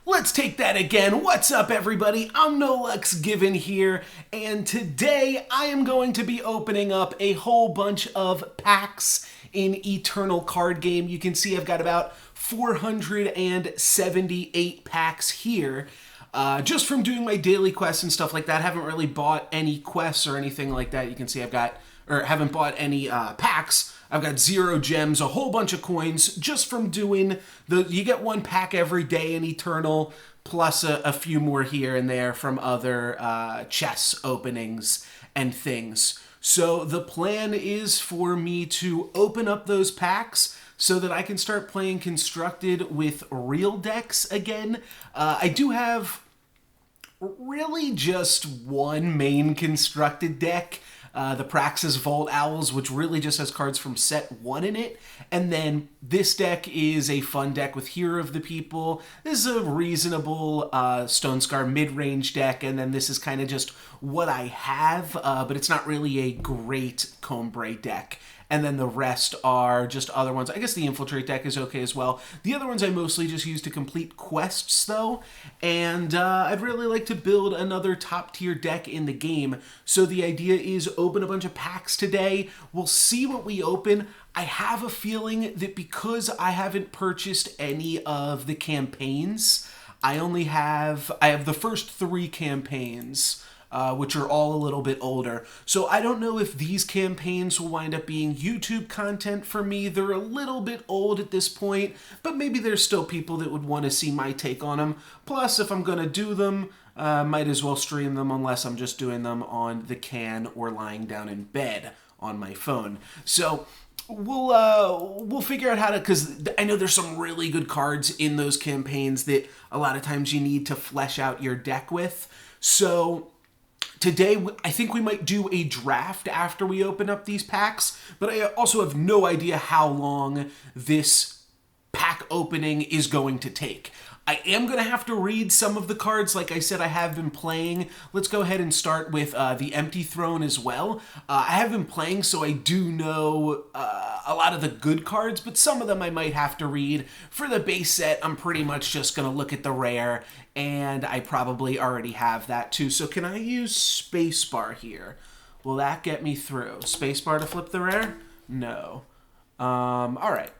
Let's take that again. What's up, everybody? I'm NoLucksGiven here, and today I am going to be opening up a whole bunch of packs in Eternal Card Game. You can see I've got about 478 packs here. Just from doing my daily quests and stuff like that. I haven't really bought any quests or anything like that. You can see haven't bought any packs. I've got 0 gems, a whole bunch of coins, just from doing you get one pack every day in Eternal, plus a few more here and there from other chest openings and things. So the plan is for me to open up those packs so that I can start playing Constructed with real decks again. I do have really just one main Constructed deck, the Praxis Vault Owls, which really just has cards from set 1 in it. And then this deck is a fun deck with Hero of the People. This is a reasonable Stone Scar mid-range deck, and then this is kind of just what I have, but it's not really a great Combray deck. And then the rest are just other ones. I guess the Infiltrate deck is okay as well. The other ones I mostly just use to complete quests, though. And I'd really like to build another top-tier deck in the game. So the idea is open a bunch of packs today. We'll see what we open. I have a feeling that because I haven't purchased any of the campaigns, I have the first 3 campaigns, which are all a little bit older. So I don't know if these campaigns will wind up being YouTube content for me. They're a little bit old at this point, but maybe there's still people that would want to see my take on them. Plus, if I'm going to do them, might as well stream them unless I'm just doing them on the can or lying down in bed on my phone. So we'll figure out how to, because I know there's some really good cards in those campaigns that a lot of times you need to flesh out your deck with. So today, I think we might do a draft after we open up these packs, but I also have no idea how long this pack opening is going to take. I am going to have to read some of the cards. Like I said, I have been playing. Let's go ahead and start with the Empty Throne as well. I have been playing, so I do know a lot of the good cards, but some of them I might have to read. For the base set, I'm pretty much just going to look at the rare, and I probably already have that too. So can I use Spacebar here? Will that get me through? Spacebar to flip the rare? No. All right.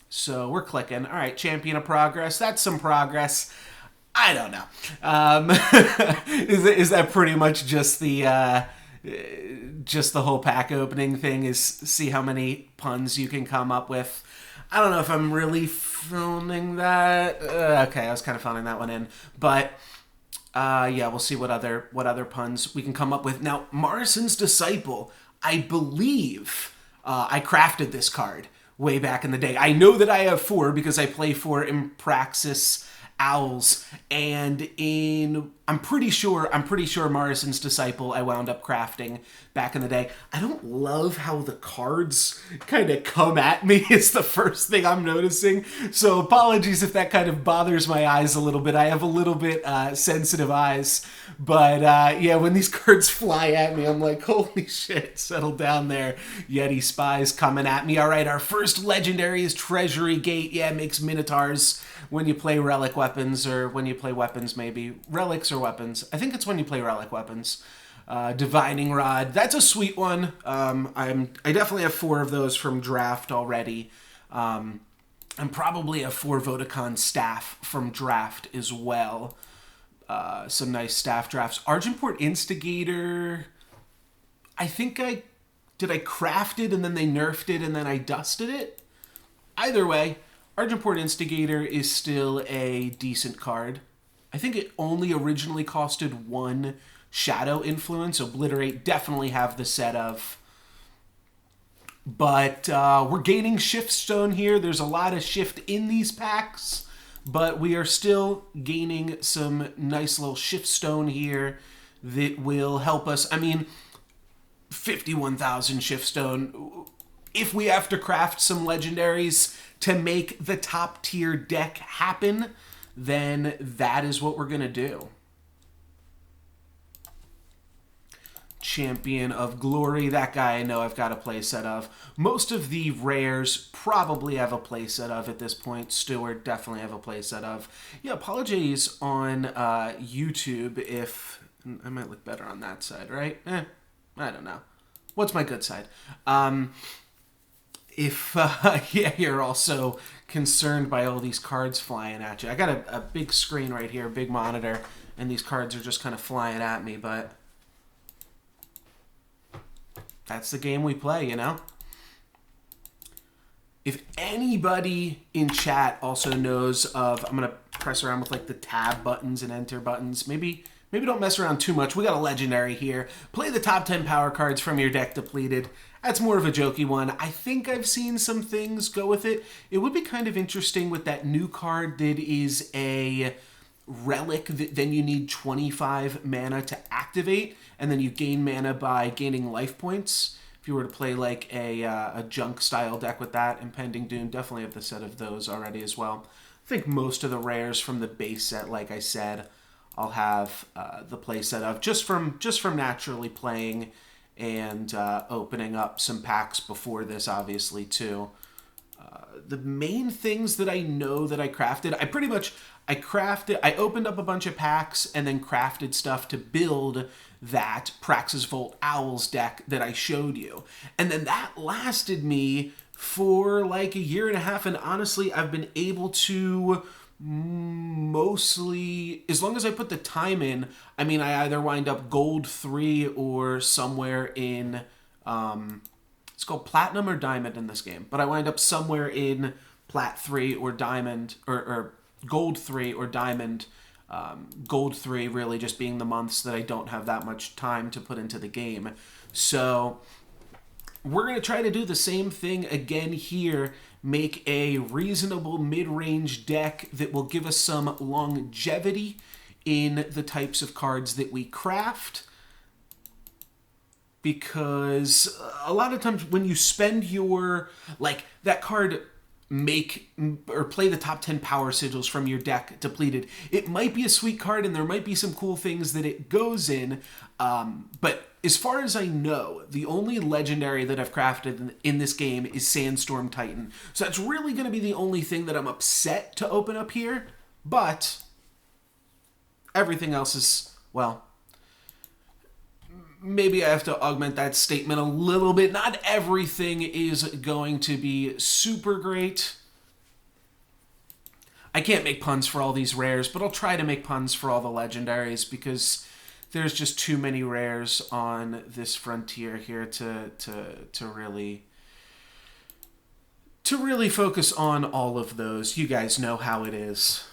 So we're clicking. All right, Champion of Progress. That's some progress. I don't know. Is that pretty much just the whole pack opening thing? Is see how many puns you can come up with? I don't know if I'm really filming that. Okay, I was kind of filming that one in, but yeah, we'll see what other puns we can come up with. Now, Morrison's Disciple. I believe I crafted this card way back in the day. I know that I have 4 because I play 4 in Praxis Owls, and I'm pretty sure Morrison's Disciple I wound up crafting back in the day. I don't love how the cards kind of come at me. It's the first thing I'm noticing. So apologies if that kind of bothers my eyes a little bit. I have a little bit sensitive eyes. But yeah, when these cards fly at me, I'm like, holy shit, settle down there. Yeti Spies coming at me. All right, our first legendary is Treasury Gate. Yeah, it makes Minotaurs when you play relic weapons, or when you play weapons, maybe. Relics or weapons. I think it's when you play relic weapons. Divining Rod. That's a sweet one. I definitely have 4 of those from draft already. And probably have 4 Vodacon staff from draft as well. Some nice staff drafts. Argenport Instigator. I think I craft it and then they nerfed it and then I dusted it? Either way, Argenport Instigator is still a decent card. I think it only originally costed 1 Shadow Influence. Obliterate definitely have the set of. But we're gaining Shift Stone here. There's a lot of shift in these packs, but we are still gaining some nice little Shift Stone here that will help us. I mean, 51,000 Shift Stone. If we have to craft some legendaries to make the top tier deck happen, then that is what we're going to do. Champion of Glory. That guy I know I've got a playset of. Most of the rares probably have a playset of at this point. Stewart definitely have a playset of. Yeah, apologies on YouTube if... I might look better on that side, right? I don't know. What's my good side? If yeah, you're also concerned by all these cards flying at you. I got a big screen right here, big monitor, and these cards are just kind of flying at me, but that's the game we play, you know? If anybody in chat also knows of, I'm going to press around with like the tab buttons and enter buttons. Maybe don't mess around too much. We got a legendary here. Play the top 10 power cards from your deck depleted. That's more of a jokey one. I think I've seen some things go with it. It would be kind of interesting with that new card that is a relic that then you need 25 mana to activate, and then you gain mana by gaining life points. If you were to play like a junk style deck with that, Impending Doom, definitely have the set of those already as well. I think most of the rares from the base set, like I said, I'll have the play set of just from naturally playing and opening up some packs before this, obviously, too. The main things that I know that I crafted, I opened up a bunch of packs and then crafted stuff to build that Praxis Volt Owls deck that I showed you. And then that lasted me for like a year and a half, and honestly, I've been able to mostly, as long as I put the time in, I mean, I either wind up gold 3 or somewhere in, it's called platinum or diamond in this game, but I wind up somewhere in plat 3 or diamond, or gold 3 or diamond, gold 3 really just being the months that I don't have that much time to put into the game. So we're going to try to do the same thing again here, make a reasonable mid-range deck that will give us some longevity in the types of cards that we craft. Because a lot of times when you spend your, like, that card make or play the top 10 power sigils from your deck depleted, it might be a sweet card and there might be some cool things that it goes in, but as far as I know, the only legendary that I've crafted in this game is Sandstorm Titan. So that's really going to be the only thing that I'm upset to open up here. But everything else is, well, maybe I have to augment that statement a little bit. Not everything is going to be super great. I can't make puns for all these rares, but I'll try to make puns for all the legendaries because there's just too many rares on this frontier here to really focus on all of those. You guys know how it is.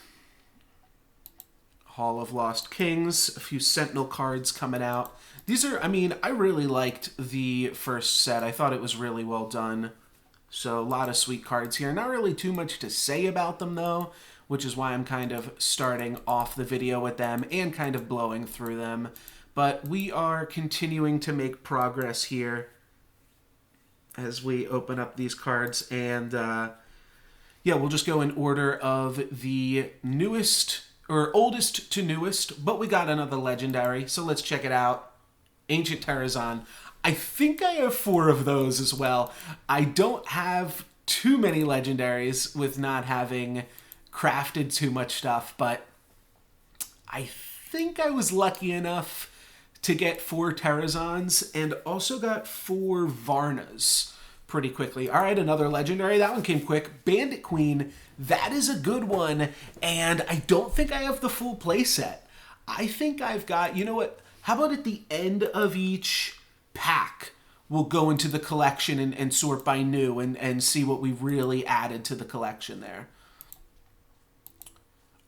Hall of Lost Kings, a few Sentinel cards coming out. These are, I mean, I really liked the first set. I thought it was really well done. So a lot of sweet cards here. Not really too much to say about them though, which is why I'm kind of starting off the video with them and kind of blowing through them. But we are continuing to make progress here as we open up these cards. And yeah, we'll just go in order of the newest, or oldest to newest, but we got another legendary, so let's check it out. Ancient Terrazon. I think I have 4 of those as well. I don't have too many legendaries with not having crafted too much stuff, but I think I was lucky enough to get 4 Terrazons and also got 4 Varnas pretty quickly. All right, another legendary. That one came quick. Bandit Queen. That is a good one, and I don't think I have the full playset. I think I've got, you know what? How about at the end of each pack, we'll go into the collection and sort by new and see what we really added to the collection there.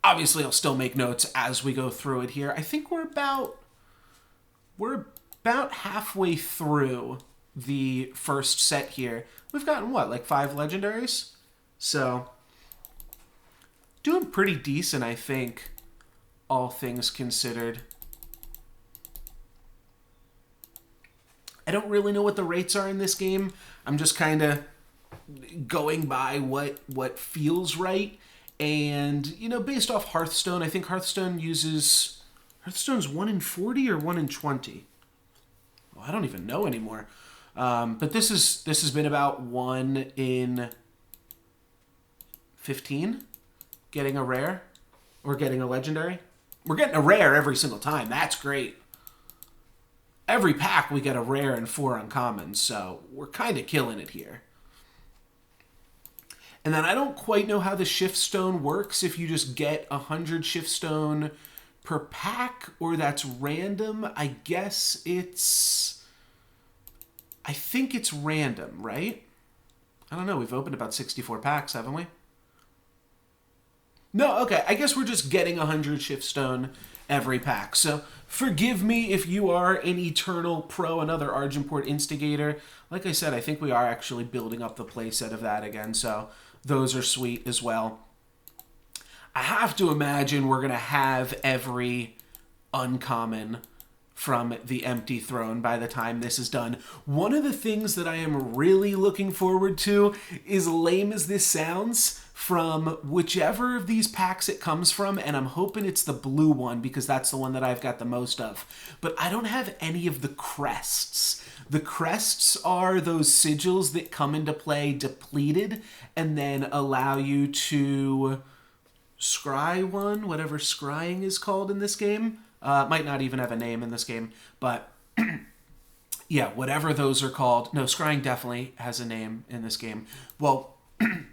Obviously, I'll still make notes as we go through it here. I think we're about halfway through the first set here. We've gotten, what, like 5 legendaries? So, doing pretty decent, I think, all things considered. I don't really know what the rates are in this game. I'm just kind of going by what feels right. And, you know, based off Hearthstone, I think Hearthstone's 1 in 40 or 1 in 20. well, I don't even know anymore. But this has been about 1 in 15 getting a rare or getting a legendary. We're getting a rare every single time. That's great. Every pack we get a rare and 4 uncommons, so we're kind of killing it here. And then I don't quite know how the shift stone works, if you just get 100 shift stone per pack or that's random. I think it's random, right? I don't know. We've opened about 64 packs, haven't we? No, okay. I guess we're just getting 100 shift stone every pack. So forgive me if you are an Eternal Pro, another Argenport Instigator. Like I said, I think we are actually building up the playset of that again, so those are sweet as well. I have to imagine we're going to have every uncommon from the Empty Throne by the time this is done. One of the things that I am really looking forward to, as lame as this sounds, from whichever of these packs it comes from, and I'm hoping it's the blue one because that's the one that I've got the most of. But I don't have any of the crests. The crests are those sigils that come into play depleted and then allow you to scry one, whatever scrying is called in this game. Might not even have a name in this game, but yeah, whatever those are called. No, scrying definitely has a name in this game. Well,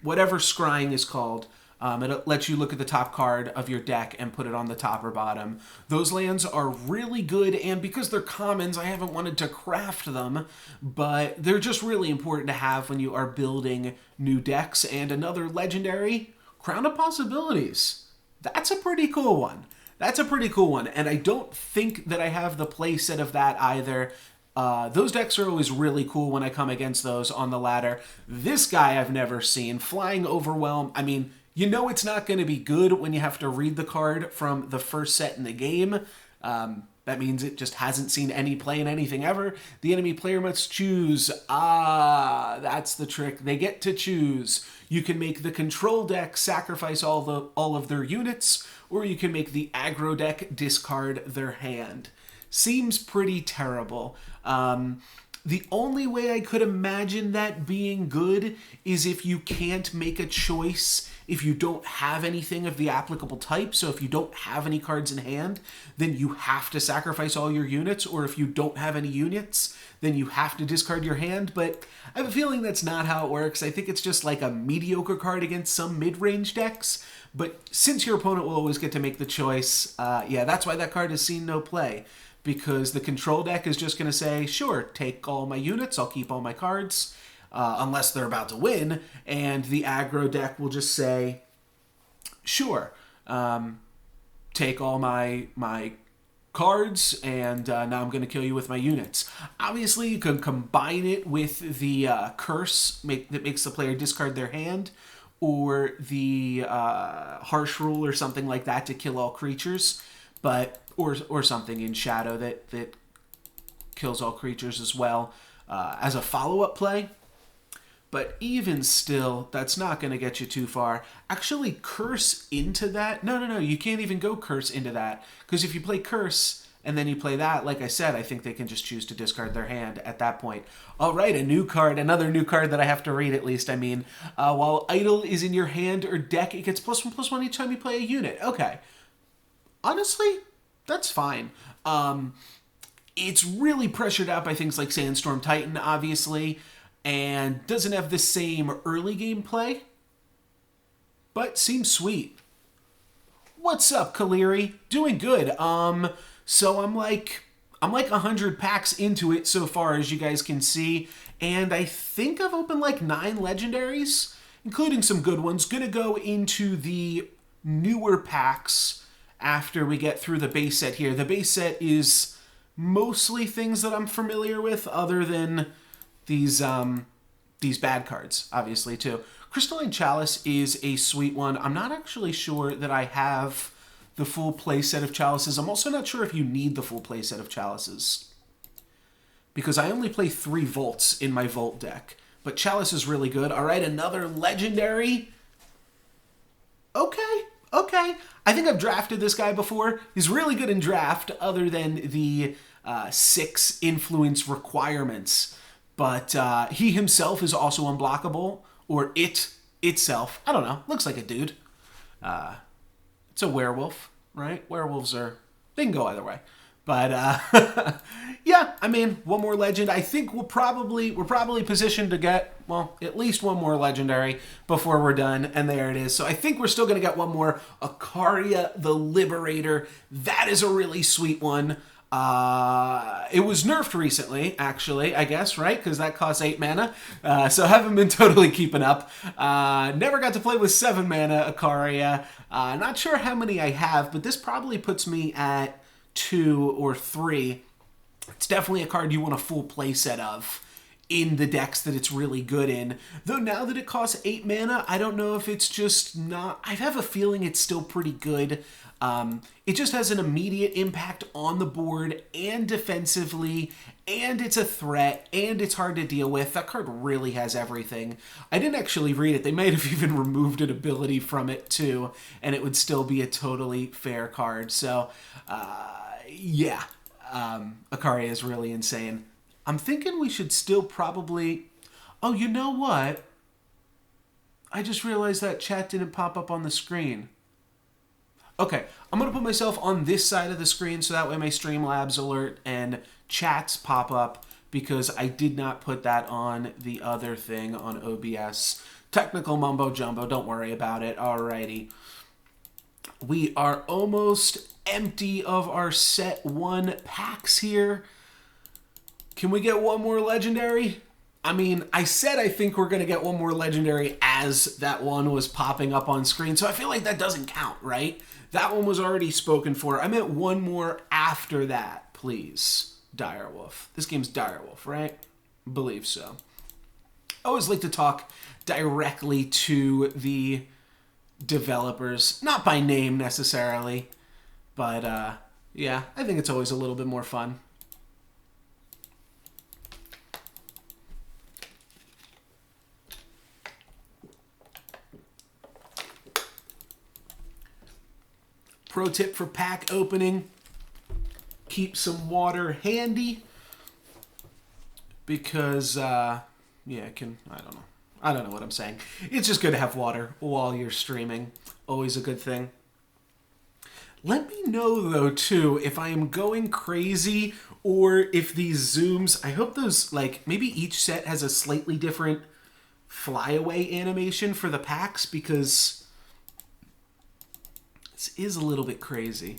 whatever scrying is called, it lets you look at the top card of your deck and put it on the top or bottom. Those lands are really good, and because they're commons, I haven't wanted to craft them, but they're just really important to have when you are building new decks. And another legendary, Crown of Possibilities. That's a pretty cool one. That's a pretty cool one, and I don't think that I have the playset of that either. Those decks are always really cool when I come against those on the ladder. This guy I've never seen. Flying Overwhelm. I mean, you know it's not going to be good when you have to read the card from the first set in the game. That means it just hasn't seen any play in anything ever. The enemy player must choose. That's the trick. They get to choose. You can make the control deck sacrifice all of their units, or you can make the aggro deck discard their hand. Seems pretty terrible. The only way I could imagine that being good is if you can't make a choice, if you don't have anything of the applicable type. So if you don't have any cards in hand, then you have to sacrifice all your units, or if you don't have any units, then you have to discard your hand. But I have a feeling that's not how it works. I think it's just like a mediocre card against some mid-range decks. But since your opponent will always get to make the choice, yeah, that's why that card has seen no play. Because the control deck is just going to say, sure, take all my units, I'll keep all my cards, unless they're about to win. And the aggro deck will just say, sure, take all my cards, and now I'm going to kill you with my units. Obviously, you can combine it with the curse that makes the player discard their hand, or the harsh rule or something like that to kill all creatures. But or something in Shadow that kills all creatures as well as a follow-up play. But even still, that's not going to get you too far. Actually, Curse into that? No, you can't even go Curse into that. Because if you play Curse and then you play that, like I said, I think they can just choose to discard their hand at that point. All right, a new card, another new card that I have to read at least. I mean, while Idol is in your hand or deck, it gets +1/+1 each time you play a unit. Okay. Honestly, that's fine. It's really pressured out by things like Sandstorm Titan, obviously, and doesn't have the same early game play, but seems sweet. What's up, Kaleri? Doing good. So I'm like 100 packs into it so far, as you guys can see, and I think I've opened like 9 legendaries, including some good ones. Gonna go into the newer packs after we get through the base set here. The base set is mostly things that I'm familiar with, other than these bad cards, obviously, too. Crystalline Chalice is a sweet one. I'm not actually sure that I have the full play set of Chalices. I'm also not sure if you need the full play set of Chalices, because I only play 3 Volts in my Volt deck. But Chalice is really good. All right, another legendary. Okay. I think I've drafted this guy before. He's really good in draft, other than the 6 influence requirements. But he himself is also unblockable, or itself. I don't know. Looks like a dude. It's a werewolf, right? Werewolves they can go either way. But yeah, I mean, one more legend. I think we're probably positioned to get, well, at least one more legendary before we're done, and there it is. So I think we're still going to get one more. Ikaria the Liberator. That is a really sweet one. It was nerfed recently, actually, I guess, right? Because that costs 8 mana. So I haven't been totally keeping up. Never got to play with 7 mana Ikaria. Not sure how many I have, but this probably puts me at 2 or 3. It's definitely a card you want a full playset of in the decks that it's really good in. Though now that it costs 8 mana, I don't know if it's just not... I have a feeling it's still pretty good. It just has an immediate impact on the board and defensively, and it's a threat, and it's hard to deal with. That card really has everything. I didn't actually read it. They might have even removed an ability from it too, and it would still be a totally fair card. So, yeah, Ikaria is really insane. I'm thinking we should still probably... Oh, you know what? I just realized that chat didn't pop up on the screen. Okay, I'm going to put myself on this side of the screen so that way my Streamlabs alert and chats pop up, because I did not put that on the other thing on OBS. Technical mumbo jumbo, don't worry about it. Alrighty. We are almost empty of our set 1 packs here. Can we get one more legendary? I mean, I said I think we're going to get one more legendary as that one was popping up on screen, so I feel like that doesn't count, right? That one was already spoken for. I meant one more after that, please. Direwolf. This game's Direwolf, right? Believe so. I always like to talk directly to the developers. Not by name, necessarily. But, yeah, I think it's always a little bit more fun. Pro tip for pack opening, keep some water handy, because, yeah, I don't know what I'm saying. It's just good to have water while you're streaming. Always a good thing. Let me know, though, too, if I am going crazy or if these zooms, I hope those, like, maybe each set has a slightly different flyaway animation for the packs, because... is a little bit crazy.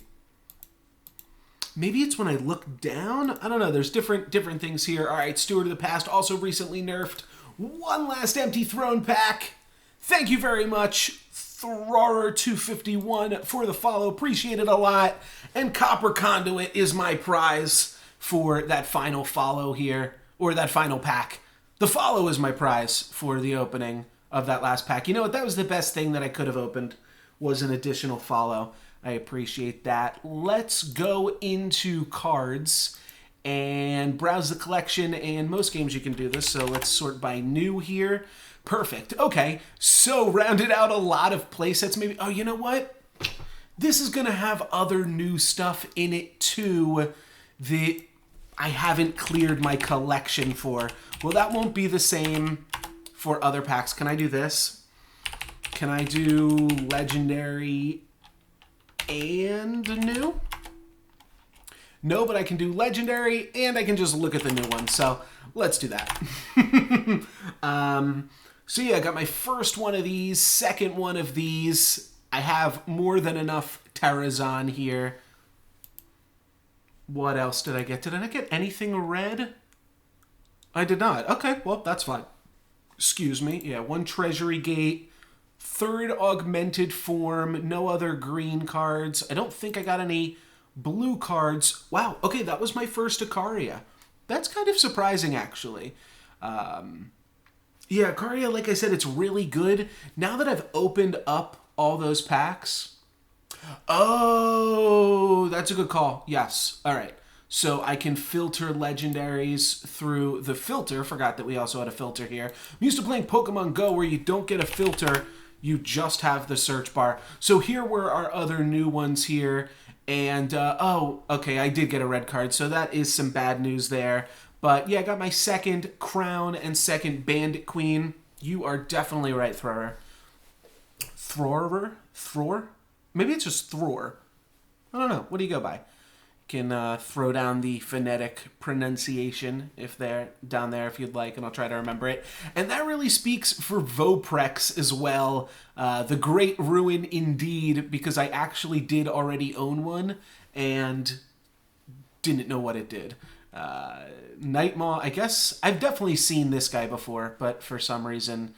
Maybe it's when I look down. I don't know. There's different things here. All right, Steward of the Past also recently nerfed. One last empty throne pack. Thank you very much, Thrower251, for the follow. Appreciate it a lot. And Copper Conduit is my prize for that final follow here, or that final pack. The follow is my prize for the opening of that last pack. You know what? That was the best thing that I could have opened. Was an additional follow. I appreciate that. Let's go into cards and browse the collection, and most games you can do this, so let's sort by new here. Perfect. Okay, so rounded out a lot of playsets maybe. Oh, you know what? This is going to have other new stuff in it too that I haven't cleared my collection for. Well, that won't be the same for other packs. Can I do this? Can I do legendary and new? No, but I can do legendary and I can just look at the new one. So let's do that. So yeah, I got my first one of these, second one of these. I have more than enough Terrazon here. What else did I get? Did I not get anything red? I did not. Okay, well, that's fine. Excuse me. Yeah, one Treasury Gate. Third augmented form, no other green cards. I don't think I got any blue cards. Wow, okay, that was my first Ikaria. That's kind of surprising, actually. Yeah, Ikaria, like I said, it's really good. Now that I've opened up all those packs... Oh, that's a good call. Yes, all right. So I can filter legendaries through the filter. Forgot that we also had a filter here. I'm used to playing Pokemon Go where you don't get a filter... You just have the search bar. So here were our other new ones here. And, oh, okay, I did get a red card, so that is some bad news there. But, yeah, I got my second crown and second bandit queen. You are definitely right, Thrower. Thror? Maybe it's just Thror. I don't know. What do you go by? Can throw down the phonetic pronunciation if they're down there if you'd like, and I'll try to remember it. And that really speaks for Voprex as well. The Great Ruin indeed, because I actually did already own one and didn't know what it did. Nightmaw, I guess I've definitely seen this guy before, but for some reason,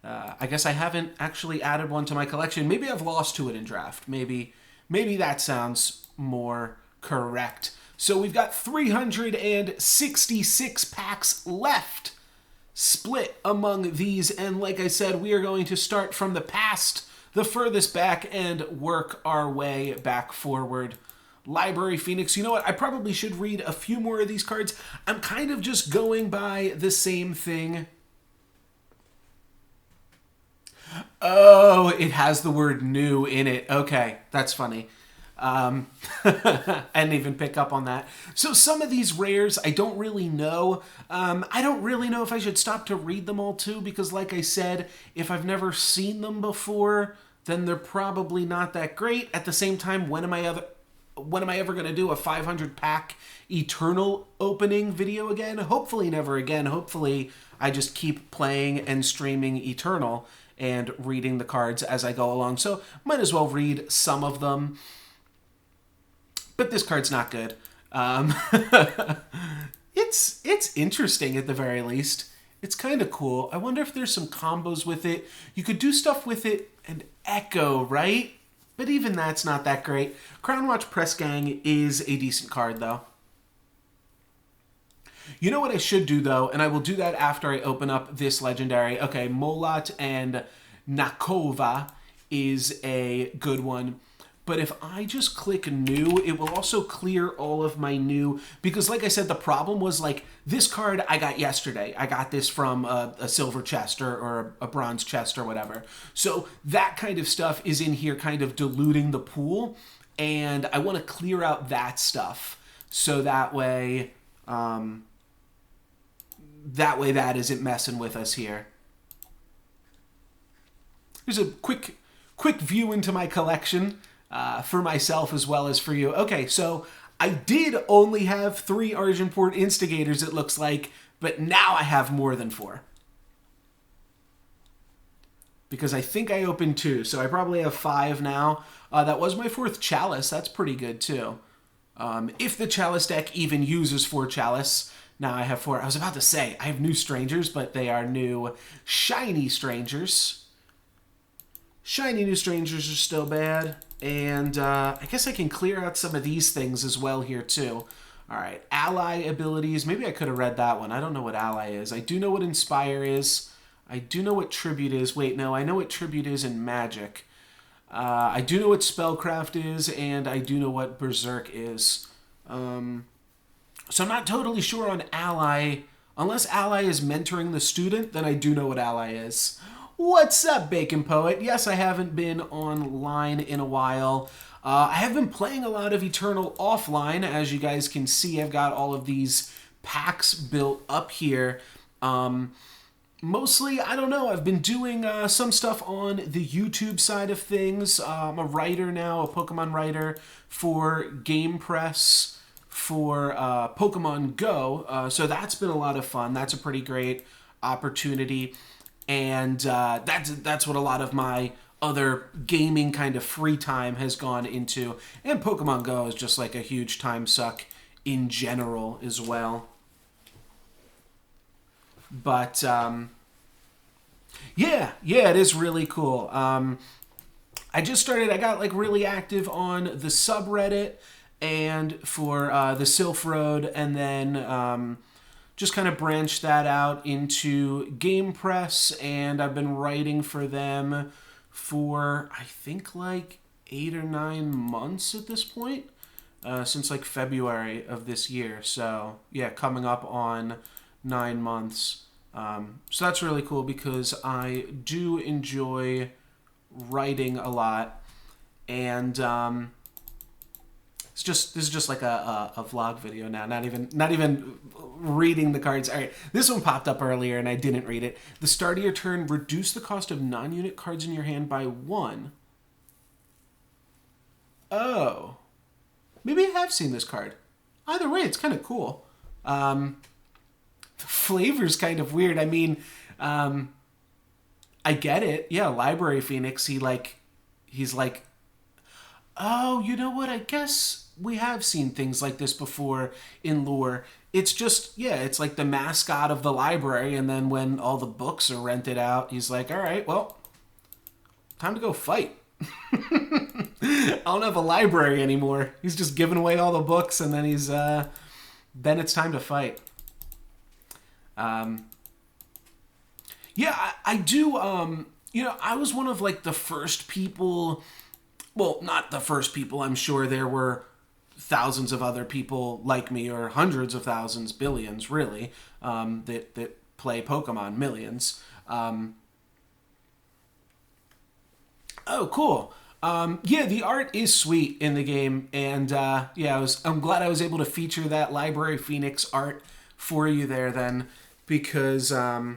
I guess I haven't actually added one to my collection. Maybe I've lost to it in draft. Maybe that sounds more correct. So we've got 366 packs left split among these, and like I said, we are going to start from the past, the furthest back, and work our way back forward. Library Phoenix. You know what? I probably should read a few more of these cards. I'm kind of just going by the same thing. Oh, it has the word new in it. Okay, that's funny. I didn't even pick up on that. So some of these rares, I don't really know. I don't really know if I should stop to read them all too, because like I said, if I've never seen them before, then they're probably not that great. At the same time, when am I ever going to do a 500 pack Eternal opening video again? Hopefully never again. Hopefully I just keep playing and streaming Eternal and reading the cards as I go along. So might as well read some of them. But this card's not good. It's interesting at the very least. It's kind of cool. I wonder if there's some combos with it. You could do stuff with it and Echo, right? But even that's not that great. Crown Watch Press Gang is a decent card, though. You know what I should do, though, and I will do that after I open up this legendary. Okay, Molat and Nakova is a good one. But if I just click new, it will also clear all of my new, because like I said, the problem was like this card I got yesterday. I got this from a silver chest or a bronze chest or whatever. So that kind of stuff is in here kind of diluting the pool, and I want to clear out that stuff so that way that isn't messing with us here. Here's a quick view into my collection. For myself as well as for you. Okay, so I did only have 3 Argenport Instigators, it looks like, but now I have more than 4. Because I think I opened 2, so I probably have 5 now. That was my 4th Chalice. That's pretty good, too. If the Chalice deck even uses 4 Chalice, now I have 4. I was about to say, I have new Strangers, but they are new Shiny Strangers. Shiny new Strangers are still bad. And I guess I can clear out some of these things as well here, too. All right, Ally abilities. Maybe I could have read that one. I don't know what Ally is. I do know what Inspire is. I do know what Tribute is. Wait, no, I know what Tribute is in Magic. I do know what Spellcraft is, and I do know what Berserk is. So I'm not totally sure on Ally. Unless Ally is mentoring the student, then I do know what Ally is. What's up, Bacon Poet? Yes, I haven't been online in a while. I have been playing a lot of Eternal offline. As you guys can see, I've got all of these packs built up here. Mostly, I don't know, I've been doing some stuff on the YouTube side of things. I'm a writer now, a Pokemon writer for Game Press for Pokemon Go. So that's been a lot of fun. That's a pretty great opportunity. And that's what a lot of my other gaming kind of free time has gone into. And Pokemon Go is just like a huge time suck in general as well. But, yeah, it is really cool. I got like really active on the subreddit and for the Sylph Road, and then just kind of branched that out into Game Press, and I've been writing for them for, I think, like 8 or 9 months at this point, since like February of this year. So, yeah, coming up on 9 months. So that's really cool because I do enjoy writing a lot, and This is just like a vlog video now. Not even reading the cards. All right, this one popped up earlier and I didn't read it. The start of your turn, reduce the cost of non-unit cards in your hand by 1. Oh, maybe I have seen this card. Either way, it's kind of cool. The flavor's kind of weird. I mean, I get it. Yeah, Library Phoenix. He's like, oh, you know what? I guess we have seen things like this before in lore. It's just, yeah, it's like the mascot of the library, and then when all the books are rented out, he's like, all right, well, time to go fight. I don't have a library anymore. He's just giving away all the books, and then then it's time to fight. Yeah, I do, I was one of, like, the first people, well, not the first people, I'm sure there were thousands of other people like me, or hundreds of thousands, billions, really, that play Pokemon, millions. Oh, cool. Yeah, the art is sweet in the game, and yeah, I'm glad I was able to feature that Library Phoenix art for you there then, because yeah,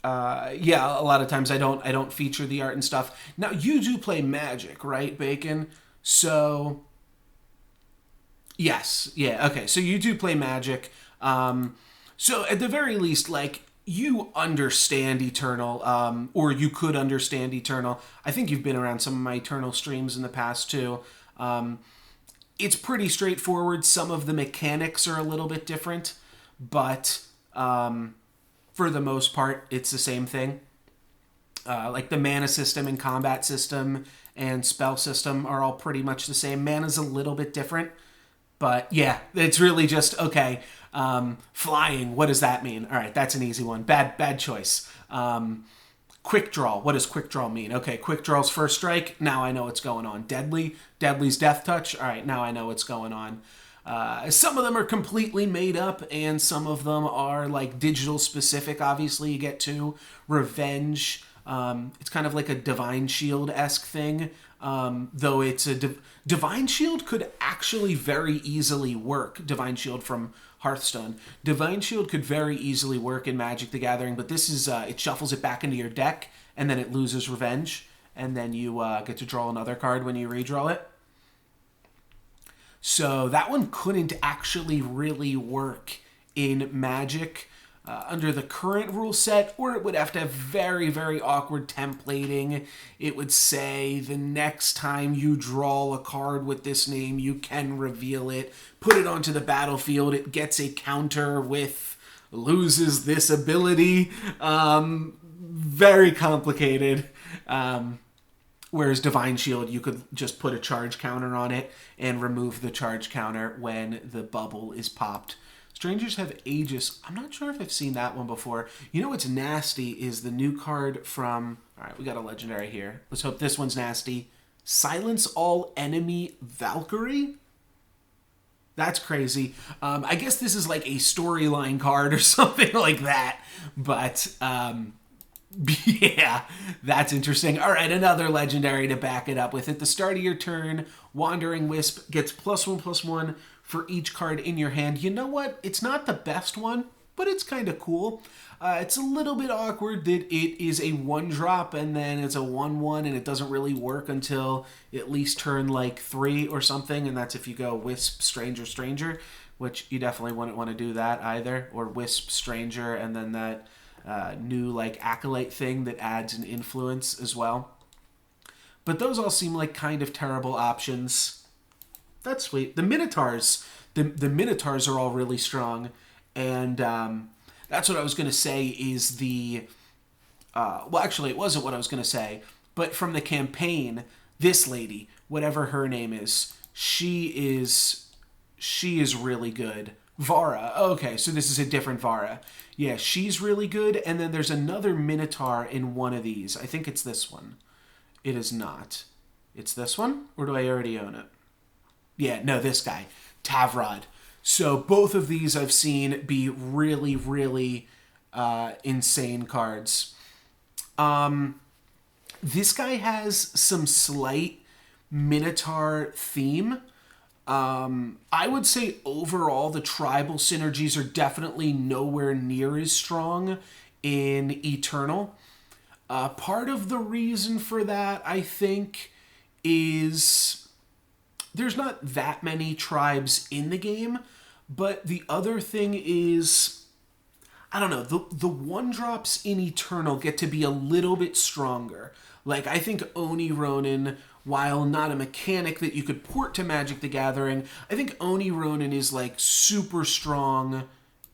a lot of times I don't feature the art and stuff. Now you do play Magic, right, Bacon? So yes, yeah, okay. So you do play Magic. So at the very least, like, you understand Eternal, or you could understand Eternal. I think you've been around some of my Eternal streams in the past too. It's pretty straightforward. Some of the mechanics are a little bit different, but for the most part, it's the same thing. Like the mana system and combat system and spell system are all pretty much the same. Mana's a little bit different, but yeah, it's really just, okay, flying, what does that mean? All right, that's an easy one. Bad choice. Quick draw, what does quick draw mean? Okay, quick draw's first strike, now I know what's going on. Deadly's death touch, all right, now I know what's going on. Some of them are completely made up, and some of them are like digital specific. Obviously, you get to Revenge. It's kind of like a Divine Shield-esque thing, though it's a Divine Shield could actually very easily work. Divine Shield from Hearthstone. Divine Shield could very easily work in Magic the Gathering, but this is it shuffles it back into your deck, and then it loses Revenge, and then you get to draw another card when you redraw it. So that one couldn't actually really work in Magic under the current rule set, or it would have to have very, very awkward templating. It would say, the next time you draw a card with this name, you can reveal it, put it onto the battlefield, it gets a counter with loses this ability. Very complicated. Whereas Divine Shield, you could just put a charge counter on it and remove the charge counter when the bubble is popped. Strangers Have Aegis. I'm not sure if I've seen that one before. You know what's nasty is the new card from... Alright, we got a legendary here. Let's hope this one's nasty. Silence All Enemy Valkyrie? That's crazy. I guess this is like a storyline card or something like that. But... yeah, that's interesting. All right, another legendary to back it up with. At the start of your turn, Wandering Wisp gets +1/+1 for each card in your hand. You know what? It's not the best one, but it's kind of cool. It's a little bit awkward that it is a 1-drop and then it's a 1/1 and it doesn't really work until at least turn like 3 or something, and that's if you go Wisp, Stranger, which you definitely wouldn't want to do that either, or Wisp, Stranger, and then that... new like Acolyte thing that adds an influence as well. But those all seem like kind of terrible options. That's sweet. The Minotaurs. The Minotaurs are all really strong. And that's what I was going to say is the... well, actually, it wasn't what I was going to say. But from the campaign, this lady, whatever her name is, she is really good. Vara. Okay, so this is a different Vara. Yeah, she's really good. And then there's another Minotaur in one of these. I think it's this one. It is not. It's this one? Or do I already own it? Yeah, no, this guy. Tavrod. So both of these I've seen be really, really insane cards. This guy has some slight Minotaur theme. I would say overall the tribal synergies are definitely nowhere near as strong in Eternal. Part of the reason for that, I think, is there's not that many tribes in the game, but the other thing is, I don't know, the one drops in Eternal get to be a little bit stronger. Like, I think Oni Ronin, while not a mechanic that you could port to Magic the Gathering, I think Oni Ronin is, like, super strong,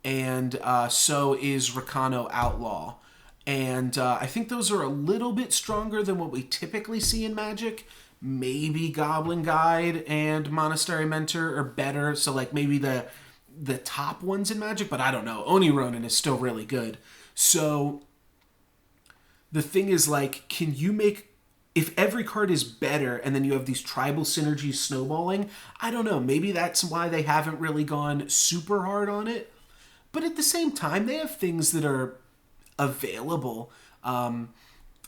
and so is Rakano Outlaw. And I think those are a little bit stronger than what we typically see in Magic. Maybe Goblin Guide and Monastery Mentor are better, so, like, maybe the top ones in Magic, but I don't know. Oni Ronin is still really good. So the thing is, like, can you make, if every card is better and then you have these tribal synergies snowballing, I don't know. Maybe that's why they haven't really gone super hard on it. But at the same time, they have things that are available.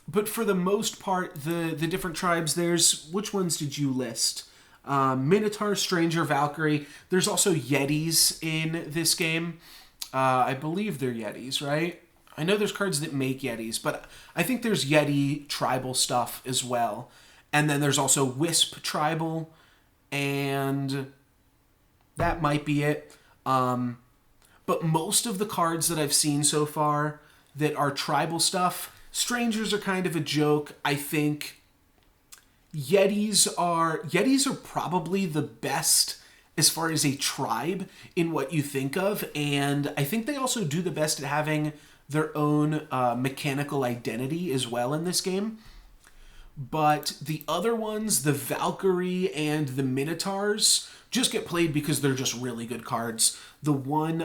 But for the most part, the different tribes, there's, which ones did you list? Minotaur, Stranger, Valkyrie. There's also Yetis in this game. I believe they're Yetis, right? I know there's cards that make Yetis, but I think there's Yeti tribal stuff as well. And then there's also Wisp tribal, and that might be it. But most of the cards that I've seen so far that are tribal stuff, Strangers are kind of a joke. I think Yetis are probably the best as far as a tribe in what you think of, and I think they also do the best at having their own mechanical identity as well in this game. But the other ones, the Valkyrie and the Minotaurs, just get played because they're just really good cards. The one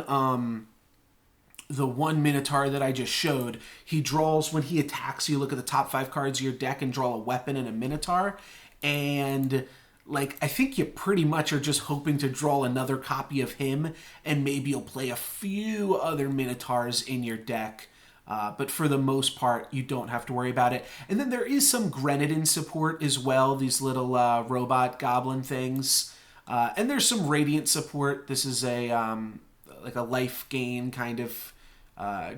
Minotaur that I just showed, he draws, when he attacks you, look at the top 5 cards of your deck and draw a weapon and a Minotaur. And, like, I think you pretty much are just hoping to draw another copy of him, and maybe you'll play a few other Minotaurs in your deck. But for the most part, you don't have to worry about it. And then there is some Grenadin support as well, these little robot goblin things. And there's some Radiant support. This is a like a life gain kind of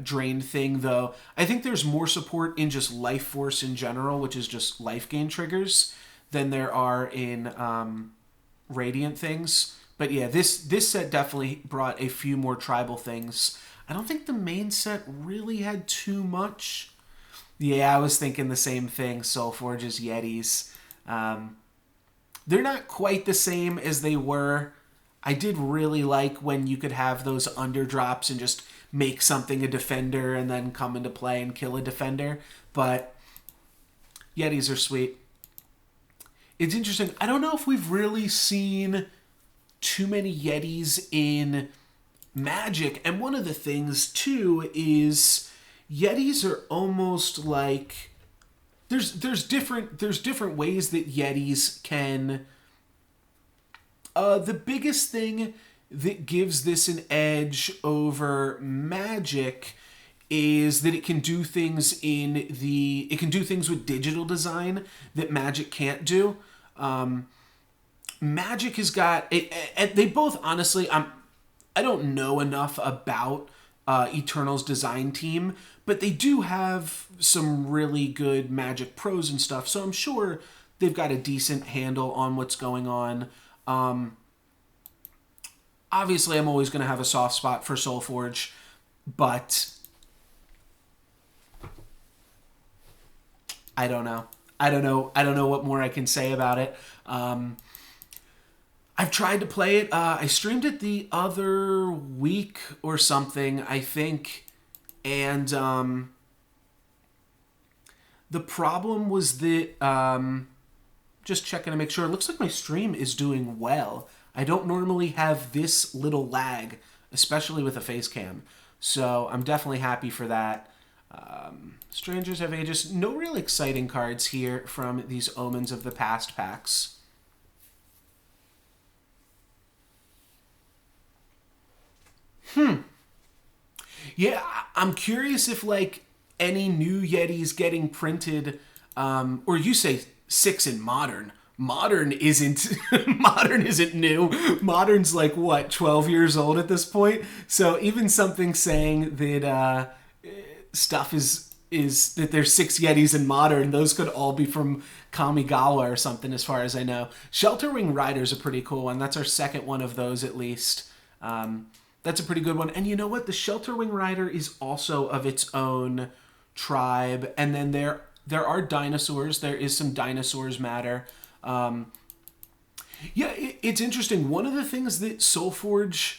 drain thing, though. I think there's more support in just Life Force in general, which is just life gain triggers, than there are in Radiant things. But yeah, this set definitely brought a few more tribal things. I don't think the main set really had too much. Yeah, I was thinking the same thing. Soulforge's Yetis. They're not quite the same as they were. I did really like when you could have those underdrops and just make something a defender and then come into play and kill a defender. But Yetis are sweet. It's interesting. I don't know if we've really seen too many Yetis in Magic. And one of the things, too, is Yetis are almost like... There's different ways that Yetis can... the biggest thing that gives this an edge over Magic is that it can do things with digital design that Magic can't do. Magic has got it, and they both, honestly, I don't know enough about Eternal's design team, but they do have some really good Magic pros and stuff, so I'm sure they've got a decent handle on what's going on. Obviously, I'm always going to have a soft spot for Soulforge, but I don't know. I don't know what more I can say about it. I've tried to play it. I streamed it the other week or something, I think, and the problem was that just checking to make sure. It looks like my stream is doing well. I don't normally have this little lag, especially with a face cam. So I'm definitely happy for that. Strangers Have Ages. No real exciting cards here from these Omens of the Past packs. Yeah, I'm curious if, like, any new Yetis getting printed, or you say 6 in Modern. Modern isn't modern isn't new. Modern's like what, 12 years old at this point. So even something saying that stuff is that there's 6 Yetis in Modern, those could all be from Kamigawa or something, as far as I know. Shelter Wing Rider's a pretty cool one. That's our second one of those, at least. That's a pretty good one. And you know what? The Shelter Wing Rider is also of its own tribe. And then there are dinosaurs. There is some dinosaurs matter. It's interesting. One of the things that SoulForge,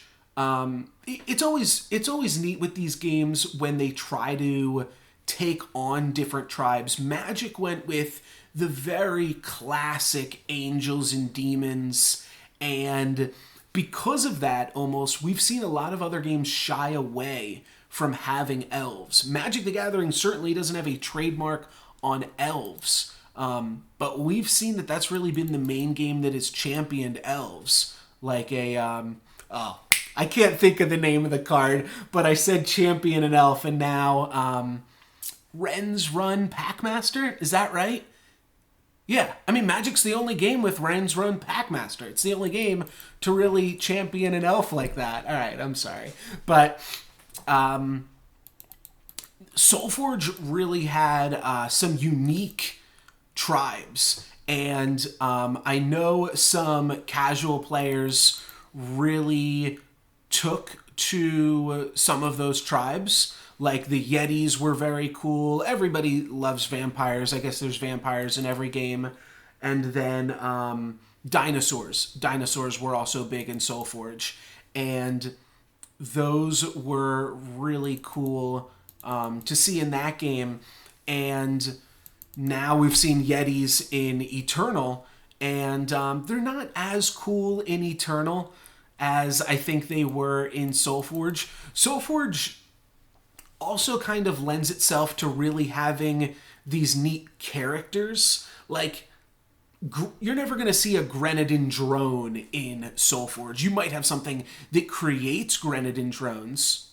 it's always neat with these games when they try to take on different tribes. Magic went with the very classic angels and demons, and because of that, almost, we've seen a lot of other games shy away from having elves. Magic the Gathering certainly doesn't have a trademark on elves. But we've seen that that's really been the main game that has championed elves. Like I can't think of the name of the card, but I said champion an elf, and now Ren's Run Packmaster? Is that right? Yeah, I mean, Magic's the only game with Ren's Run Packmaster. It's the only game to really champion an elf like that. All right, I'm sorry. But SoulForge really had some unique tribes, and I know some casual players really took to some of those tribes. Like the Yetis were very cool. Everybody loves vampires. I guess there's vampires in every game. And then dinosaurs. Dinosaurs were also big in SoulForge, and those were really cool to see in that game. And now we've seen Yetis in Eternal, and they're not as cool in Eternal as I think they were in SoulForge. SoulForge also kind of lends itself to really having these neat characters. Like, you're never going to see a Grenadin drone in SoulForge. You might have something that creates Grenadin drones.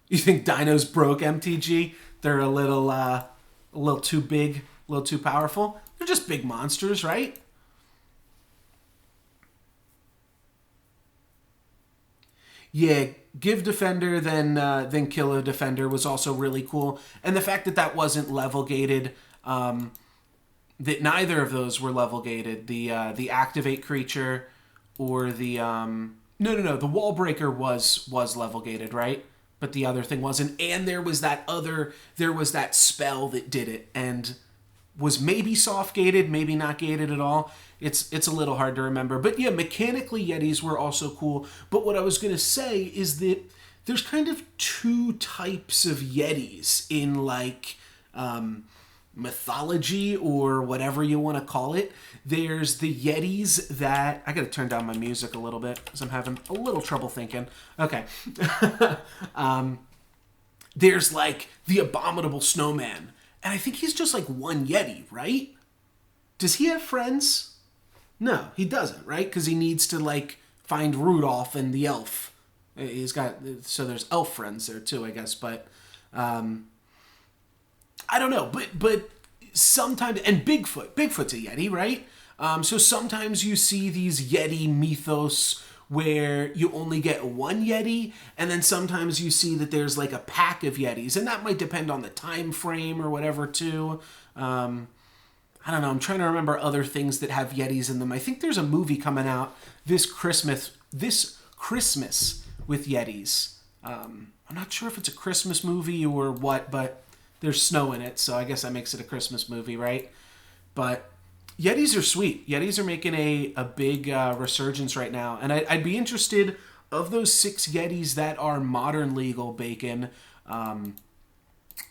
You think dinos broke, MTG? They're a little too big, a little too powerful. They're just big monsters, right? Yeah, give Defender, then kill a Defender was also really cool. And the fact that that wasn't level gated, that neither of those were level gated. The Activate creature or the the Wall Breaker was level gated, right? But the other thing wasn't. And there was that spell that did it and was maybe soft gated, maybe not gated at all. It's a little hard to remember. But yeah, mechanically Yetis were also cool. But what I was going to say is that there's kind of 2 types of Yetis in like mythology or whatever you want to call it. There's the Yetis that... I got to turn down my music a little bit because I'm having a little trouble thinking. Okay. There's like the Abominable Snowman. And I think he's just like one Yeti, right? Does he have friends? No, he doesn't, right? Because he needs to like find Rudolph and the elf. He's got... So there's elf friends there too, I guess. But... I don't know, but sometimes, and Bigfoot's a Yeti, right? So sometimes you see these Yeti mythos where you only get one Yeti, and then sometimes you see that there's like a pack of Yetis, and that might depend on the time frame or whatever too. I don't know, I'm trying to remember other things that have Yetis in them. I think there's a movie coming out this Christmas with Yetis. I'm not sure if it's a Christmas movie or what, but there's snow in it, so I guess that makes it a Christmas movie, right? But Yetis are sweet. Yetis are making a big resurgence right now. And I'd be interested, of those 6 Yetis that are modern legal, Bacon,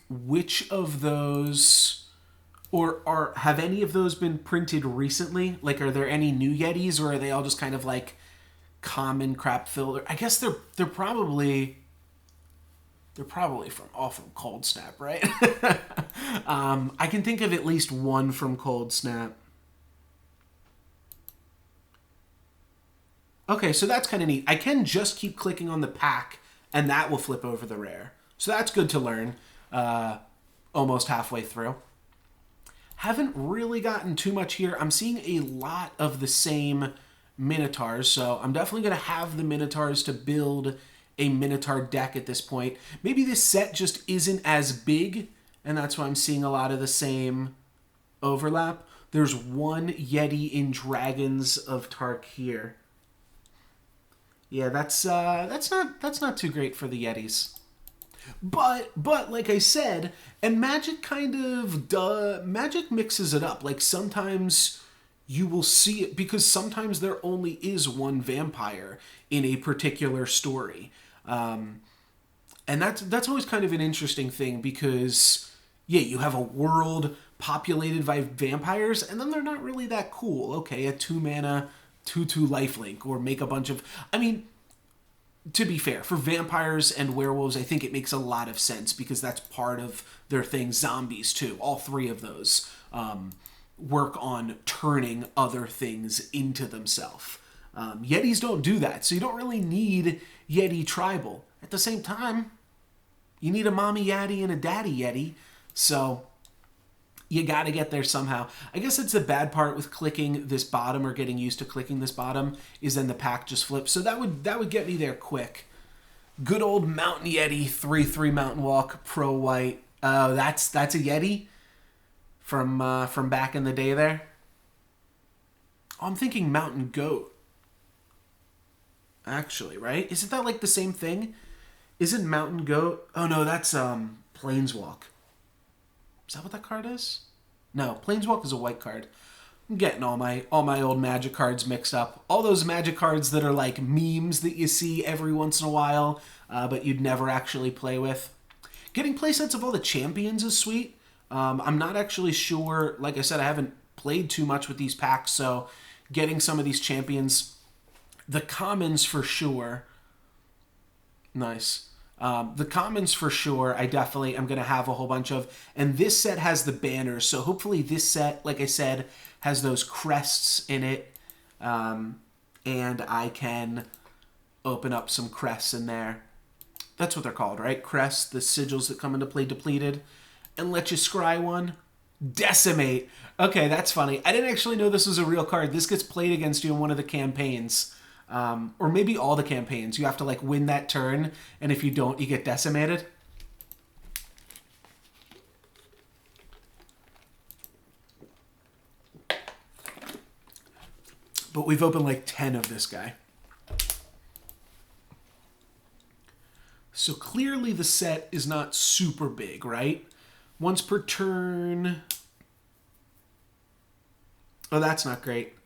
which of those, or have any of those been printed recently? Like, are there any new Yetis, or are they all just kind of like common crap filler? I guess they're probably from Cold Snap, right? I can think of at least one from Cold Snap. Okay, so that's kind of neat. I can just keep clicking on the pack, and that will flip over the rare. So that's good to learn almost halfway through. Haven't really gotten too much here. I'm seeing a lot of the same Minotaurs, so I'm definitely going to have the Minotaurs to build a Minotaur deck at this point. Maybe this set just isn't as big, and that's why I'm seeing a lot of the same overlap. There's one Yeti in Dragons of Tarkir. Yeah, that's not too great for the Yetis. But like I said, and Magic Magic mixes it up. Like sometimes you will see it because sometimes there only is one vampire in a particular story. And that's always kind of an interesting thing because yeah, you have a world populated by vampires and then they're not really that cool. Okay, a 2-mana 2/2 lifelink or make a bunch of to be fair, for vampires and werewolves, I think it makes a lot of sense because that's part of their thing. Zombies, too. All three of those work on turning other things into themselves. Yetis don't do that, so you don't really need Yeti tribal. At the same time, you need a mommy Yeti and a daddy Yeti, so you got to get there somehow. I guess it's the bad part with clicking this bottom or getting used to clicking this bottom is then the pack just flips. So that would get me there quick. Good old Mountain Yeti 3/3 Mountain Walk Pro White. That's a Yeti from back in the day there. Oh, I'm thinking Mountain Goat. Actually, right? Isn't that like the same thing? Isn't Mountain Goat? Oh no, that's Planeswalk. Is that what that card is? No, Planeswalk is a white card. I'm getting all my old Magic cards mixed up. All those Magic cards that are like memes that you see every once in a while, but you'd never actually play with. Getting playsets of all the champions is sweet. I'm not actually sure. Like I said, I haven't played too much with these packs, so getting some of these champions, the commons for sure. Nice. The commons for sure, I definitely am going to have a whole bunch of. And this set has the banners, so hopefully this set, like I said, has those crests in it. And I can open up some crests in there. That's what they're called, right? Crests, the sigils that come into play depleted. And let you scry one. Decimate. Okay, that's funny. I didn't actually know this was a real card. This gets played against you in one of the campaigns. Or maybe all the campaigns. You have to like win that turn, and if you don't, you get decimated. But we've opened like 10 of this guy. So clearly the set is not super big, right? Once per turn. Oh, that's not great.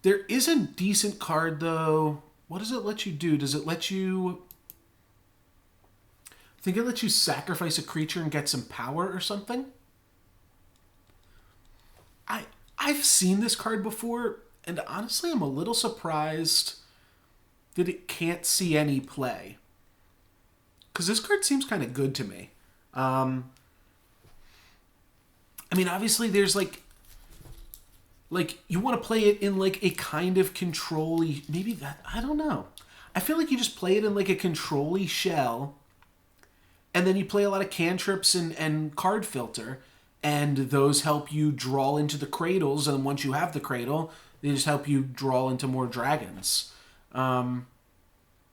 There is a decent card, though. What does it let you do? Does it let you... I think it lets you sacrifice a creature and get some power or something? I've seen this card before, and honestly, I'm a little surprised that it can't see any play. Because this card seems kind of good to me. I mean, obviously, there's like you want to play it in like a kind of control-y, maybe that, I don't know. I feel like you just play it in like a control-y shell, and then you play a lot of cantrips and card filter, and those help you draw into the cradles, and once you have the cradle, they just help you draw into more dragons. I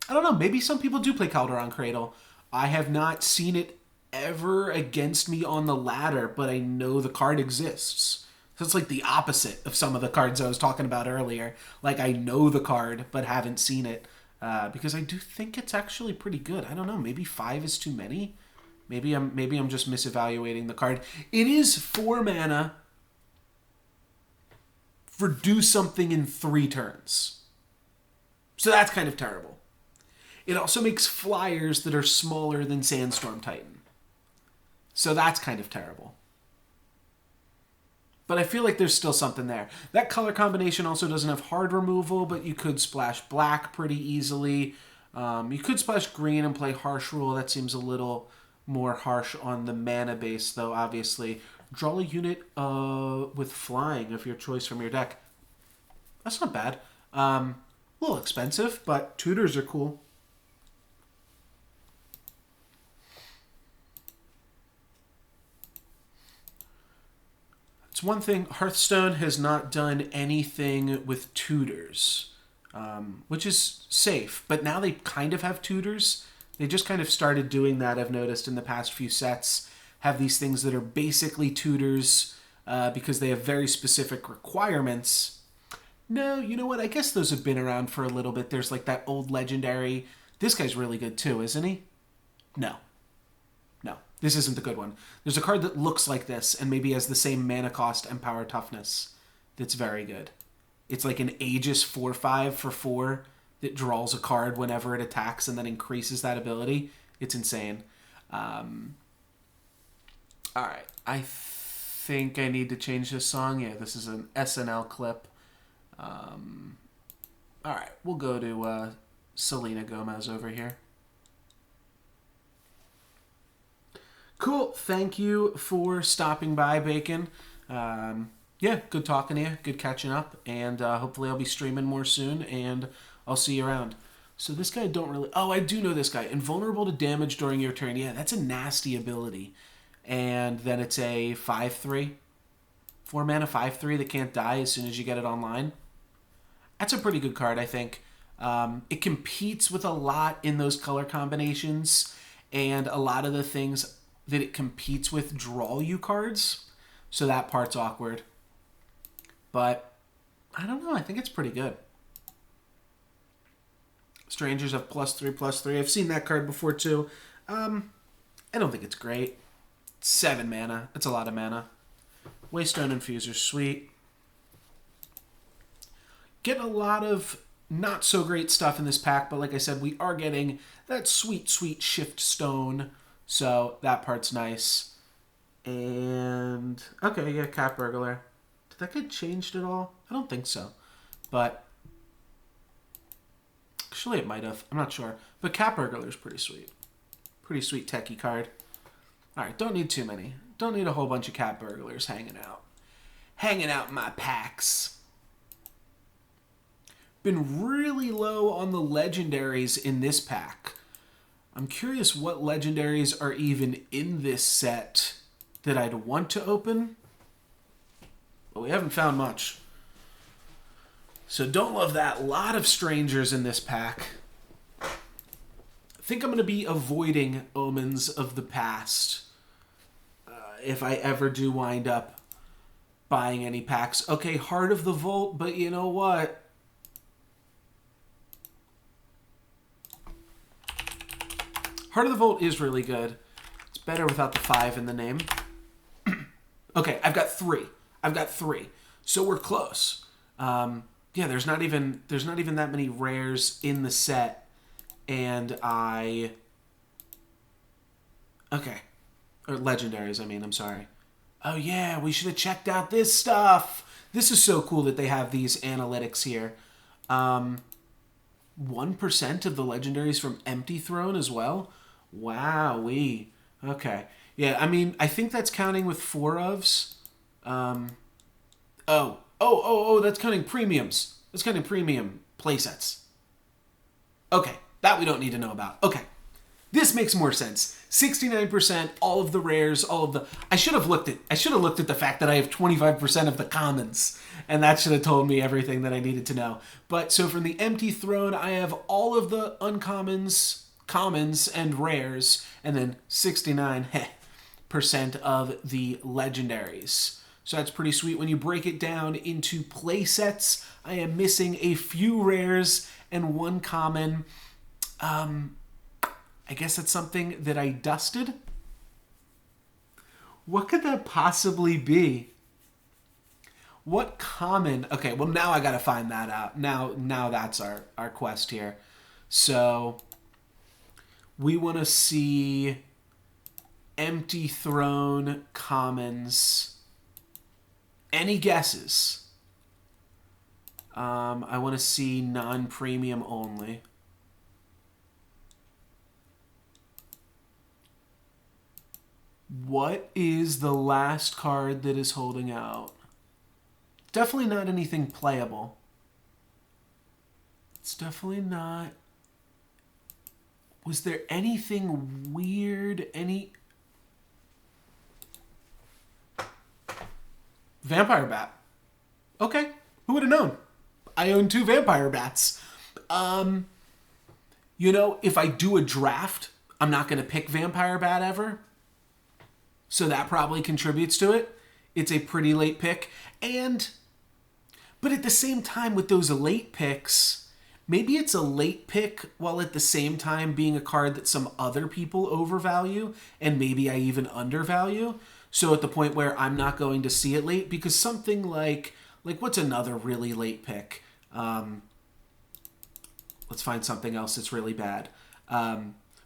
don't know, maybe some people do play Calderon Cradle. I have not seen it ever against me on the ladder, but I know the card exists. So it's like the opposite of some of the cards I was talking about earlier. Like I know the card, but haven't seen it. Because I do think it's actually pretty good. I don't know, maybe 5 is too many? Maybe I'm just misevaluating the card. It is 4 mana for do something in 3 turns. So that's kind of terrible. It also makes flyers that are smaller than Sandstorm Titan. So that's kind of terrible. But I feel like there's still something there. That color combination also doesn't have hard removal, but you could splash black pretty easily. You could splash green and play Harsh Rule. That seems a little more harsh on the mana base, though, obviously. Draw a unit with flying of your choice from your deck. That's not bad. A little expensive, but tutors are cool. That's It's one thing, Hearthstone has not done anything with tutors, which is safe, but now they kind of have tutors. They just kind of started doing that, I've noticed, in the past few sets. Have these things that are basically tutors because they have very specific requirements. No, you know what? I guess those have been around for a little bit. There's like that old legendary. This guy's really good too, isn't he? No. No, this isn't the good one. There's a card that looks like this and maybe has the same mana cost and power toughness that's very good. It's like an Aegis 4/5 for 4 that draws a card whenever it attacks and then increases that ability. It's insane. All right, I think I need to change this song. Yeah, this is an SNL clip. All right, we'll go to Selena Gomez over here. Cool. Thank you for stopping by, Bacon. Yeah, good talking to you. Good catching up. And hopefully I'll be streaming more soon, and I'll see you around. So this guy don't really... Oh, I do know this guy. Invulnerable to damage during your turn. Yeah, that's a nasty ability. And then it's a 5/3. 4 mana 5/3 that can't die as soon as you get it online. That's a pretty good card, I think. It competes with a lot in those color combinations, and a lot of the things that it competes with draw you cards, so that part's awkward. But I don't know, I think it's pretty good. Strangers have +3/+3. I've seen that card before too. I don't think it's great. 7 mana. That's a lot of mana. Waystone Infuser's sweet. Getting a lot of not so great stuff in this pack, but like I said, we are getting that sweet, sweet Shift Stone. So that part's nice. And okay, yeah, Cat Burglar. Did that get changed at all? I don't think so. But actually it might have. I'm not sure. But Cat Burglar's pretty sweet. Pretty sweet techie card. Alright, don't need too many. Don't need a whole bunch of Cat Burglars hanging out. Hanging out in my packs. Been really low on the legendaries in this pack. I'm curious what legendaries are even in this set that I'd want to open. But we haven't found much. So don't love that. A lot of strangers in this pack. I think I'm going to be avoiding Omens of the Past if I ever do wind up buying any packs. Okay, Heart of the Vault, but you know what? Heart of the Vault is really good. It's better without the 5 in the name. Okay, I've got 3. So we're close. Yeah, there's not even that many rares in the set, and okay, or legendaries. I mean, I'm sorry. Oh yeah, we should have checked out this stuff. This is so cool that they have these analytics here. 1% of the legendaries from Empty Throne as well. Wowee. Okay. Yeah, I mean, I think that's counting with 4 ofs. That's counting premiums. That's counting premium playsets. Okay, that we don't need to know about. Okay. This makes more sense. 69%, all of the rares, all of the... I should have looked at the fact that I have 25% of the commons, and that should have told me everything that I needed to know. But so from the Empty Throne, I have all of the uncommons, commons, and rares, and then 69% of the legendaries. So that's pretty sweet. When you break it down into play sets, I am missing a few rares and 1 common. I guess that's something that I dusted. What could that possibly be? What common? Okay, well now I gotta find that out. Now that's our quest here. So we want to see Empty Throne commons. Any guesses? I want to see non-premium only. What is the last card that is holding out? Definitely not anything playable. It's definitely not... Was there anything weird? Vampire bat. Okay. Who would have known? I own 2 vampire bats. You know, if I do a draft, I'm not going to pick vampire bat ever. So that probably contributes to it. It's a pretty late pick. But at the same time with those late picks, maybe it's a late pick while at the same time being a card that some other people overvalue and maybe I even undervalue. So at the point where I'm not going to see it late, because something like what's another really late pick? Let's find something else that's really bad.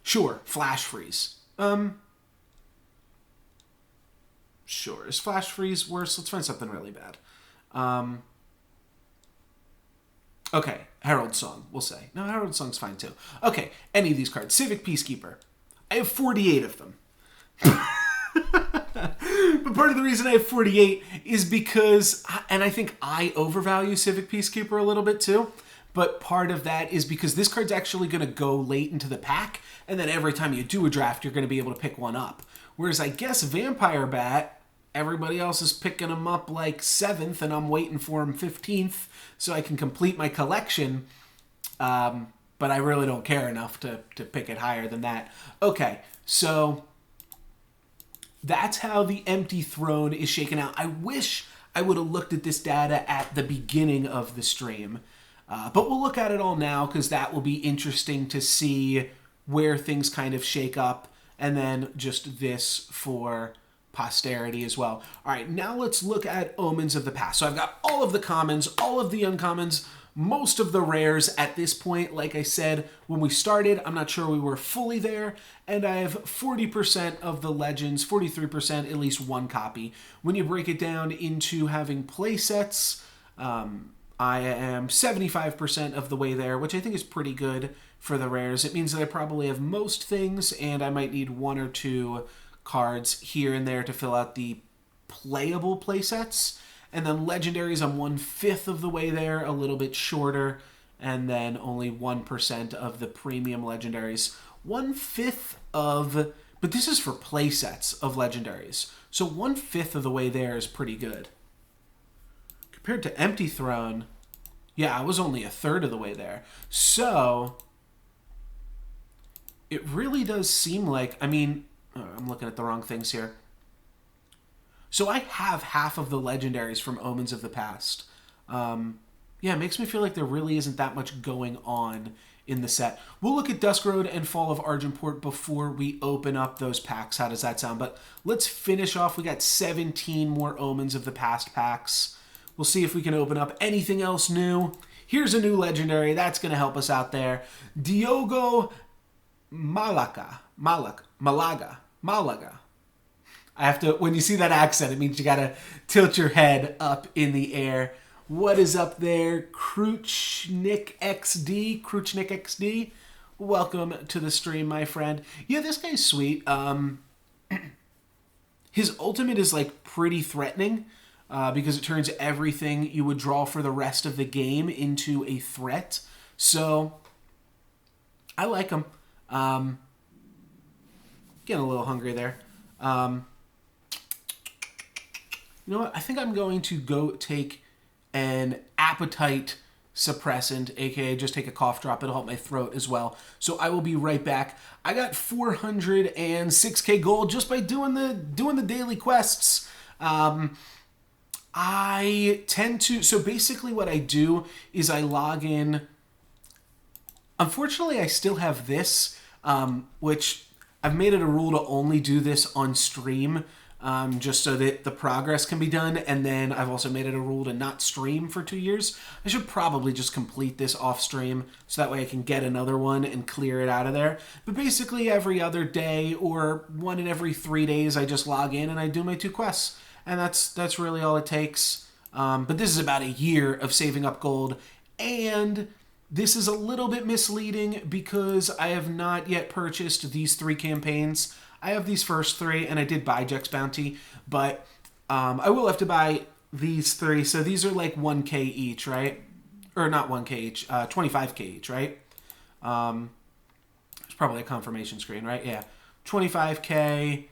Sure, Flash Freeze. Sure, is Flash Freeze worse? Let's find something really bad. Okay, Herald Song, we'll say. No, Herald Song's fine too. Okay, any of these cards. Civic Peacekeeper. I have 48 of them. But part of the reason I have 48 is because, and I think I overvalue Civic Peacekeeper a little bit too, but part of that is because this card's actually going to go late into the pack, and then every time you do a draft, you're going to be able to pick one up. Whereas I guess Vampire Bat, everybody else is picking them up like 7th, and I'm waiting for them 15th so I can complete my collection. But I really don't care enough to pick it higher than that. Okay, so that's how the Empty Throne is shaken out. I wish I would have looked at this data at the beginning of the stream. But we'll look at it all now because that will be interesting to see where things kind of shake up. And then just this for posterity as well. All right, now let's look at Omens of the Past. So I've got all of the commons, all of the uncommons, most of the rares at this point. Like I said, when we started, I'm not sure we were fully there. And I have 40% of the legends, 43%, at least one copy. When you break it down into having play sets, I am 75% of the way there, which I think is pretty good for the rares. It means that I probably have most things, and I might need 1 or 2 cards here and there to fill out the playable playsets. And then legendaries, I'm 1/5 of the way there, a little bit shorter, and then only 1% of the premium legendaries. 1/5 of, but this is for playsets of legendaries. So 1/5 of the way there is pretty good. Compared to Empty Throne, yeah, I was only 1/3 of the way there. So it really does seem like, I mean, I'm looking at the wrong things here. So I have half of the legendaries from Omens of the Past. Yeah, it makes me feel like there really isn't that much going on in the set. We'll look at Dusk Road and Fall of Argenport before we open up those packs. How does that sound? But let's finish off. We got 17 more Omens of the Past packs. We'll see if we can open up anything else new. Here's a new legendary. That's going to help us out there. Diogo Malaga. I have to, when you see that accent, it means you got to tilt your head up in the air. What is up there? Kruchnik XD. Welcome to the stream, my friend. Yeah, this guy's sweet. His ultimate is like pretty threatening because it turns everything you would draw for the rest of the game into a threat. So I like him. Getting a little hungry there. You know what? I think I'm going to go take an appetite suppressant, aka just take a cough drop. It'll help my throat as well. So I will be right back. I got 406k gold just by doing the daily quests. I tend to, so basically what I do is I log in. Unfortunately, I still have this, which I've made it a rule to only do this on stream, just so that the progress can be done. And then I've also made it a rule to not stream for 2 years. I should probably just complete this off stream so that way I can get another one and clear it out of there. But basically every other day or 1 in every 3 days, I just log in and I do my 2 quests. And that's really all it takes. But this is about a year of saving up gold. And this is a little bit misleading because I have not yet purchased these 3 campaigns. I have these first 3, and I did buy Jack's Bounty, but I will have to buy these 3. So these are like 1k each, right? Or not 1k each, 25k each, right? It's probably a confirmation screen, right? Yeah. 25k,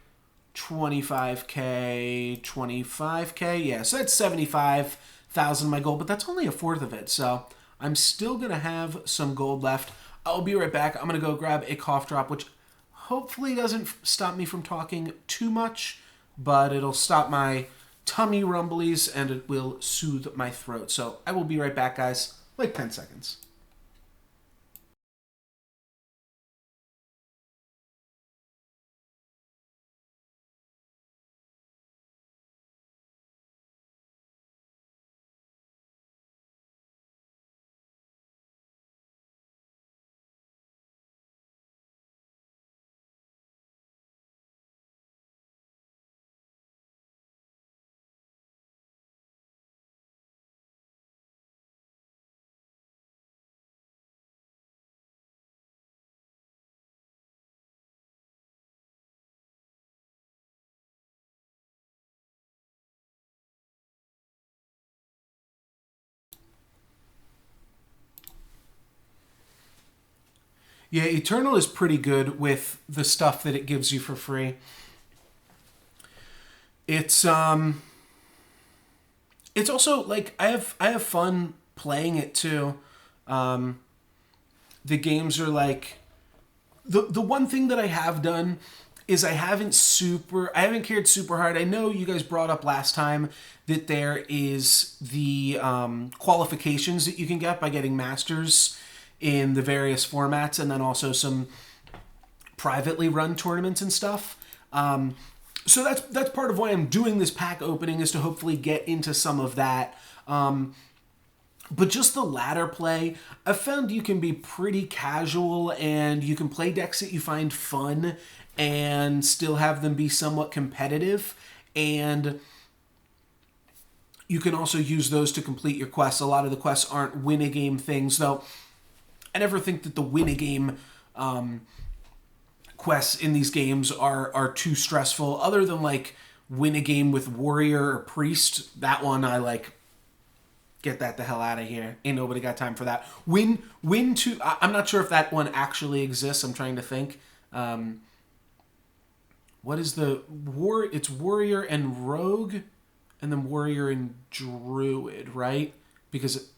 25k, 25k. Yeah, so that's 75,000 my goal, but that's only a fourth of it. So I'm still gonna have some gold left. I'll be right back. I'm gonna go grab a cough drop, which hopefully doesn't stop me from talking too much, but it'll stop my tummy rumblies and it will soothe my throat. So I will be right back, guys. Like 10 seconds. Yeah, Eternal is pretty good with the stuff that it gives you for free. It's it's also like I have fun playing it too. Um the games are like the one thing that I have done is I haven't cared super hard. I know you guys brought up last time that there is the qualifications that you can get by getting masters in the various formats, and then also some privately run tournaments and stuff. So that's part of why I'm doing this pack opening, is to hopefully get into some of that. But just the ladder play, I've found you can be pretty casual and you can play decks that you find fun and still have them be somewhat competitive. And you can also use those to complete your quests. A lot of the quests aren't win-a-game things, though. I never think that the win-a-game quests in these games are too stressful, other than like win a game with warrior or priest. That one I like. Get that the hell out of here. Ain't nobody got time for that. Win to. I'm not sure if that one actually exists. I'm trying to think. What is the war? It's warrior and rogue, and then warrior and druid, right? Because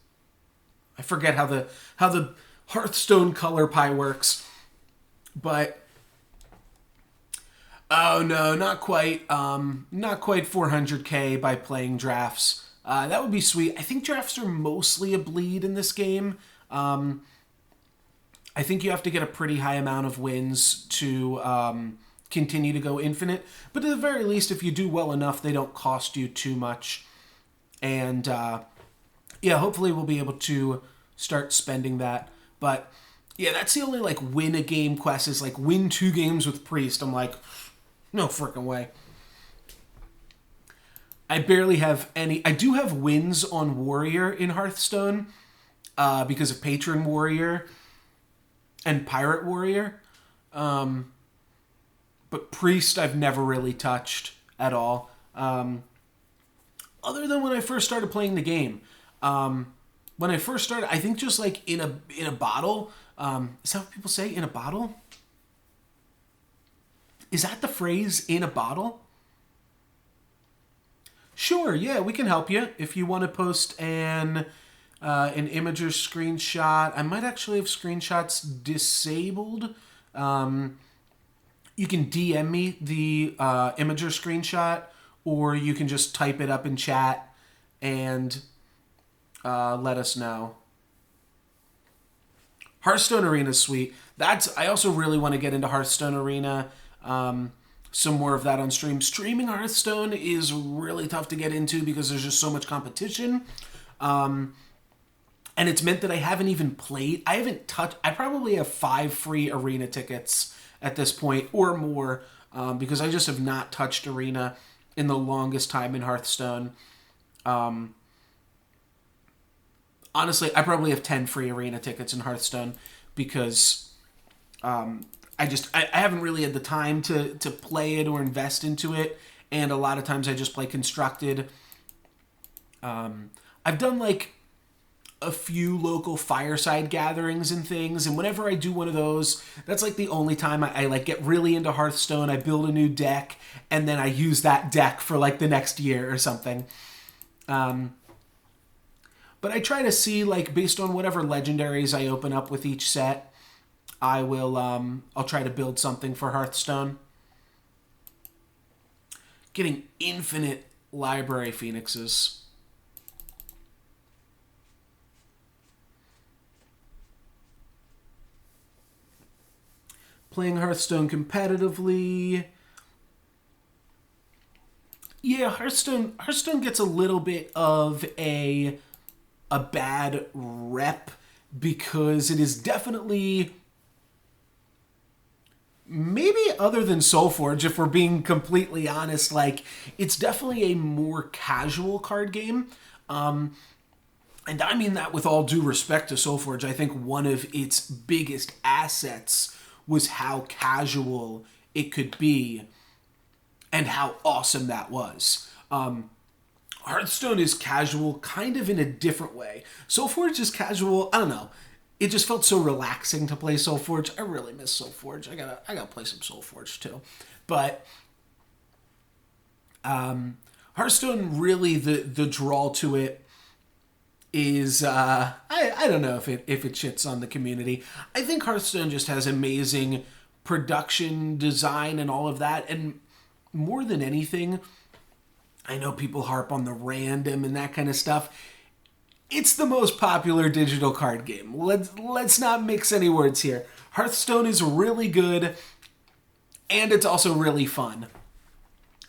I forget how the Hearthstone color pie works, but. Oh no, not quite. Not quite 400k by playing drafts. That would be sweet. I think drafts are mostly a bleed in this game. I think you have to get a pretty high amount of wins to continue to go infinite. But at the very least, if you do well enough, they don't cost you too much. And yeah, hopefully we'll be able to start spending that. But yeah, that's the only like win a game quest, is like win 2 games with priest. I'm like, no freaking way. I barely have any. I do have wins on warrior in Hearthstone because of patron warrior and pirate warrior. But priest I've never really touched at all. Other than when I first started playing the game. When I first started, I think just like in a bottle. Is that what people say? In a bottle? Is that the phrase, in a bottle? Sure, yeah, we can help you. If you want to post an Imager screenshot, I might actually have screenshots disabled. You can DM me the Imager screenshot, or you can just type it up in chat and let us know. Hearthstone Arena is sweet. I also really want to get into Hearthstone Arena. Some more of that on stream. Streaming Hearthstone is really tough to get into because there's just so much competition. And it's meant that I haven't even played. I haven't touched. I probably have 5 free arena tickets at this point or more because I just have not touched arena in the longest time in Hearthstone. Honestly, I probably have 10 free arena tickets in Hearthstone because I haven't really had the time to play it or invest into it, and a lot of times I just play constructed. I've done like a few local fireside gatherings and things, and whenever I do one of those, that's like the only time I like get really into Hearthstone. I build a new deck, and then I use that deck for like the next year or something. But I try to see, like, based on whatever legendaries I open up with each set, I'll try to build something for Hearthstone. Getting infinite library phoenixes. Playing Hearthstone competitively. Yeah, Hearthstone gets a little bit of a bad rep because it is definitely, maybe other than Soulforge, if we're being completely honest, like, it's definitely a more casual card game. And I mean that with all due respect to Soulforge. I think one of its biggest assets was how casual it could be and how awesome that was. Hearthstone is casual kind of in a different way. Soulforge is casual, I don't know. It just felt so relaxing to play Soulforge. I really miss Soulforge. I gotta play some Soulforge too. But Hearthstone, really, the draw to it is I don't know if it shits on the community. I think Hearthstone just has amazing production design and all of that, and more than anything, I know people harp on the random and that kind of stuff. It's the most popular digital card game. Let's not mix any words here. Hearthstone is really good, and it's also really fun.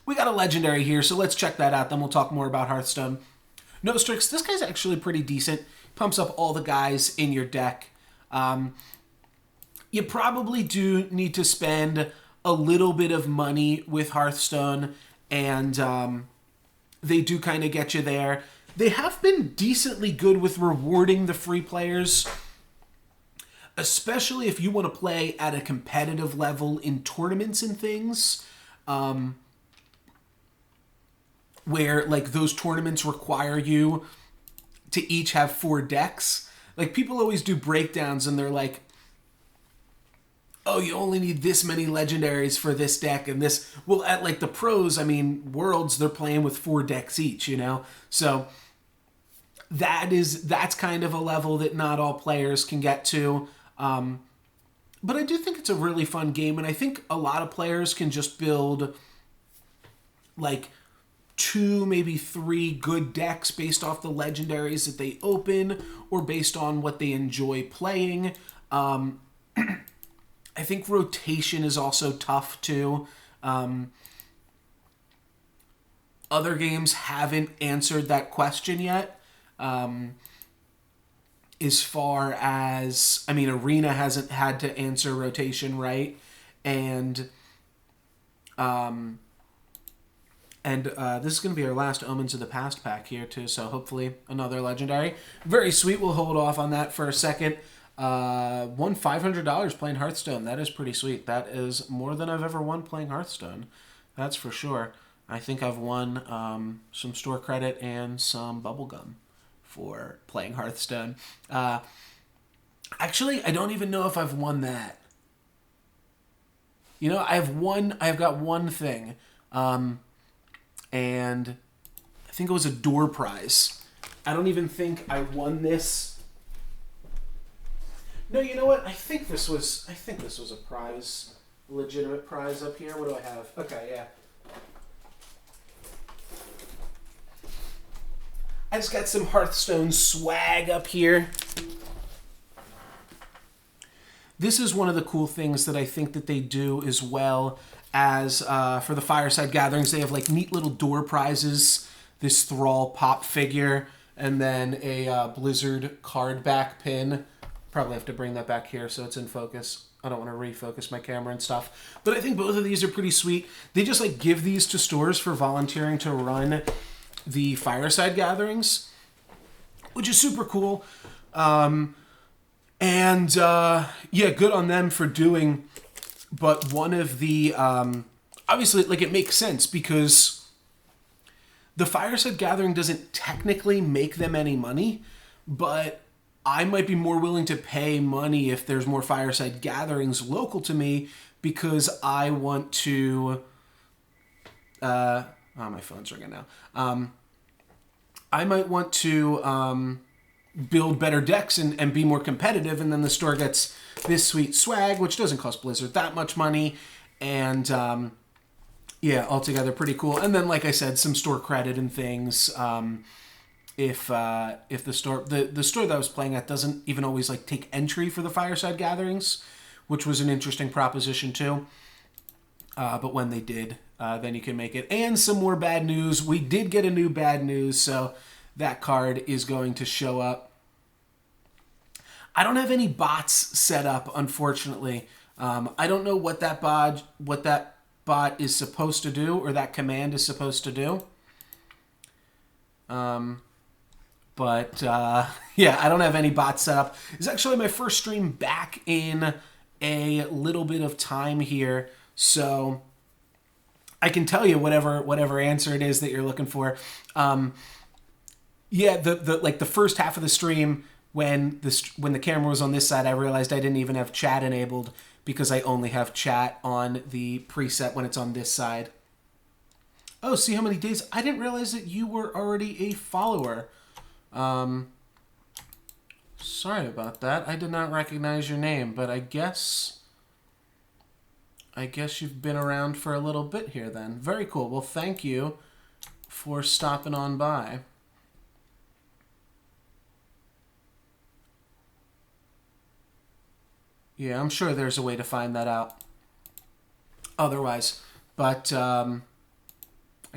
We got a legendary here, so let's check that out. Then we'll talk more about Hearthstone. Nostrix, this guy's actually pretty decent. Pumps up all the guys in your deck. You probably do need to spend a little bit of money with Hearthstone, and they do kind of get you there. They have been decently good with rewarding the free players, especially if you want to play at a competitive level in tournaments and things, where, like, those tournaments require you to each have 4 decks. Like, people always do breakdowns and they're like, oh, you only need this many legendaries for this deck and this. Well, at, like, the pros, I mean, Worlds, they're playing with 4 decks each, you know? So that's kind of a level that not all players can get to. But I do think it's a really fun game, and I think a lot of players can just build, like, 2, maybe 3 good decks based off the legendaries that they open or based on what they enjoy playing. I think rotation is also tough too. Other games haven't answered that question yet. As far as, I mean, Arena hasn't had to answer rotation, right? And this is going to be our last Omens of the Past pack here, too, so hopefully another legendary. Very sweet. We'll hold off on that for a second. Won $500 playing Hearthstone. That is pretty sweet. That is more than I've ever won playing Hearthstone. That's for sure. I think I've won some store credit and some bubblegum for playing Hearthstone. Actually, I don't even know if I've won that. You know, I've got one thing. And I think it was a door prize. I don't even think I won this. No, you know what? I think this was a prize, a legitimate prize up here. What do I have? Okay, yeah. I just got some Hearthstone swag up here. This is one of the cool things that I think that they do as well as for the fireside gatherings. They have, like, neat little door prizes, this Thrall pop figure, and then a Blizzard card back pin. Probably have to bring that back here so it's in focus. I don't want to refocus my camera and stuff. But I think both of these are pretty sweet. They just, like, give these to stores for volunteering to run the fireside gatherings, which is super cool. Yeah, good on them for doing. But one of the, obviously, like, it makes sense because the fireside gathering doesn't technically make them any money, but I might be more willing to pay money if there's more fireside gatherings local to me because I want to. Oh, my phone's ringing now. I might want to build better decks and be more competitive, and then the store gets this sweet swag, which doesn't cost Blizzard that much money, and yeah, altogether pretty cool. And then, like I said, some store credit and things. If the store that I was playing at doesn't even always like take entry for the fireside gatherings, which was an interesting proposition too. But when they did, then you can make it. And some more bad news. We did get a new bad news, so that card is going to show up. I don't have any bots set up, unfortunately. I don't know what that bot is supposed to do, or that command is supposed to do. But yeah, I don't have any bots set up. It's actually my first stream back in a little bit of time here, so I can tell you whatever answer it is that you're looking for. Yeah, the first half of the stream when the camera was on this side, I realized I didn't even have chat enabled because I only have chat on the preset when it's on this side. Oh, see how many days? I didn't realize that you were already a follower. Sorry about that. I did not recognize your name, but I guess you've been around for a little bit here then. Very cool. Well, thank you for stopping on by. Yeah, I'm sure there's a way to find that out otherwise. But I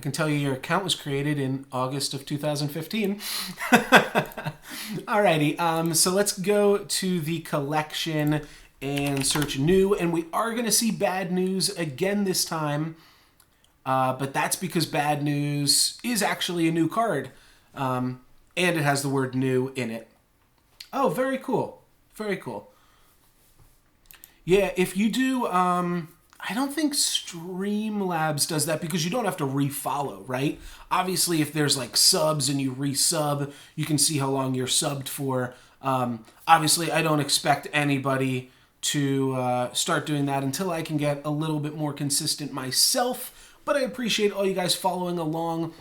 can tell you your account was created in August of 2015. Alrighty, so let's go to the collection and search new. And we are going to see bad news again this time. But that's because bad news is actually a new card. And it has the word new in it. Oh, very cool. Very cool. Yeah, if you do, I don't think Streamlabs does that because you don't have to refollow, right? Obviously, if there's like subs and you resub, you can see how long you're subbed for. Obviously, I don't expect anybody to start doing that until I can get a little bit more consistent myself, but I appreciate all you guys following along.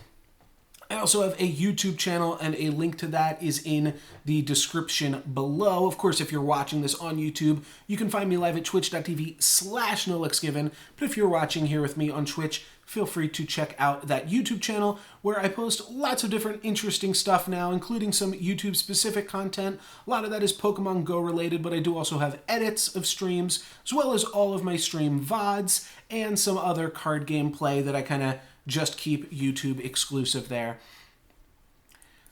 I also have a YouTube channel, and a link to that is in the description below. Of course, if you're watching this on YouTube, you can find me live at twitch.tv/NoLucksGiven. But if you're watching here with me on Twitch, feel free to check out that YouTube channel where I post lots of different interesting stuff now, including some YouTube-specific content. A lot of that is Pokemon Go related, but I do also have edits of streams, as well as all of my stream VODs and some other card gameplay that I kind of just keep YouTube exclusive there.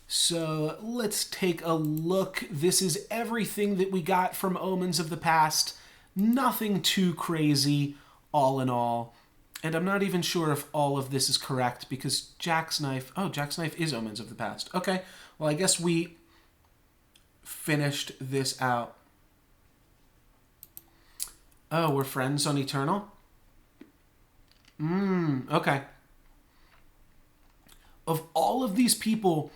So let's take a look. This is everything that we got from Omens of the Past. Nothing too crazy, all in all. And I'm not even sure if all of this is correct because Jack's Knife... Oh, Jack's Knife is Omens of the Past. Okay, well, I guess we finished this out. Oh, we're friends on Eternal? Okay. Of all of these people,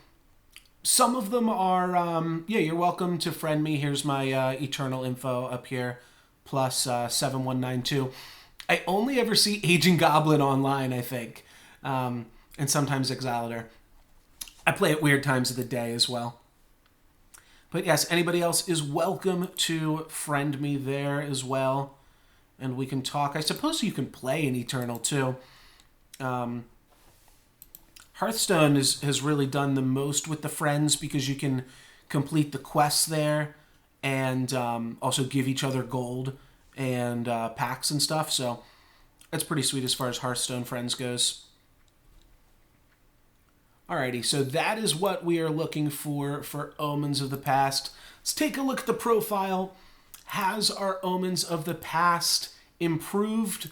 some of them are, yeah, you're welcome to friend me. Here's my Eternal info up here, plus 7192. I only ever see Agent Goblin online, I think, and sometimes Exalator. I play at weird times of the day as well. But yes, anybody else is welcome to friend me there as well, and we can talk. I suppose you can play in Eternal too. Hearthstone has really done the most with the friends because you can complete the quests there and also give each other gold and packs and stuff. So that's pretty sweet as far as Hearthstone friends goes. Alrighty, so that is what we are looking for Omens of the Past. Let's take a look at the profile. Has our Omens of the Past improved?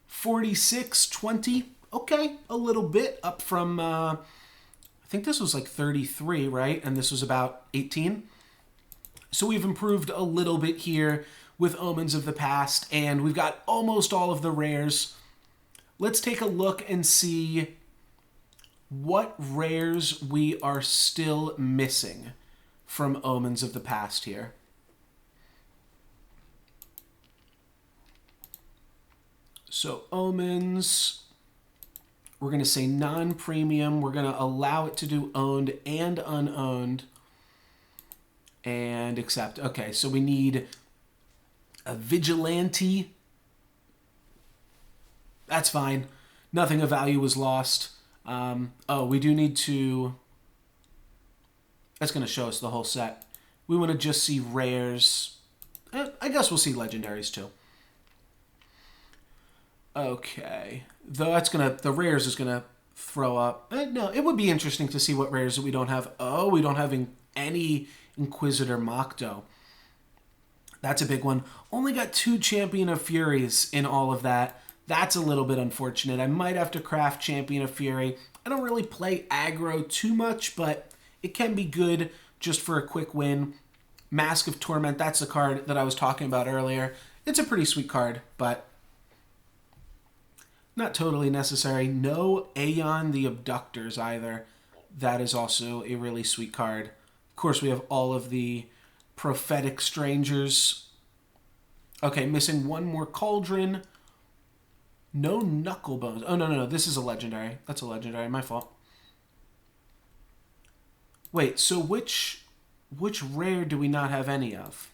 46, 20? Okay, a little bit up from, I think this was like 33, right? And this was about 18. So we've improved a little bit here with Omens of the Past, and we've got almost all of the rares. Let's take a look and see what rares we are still missing. from Omens of the Past here. So Omens, we're going to say non-premium. We're going to allow it to do owned and unowned. And accept. Okay, so we need a Vigilante. That's fine. Nothing of value was lost. Oh, we do need to... That's going to show us the whole set. We want to just see rares. I guess we'll see legendaries too. Okay. Though that's going to... The rares is going to throw up... no, it would be interesting to see what rares that we don't have. Oh, we don't have any Inquisitor Mokdo. That's a big one. Only got 2 Champion of Furies in all of that. That's a little bit unfortunate. I might have to craft Champion of Fury. I don't really play aggro too much, but it can be good just for a quick win. Mask of Torment, that's the card that I was talking about earlier. It's a pretty sweet card, but not totally necessary. No Aeon the Abductors either. That is also a really sweet card. Of course, we have all of the Prophetic Strangers. Okay, missing one more Cauldron. No Knucklebones. Oh, no. This is a legendary. That's a legendary. My fault. Wait, so which rare do we not have any of?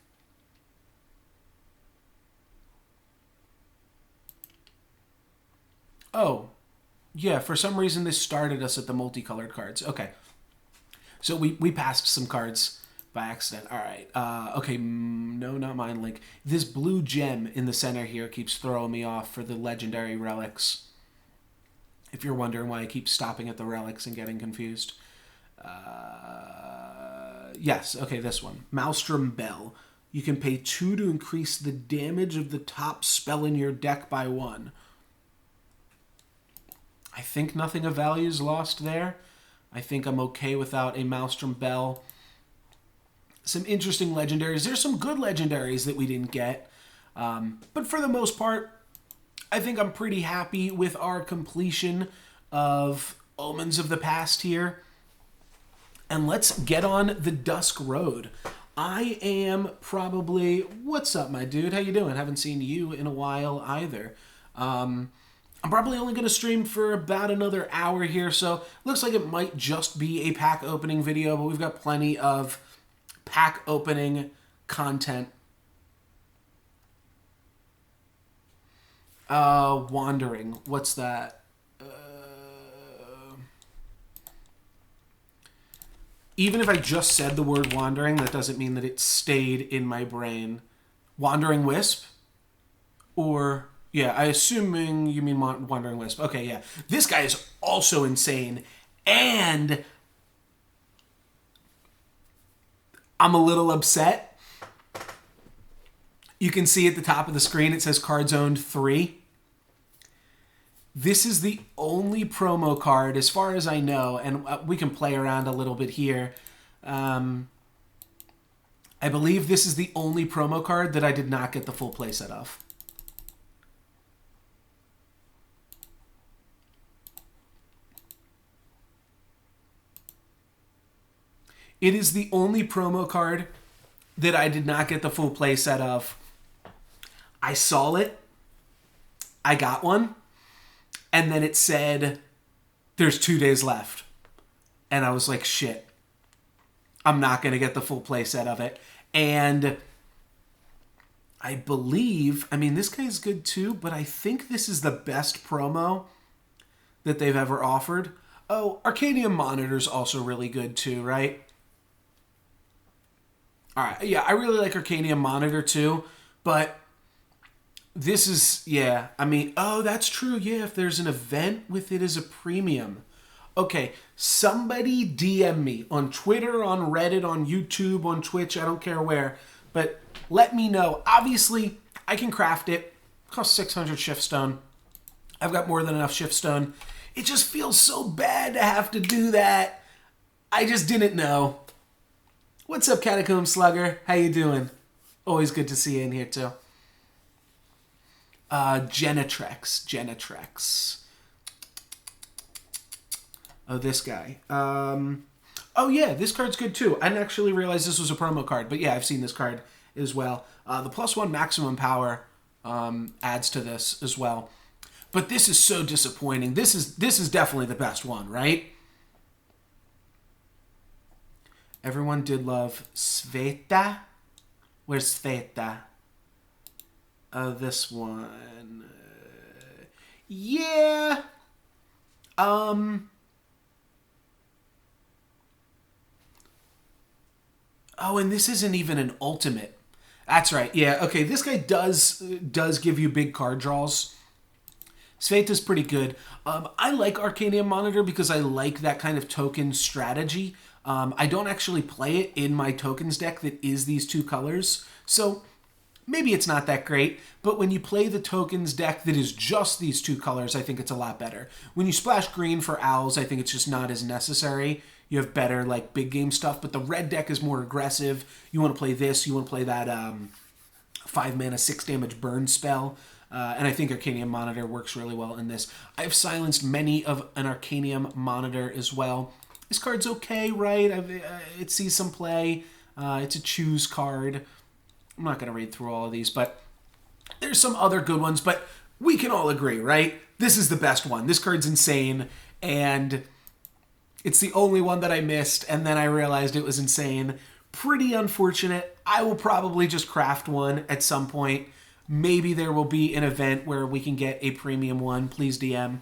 Oh, yeah, for some reason this started us at the multicolored cards. Okay. So we passed some cards by accident. All right. Okay, no, not mine, Link. This blue gem in the center here keeps throwing me off for the legendary relics. If you're wondering why I keep stopping at the relics and getting confused. Yes, okay, this one. Maelstrom Bell. You can pay 2 to increase the damage of the top spell in your deck by 1. I think nothing of value is lost there. I think I'm okay without a Maelstrom Bell. Some interesting legendaries. There's some good legendaries that we didn't get. But for the most part, I think I'm pretty happy with our completion of Omens of the Past here. And let's get on the Dusk Road. I am probably... What's up, my dude? How you doing? Haven't seen you in a while either. I'm probably only going to stream for about another hour here, so looks like it might just be a pack opening video, but we've got plenty of pack opening content. Wandering. What's that? Even if I just said the word wandering, that doesn't mean that it stayed in my brain. Wandering Wisp? Or, yeah, I assuming you mean Wandering Wisp. Okay, yeah. This guy is also insane. And I'm a little upset. You can see at the top of the screen, it says cards owned 3. This is the only promo card, as far as I know, and we can play around a little bit here. I believe this is the only promo card that I did not get the full playset of. It is the only promo card that I did not get the full playset of. I saw it. I got one. And then it said, there's 2 days left. And I was like, shit. I'm not going to get the full playset of it. And I believe, I mean, this guy's good too, but I think this is the best promo that they've ever offered. Oh, Arcadium Monitor's also really good too, right? All right, yeah, I really like Arcadium Monitor too, but this is, yeah, I mean, oh, that's true, yeah, if there's an event with it as a premium. Okay, somebody DM me on Twitter, on Reddit, on YouTube, on Twitch, I don't care where, but let me know. Obviously, I can craft it. It costs 600 Shiftstone. I've got more than enough Shiftstone. It just feels so bad to have to do that. I just didn't know. What's up, Catacomb Slugger? How you doing? Always good to see you in here, too. Genetrex. Oh, this guy. Oh yeah, this card's good too. I didn't actually realize this was a promo card, but yeah, I've seen this card as well. The +1 maximum power adds to this as well. But this is so disappointing. This is definitely the best one, right? Everyone did love Sveta. Where's Sveta? This one. Yeah. Oh, and this isn't even an ultimate. That's right. Yeah. Okay. This guy does give you big card draws. Sveta's pretty good. I like Arcanium Monitor because I like that kind of token strategy. I don't actually play it in my tokens deck that is these two colors, so maybe it's not that great, but when you play the tokens deck that is just these two colors, I think it's a lot better. When you splash green for owls, I think it's just not as necessary. You have better, like, big game stuff, but the red deck is more aggressive. You want to play this, you want to play that 5 mana, 6 damage burn spell. And I think Arcanium Monitor works really well in this. I've silenced many of an Arcanium Monitor as well. This card's okay, right? It sees some play. It's a choose card. I'm not going to read through all of these, but there's some other good ones. But we can all agree, right? This is the best one. This card's insane, and it's the only one that I missed, and then I realized it was insane. Pretty unfortunate. I will probably just craft one at some point. Maybe there will be an event where we can get a premium one. Please DM.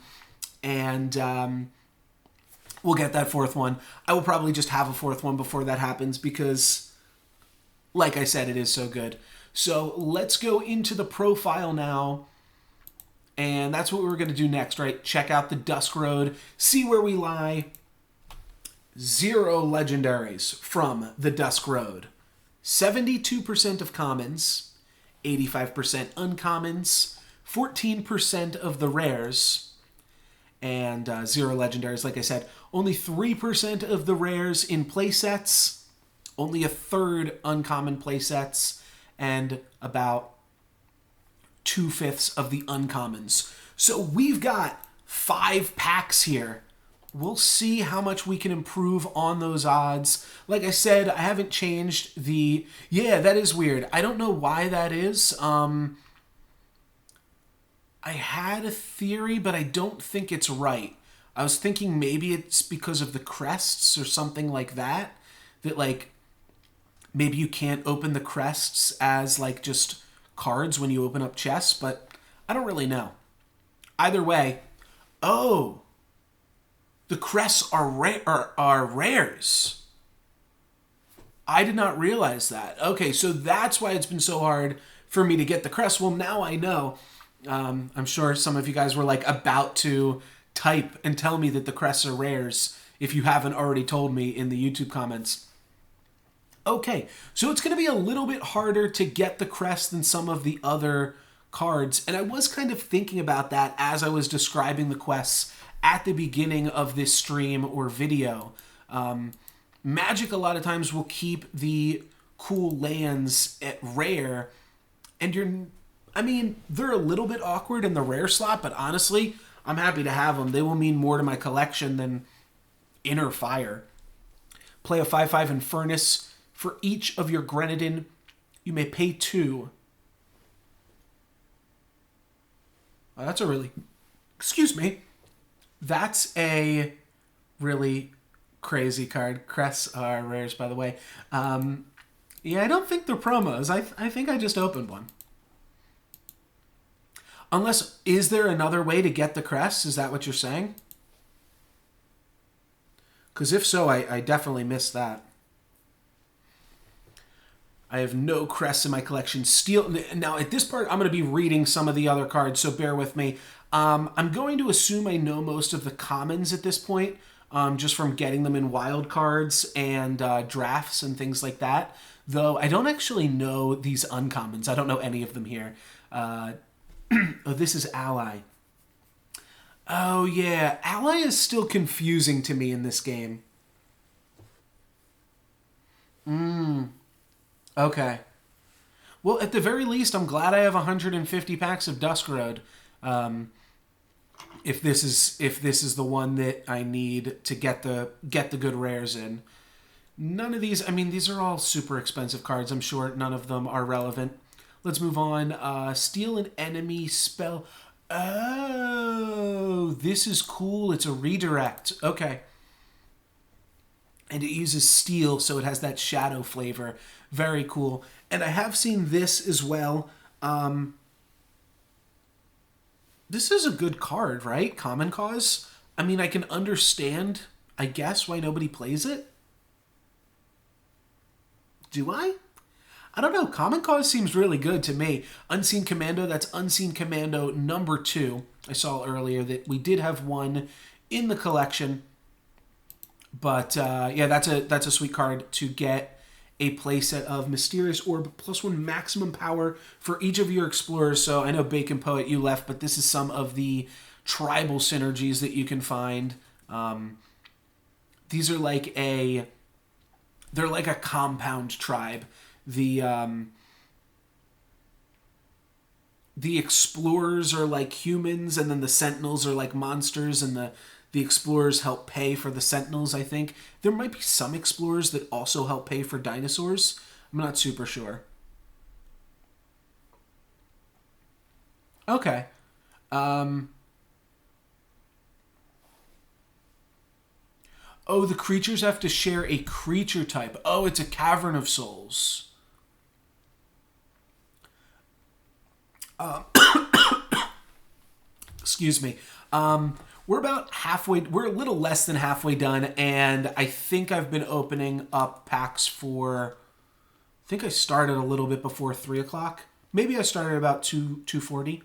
And we'll get that fourth one. I will probably just have a fourth one before that happens because, like I said, it is so good. So let's go into the profile now. And that's what we're going to do next, right? Check out the Dusk Road. See where we lie. 0 legendaries from the Dusk Road. 72% of commons. 85% uncommons, 14% of the rares, and 0 legendaries. Like I said, only 3% of the rares in playsets, only a third uncommon playsets, and about 2/5 of the uncommons. So we've got 5 packs here. We'll see how much we can improve on those odds. Like I said, I haven't changed the... Yeah, that is weird. I don't know why that is. I had a theory, but I don't think it's right. I was thinking maybe it's because of the crests or something like that. That, like, maybe you can't open the crests as, like, just cards when you open up chests, but I don't really know. Either way... Oh... The crests are rares. I did not realize that. Okay, so that's why it's been so hard for me to get the crests. Well, now I know. I'm sure some of you guys were like about to type and tell me that the crests are rares if you haven't already told me in the YouTube comments. Okay, so it's going to be a little bit harder to get the crest than some of the other cards. And I was kind of thinking about that as I was describing the quests at the beginning of this stream or video. Magic a lot of times will keep the cool lands at rare, and they're a little bit awkward in the rare slot, but honestly, I'm happy to have them. They will mean more to my collection than Inner Fire. Play a 5/5 in Furnace. For each of your Grenadin, you may pay 2. Oh, that's a really... Excuse me. That's a really crazy card. Crests are rares, by the way. Yeah, I don't think they're promos. I think I just opened one. Unless, is there another way to get the crests? Is that what you're saying? Because if so, I definitely missed that. I have no crests in my collection. Now, at this part, I'm going to be reading some of the other cards, so bear with me. I'm going to assume I know most of the commons at this point, just from getting them in wild cards and drafts and things like that. Though I don't actually know these uncommons. I don't know any of them here. Oh, this is Ally. Oh, yeah. Ally is still confusing to me in this game. Okay. Well, at the very least, I'm glad I have 150 packs of Dusk Road. If this is the one that I need to get the good rares in. None of these, I mean, these are all super expensive cards. I'm sure none of them are relevant. Let's move on. Steal an enemy spell. Oh, this is cool. It's a redirect. Okay. And it uses steel, so it has that shadow flavor. Very cool. And I have seen this as well. This is a good card, right? Common Cause. I mean, I can understand, I guess, why nobody plays it. Do I? I don't know. Common Cause seems really good to me. Unseen Commando, that's Unseen Commando number 2. I saw earlier that we did have one in the collection. But yeah, that's a sweet card to get a playset of Mysterious Orb +1 maximum power for each of your explorers. So I know Bacon Poet, you left, but this is some of the tribal synergies that you can find. These are they're like a compound tribe. The explorers are like humans, and then the sentinels are like monsters, and the explorers help pay for the sentinels, I think. There might be some explorers that also help pay for dinosaurs. I'm not super sure. Okay. Oh, the creatures have to share a creature type. Oh, it's a Cavern of Souls. Excuse me. We're about halfway, we're a little less than halfway done, and I think I've been opening up packs for, I think I started a little bit before 3 o'clock. Maybe I started about 2:40.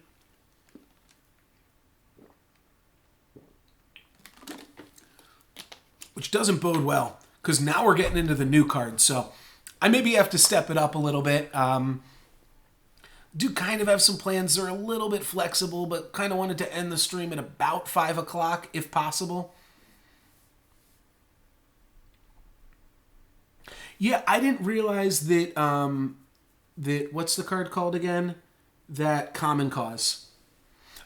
Which doesn't bode well, because now we're getting into the new cards, so I maybe have to step it up a little bit. Do kind of have some plans that are a little bit flexible, but kind of wanted to end the stream at about 5 o'clock, if possible. Yeah, I didn't realize that, what's the card called again? That Common Cause.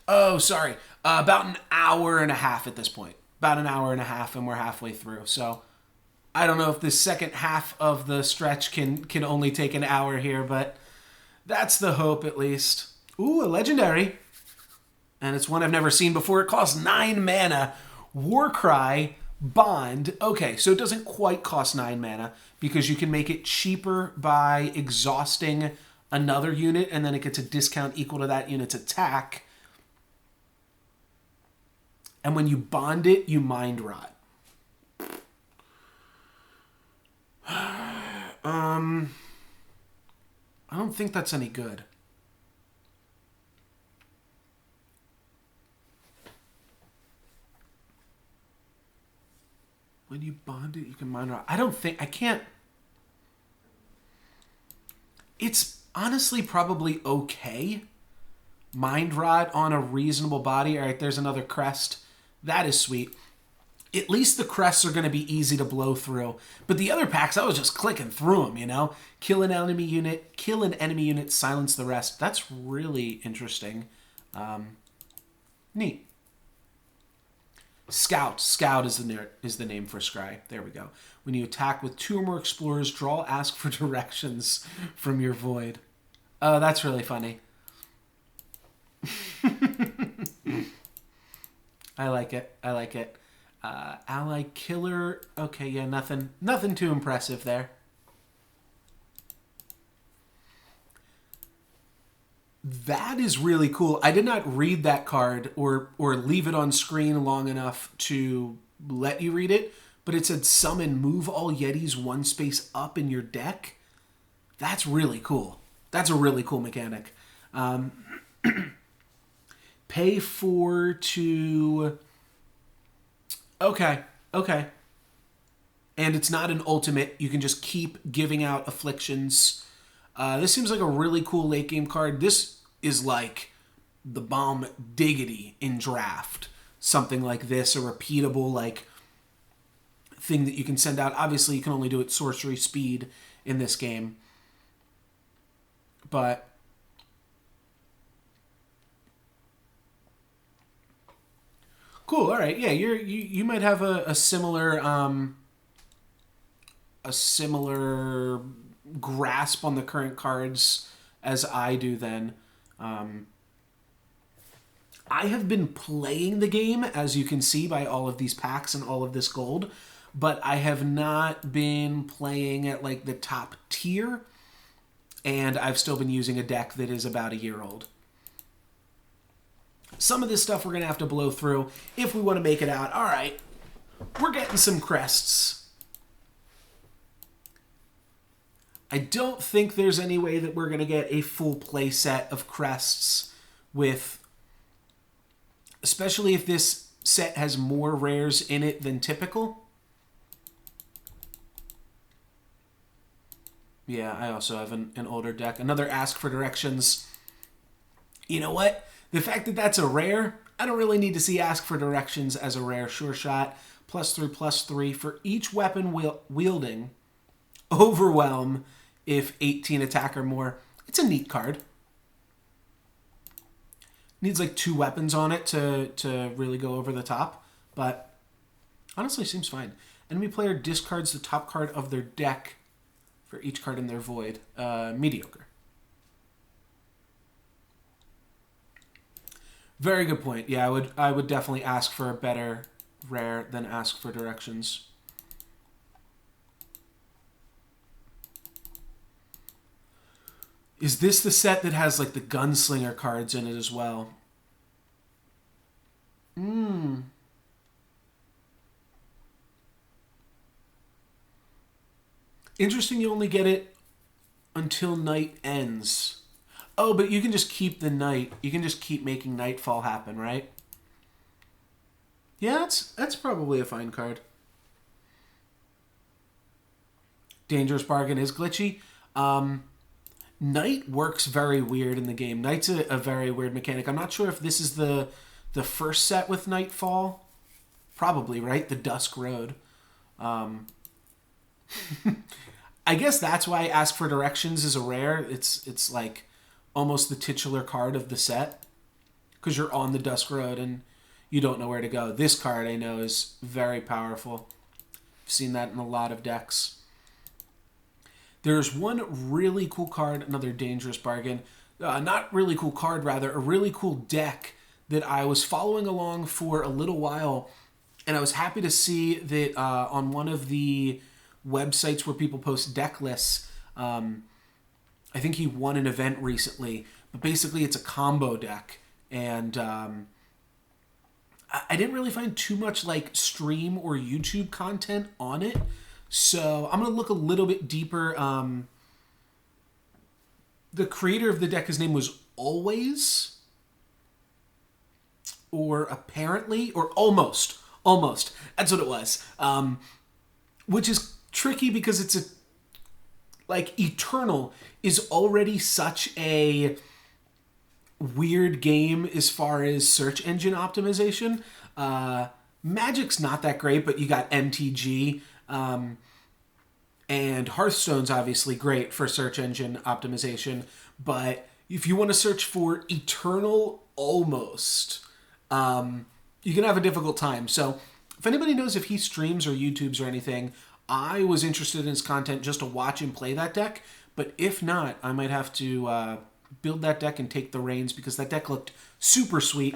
Oh, sorry. About an hour and a half at this point. About an hour and a half, and we're halfway through. So I don't know if the second half of the stretch can only take an hour here, but that's the hope, at least. Ooh, a legendary. And it's one I've never seen before. It costs 9 mana. Warcry Bond. Okay, so it doesn't quite cost 9 mana, because you can make it cheaper by exhausting another unit, and then it gets a discount equal to that unit's attack. And when you bond it, you mind rot. I don't think that's any good. When you bond it, you can mind rot. I can't. It's honestly probably okay. Mind rot on a reasonable body. All right, there's another crest. That is sweet. At least the crests are going to be easy to blow through. But the other packs, I was just clicking through them, you know? Kill an enemy unit, silence the rest. That's really interesting. Neat. Scout. Scout is the name for Scry. There we go. When you attack with 2 or more explorers, draw, ask for directions from your void. Oh, that's really funny. I like it. I like it. Ally killer. Okay, yeah, nothing too impressive there. That is really cool. I did not read that card or leave it on screen long enough to let you read it, but it said summon move all Yetis 1 space up in your deck. That's really cool. That's a really cool mechanic. Pay 4 to... Okay. And it's not an ultimate. You can just keep giving out afflictions. This seems like a really cool late game card. This is like the bomb diggity in draft. Something like this, a repeatable like thing that you can send out. Obviously, you can only do it sorcery speed in this game. But... Cool. All right. Yeah, you might have a similar a similar grasp on the current cards as I do, then I have been playing the game, as you can see by all of these packs and all of this gold, but I have not been playing at like the top tier, and I've still been using a deck that is about a year old. Some of this stuff we're going to have to blow through if we want to make it out. All right, we're getting some crests. I don't think there's any way that we're going to get a full play set of crests with, especially if this set has more rares in it than typical. Yeah, I also have an older deck. Another Ask for Directions. You know what? The fact that that's a rare, I don't really need to see Ask for Directions as a rare. Sure Shot, +3/+3 for each weapon wielding. Overwhelm if 18 attack or more. It's a neat card. Needs like 2 weapons on it to really go over the top, but honestly seems fine. Enemy player discards the top card of their deck for each card in their void. Mediocre. Very good point. Yeah, I would definitely ask for a better rare than Ask for Directions. Is this the set that has like the Gunslinger cards in it as well? Interesting, you only get it until night ends. Oh, but you can just keep the night. You can just keep making nightfall happen, right? Yeah, that's probably a fine card. Dangerous Bargain is glitchy. Night works very weird in the game. Night's a very weird mechanic. I'm not sure if this is the first set with Nightfall. Probably, right? The Dusk Road. I guess that's why Ask for Directions is a rare. It's like almost the titular card of the set, because you're on the Dusk Road and you don't know where to go. This card I know is very powerful. I've seen that in a lot of decks. There's one really cool card, another Dangerous Bargain. Not really cool card, rather, a really cool deck that I was following along for a little while, and I was happy to see that on one of the websites where people post deck lists, I think he won an event recently, but basically it's a combo deck, and I didn't really find too much like stream or YouTube content on it. So I'm going to look a little bit deeper. The creator of the deck, his name was Always, or apparently, or almost. That's what it was. Which is tricky because it's Eternal is already such a weird game as far as search engine optimization. Magic's not that great, but you got MTG. And Hearthstone's obviously great for search engine optimization, but if you want to search for Eternal Almost, you can have a difficult time. So if anybody knows if he streams or YouTubes or anything, I was interested in his content just to watch him play that deck, but if not, I might have to build that deck and take the reins, because that deck looked super sweet.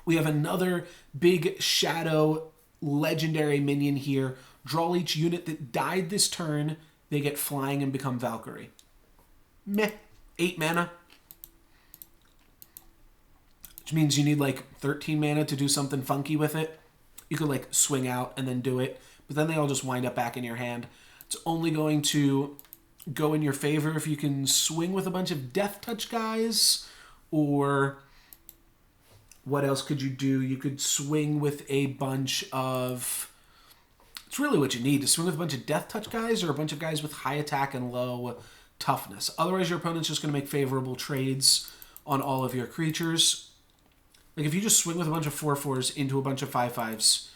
We have another big Shadow legendary minion here. Draw each unit that died this turn. They get flying and become Valkyrie. Meh. 8 mana. Which means you need like 13 mana to do something funky with it. You could like swing out and then do it, but then they all just wind up back in your hand. It's only going to go in your favor if you can swing with a bunch of Death Touch guys, or what else could you do? You could swing with a bunch of... It's really what you need, to swing with a bunch of Death Touch guys or a bunch of guys with high attack and low toughness. Otherwise, your opponent's just going to make favorable trades on all of your creatures. Like, if you just swing with a bunch of 4/4s into a bunch of 5/5s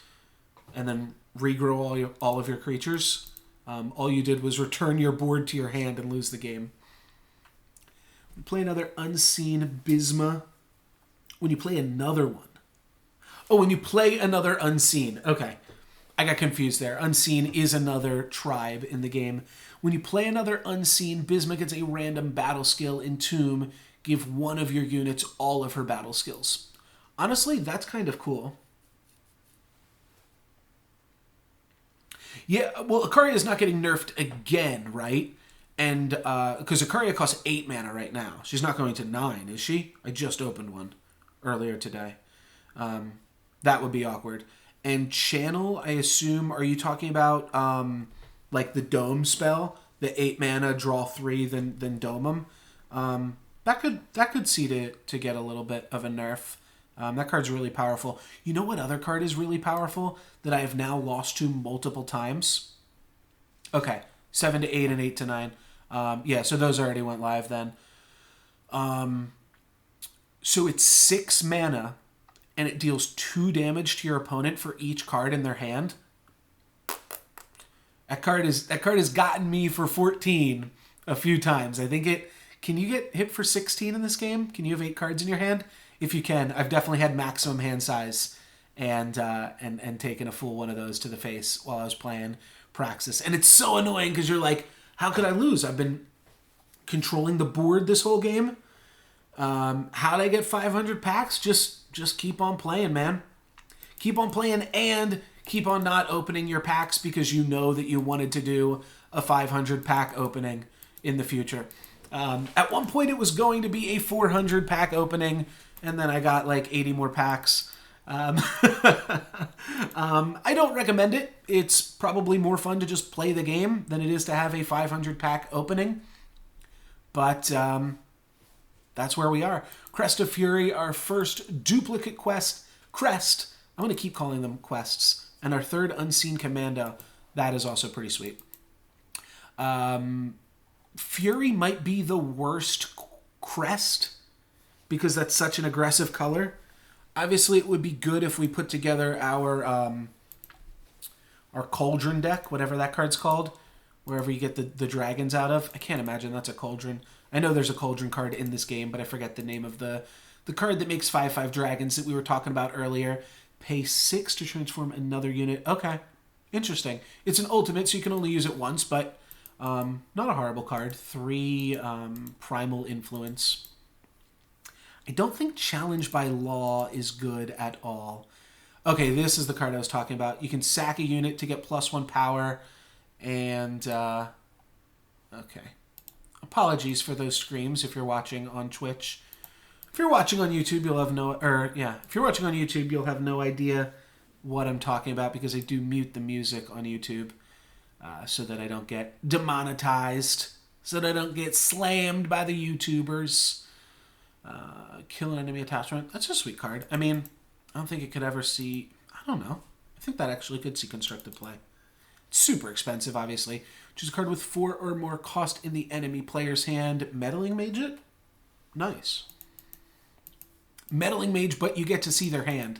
and then regrow all of your creatures, all you did was return your board to your hand and lose the game. We play another Unseen Bisma. When you play another one. Oh, when you play another Unseen. Okay. I got confused there. Unseen is another tribe in the game. When you play another Unseen, Bisma gets a random battle skill in Tomb. Give one of your units all of her battle skills. Honestly, that's kind of cool. Yeah, well, Ikaria is not getting nerfed again, right? And because Ikaria costs 8 mana right now. She's not going to 9, is she? I just opened one earlier today. That would be awkward. And Channel, I assume, are you talking about like the Dome spell? The 8 mana, draw 3, then Dome them? That could see to get a little bit of a nerf. That card's really powerful. You know what other card is really powerful that I have now lost to multiple times? Okay, 7 to 8 and 8 to 9. Yeah, so those already went live then. So it's 6 mana, and it deals 2 damage to your opponent for each card in their hand. That card has gotten me for 14 a few times. I think it. Can you get hit for 16 in this game? Can you have 8 cards in your hand? If you can, I've definitely had maximum hand size and taken a full one of those to the face while I was playing Praxis. And it's so annoying because you're like, how could I lose? I've been controlling the board this whole game. How did I get 500 packs? Just keep on playing, man. Keep on playing and keep on not opening your packs because you know that you wanted to do a 500 pack opening in the future. At one point, it was going to be a 400 pack opening, and then I got like 80 more packs. I don't recommend it. It's probably more fun to just play the game than it is to have a 500 pack opening. But that's where we are. Crest of Fury, our first duplicate crest. I'm going to keep calling them quests. And our third Unseen Commando. That is also pretty sweet. Fury might be the worst crest because that's such an aggressive color. Obviously, it would be good if we put together our Cauldron deck, whatever that card's called, wherever you get the dragons out of. I can't imagine that's a Cauldron. I know there's a Cauldron card in this game, but I forget the name of the card that makes 5/5 dragons that we were talking about earlier. Pay 6 to transform another unit. Okay, interesting. It's an ultimate, so you can only use it once, but not a horrible card. 3 Primal Influence. I don't think Challenge by Law is good at all. Okay, this is the card I was talking about. You can sack a unit to get +1 power, and okay. Apologies for those screams if you're watching on Twitch. If you're watching on YouTube, you'll have if you're watching on YouTube, you'll have no idea what I'm talking about because I do mute the music on YouTube so that I don't get demonetized, so that I don't get slammed by the YouTubers. Kill an enemy attachment. That's a sweet card. I mean, I don't think it could ever see... I don't know. I think that actually could see constructed play. It's super expensive, obviously. Choose a card with 4 or more cost in the enemy player's hand. Meddling Mage it? Nice. Meddling Mage, but you get to see their hand,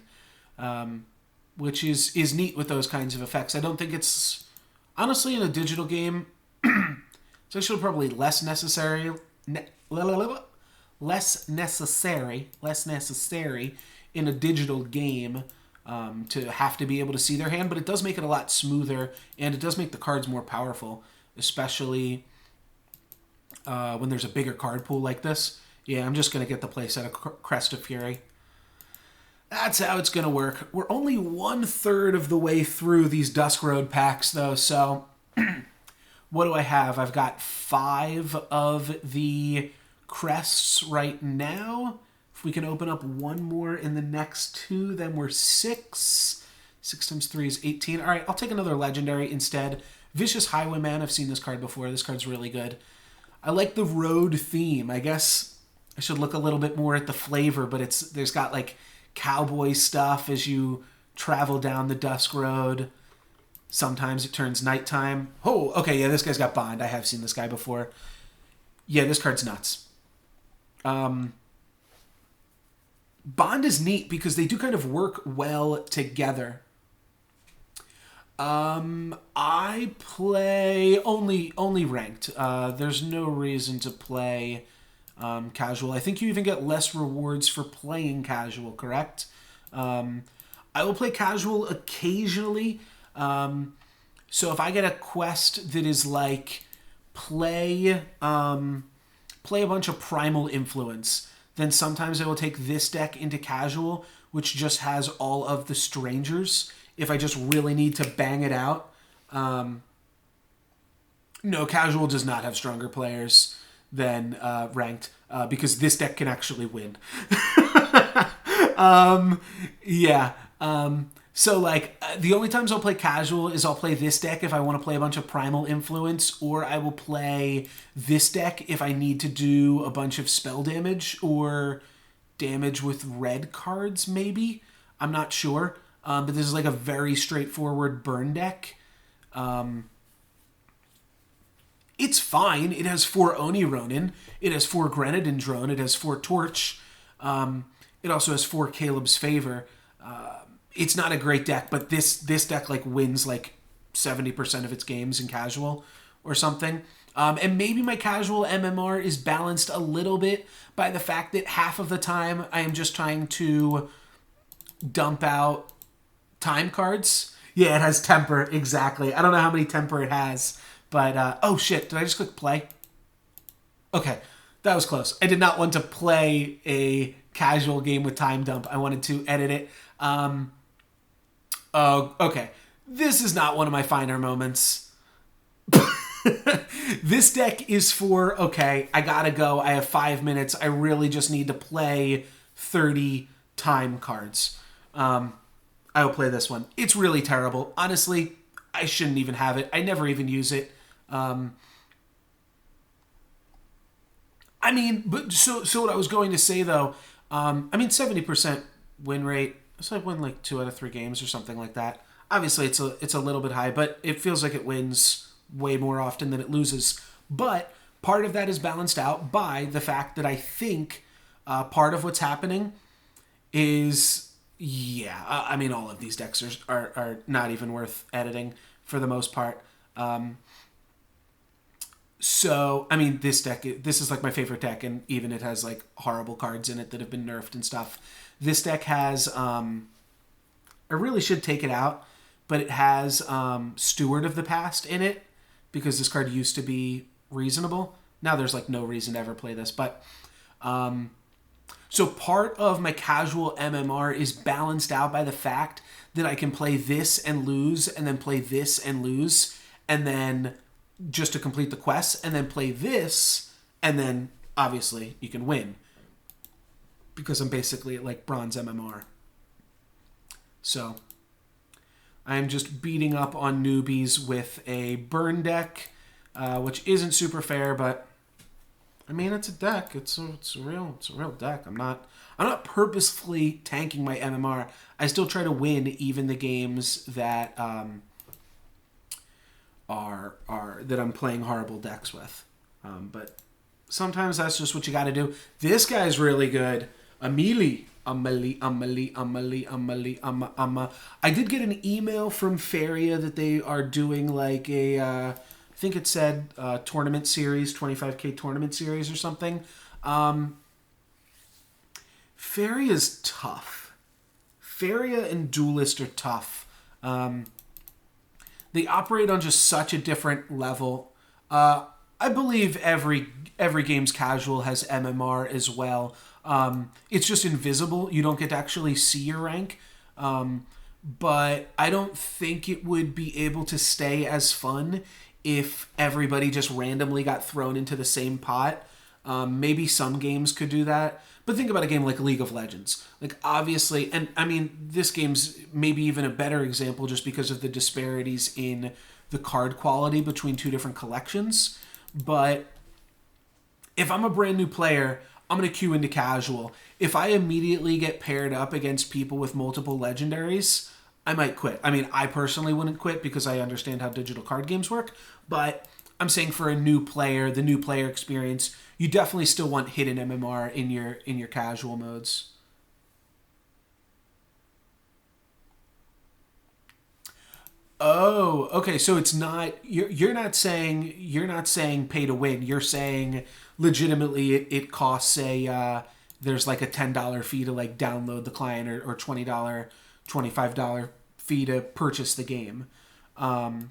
which is neat with those kinds of effects. I don't think it's... Honestly, in a digital game, it's actually probably less necessary in a digital game to have to be able to see their hand, but it does make it a lot smoother, and it does make the cards more powerful, especially when there's a bigger card pool like this. Yeah, I'm just going to get the playset of Crest of Fury. That's how it's going to work. We're only 1/3 of the way through these Dusk Road packs, though, so what do I have? I've got 5 of the crests right now. If we can open up one more in the next 2, then we're 6. 6 times 3 is 18. All right, I'll take another legendary instead. Vicious Highwayman. I've seen this card before. This card's really good. I like the road theme. I guess I should look a little bit more at the flavor, but there's got like cowboy stuff as you travel down the Dusk Road. Sometimes it turns nighttime. Oh, okay, yeah, this guy's got Bond. I have seen this guy before. Yeah, this card's nuts. Bond is neat because they do kind of work well together. I play only ranked. There's no reason to play casual. I think you even get less rewards for playing casual, correct? I will play casual occasionally. So if I get a quest that is like play play a bunch of Primal Influence, then sometimes I will take this deck into casual, which just has all of the strangers. If I just really need to bang it out. No, casual does not have stronger players than ranked because this deck can actually win. Yeah. So, like, the only times I'll play casual is I'll play this deck if I want to play a bunch of Primal Influence, or I will play this deck if I need to do a bunch of spell damage or damage with red cards, maybe. I'm not sure. But this is like a very straightforward burn deck. It's fine. It has 4 Oni Ronin. It has 4 Grenadin Drone. It has 4 Torch. It also has 4 Caleb's Favor. It's not a great deck, but this deck like wins like 70% of its games in casual or something. And maybe my casual MMR is balanced a little bit by the fact that half of the time I am just trying to dump out time cards. Yeah, it has temper, exactly. I don't know how many temper it has, but oh shit, did I just click play? Okay, that was close. I did not want to play a casual game with time dump. I wanted to edit it. Oh, okay. This is not one of my finer moments. This deck is for, okay, I gotta go. I have 5 minutes. I really just need to play 30 time cards. I will play this one. It's really terrible. Honestly, I shouldn't even have it. I never even use it. I mean, but so what I was going to say though, 70% win rate. So I win like 2 out of 3 games or something like that. Obviously, it's a little bit high, but it feels like it wins way more often than it loses. But part of that is balanced out by the fact that I think part of what's happening is, all of these decks are not even worth editing for the most part. This is like my favorite deck, and even it has like horrible cards in it that have been nerfed and stuff. This deck has, I really should take it out, but it has Steward of the Past in it, because this card used to be reasonable. Now there's like no reason to ever play this, but so part of my casual MMR is balanced out by the fact that I can play this and lose, and then play this and lose, and then just to complete the quest, and then play this, and then obviously you can win, because I'm basically at like bronze MMR. So I'm just beating up on newbies with a burn deck, which isn't super fair, but I mean, it's a deck. It's a real deck. I'm not purposefully tanking my MMR. I still try to win even the games that are that I'm playing horrible decks with. But sometimes that's just what you got to do. This guy's really good. Amelie. I did get an email from Faria that they are doing like a, I think it said tournament series, 25K tournament series or something. Faria's tough. Faria and Duelist are tough. They operate on just such a different level. I believe every game's casual has MMR as well. It's just invisible. You don't get to actually see your rank. But I don't think it would be able to stay as fun if everybody just randomly got thrown into the same pot. Maybe some games could do that. But think about a game like League of Legends. Like, obviously, and I mean, this game's maybe even a better example just because of the disparities in the card quality between 2 different collections. But if I'm a brand new player, I'm going to queue into casual. If I immediately get paired up against people with multiple legendaries, I might quit. I mean, I personally wouldn't quit because I understand how digital card games work, but I'm saying for a new player, the new player experience, you definitely still want hidden MMR in your casual modes. Oh, okay. So it's not you're not saying pay to win. You're saying legitimately it costs there's like a $10 fee to like download the client, or $20, $25 fee to purchase the game. Or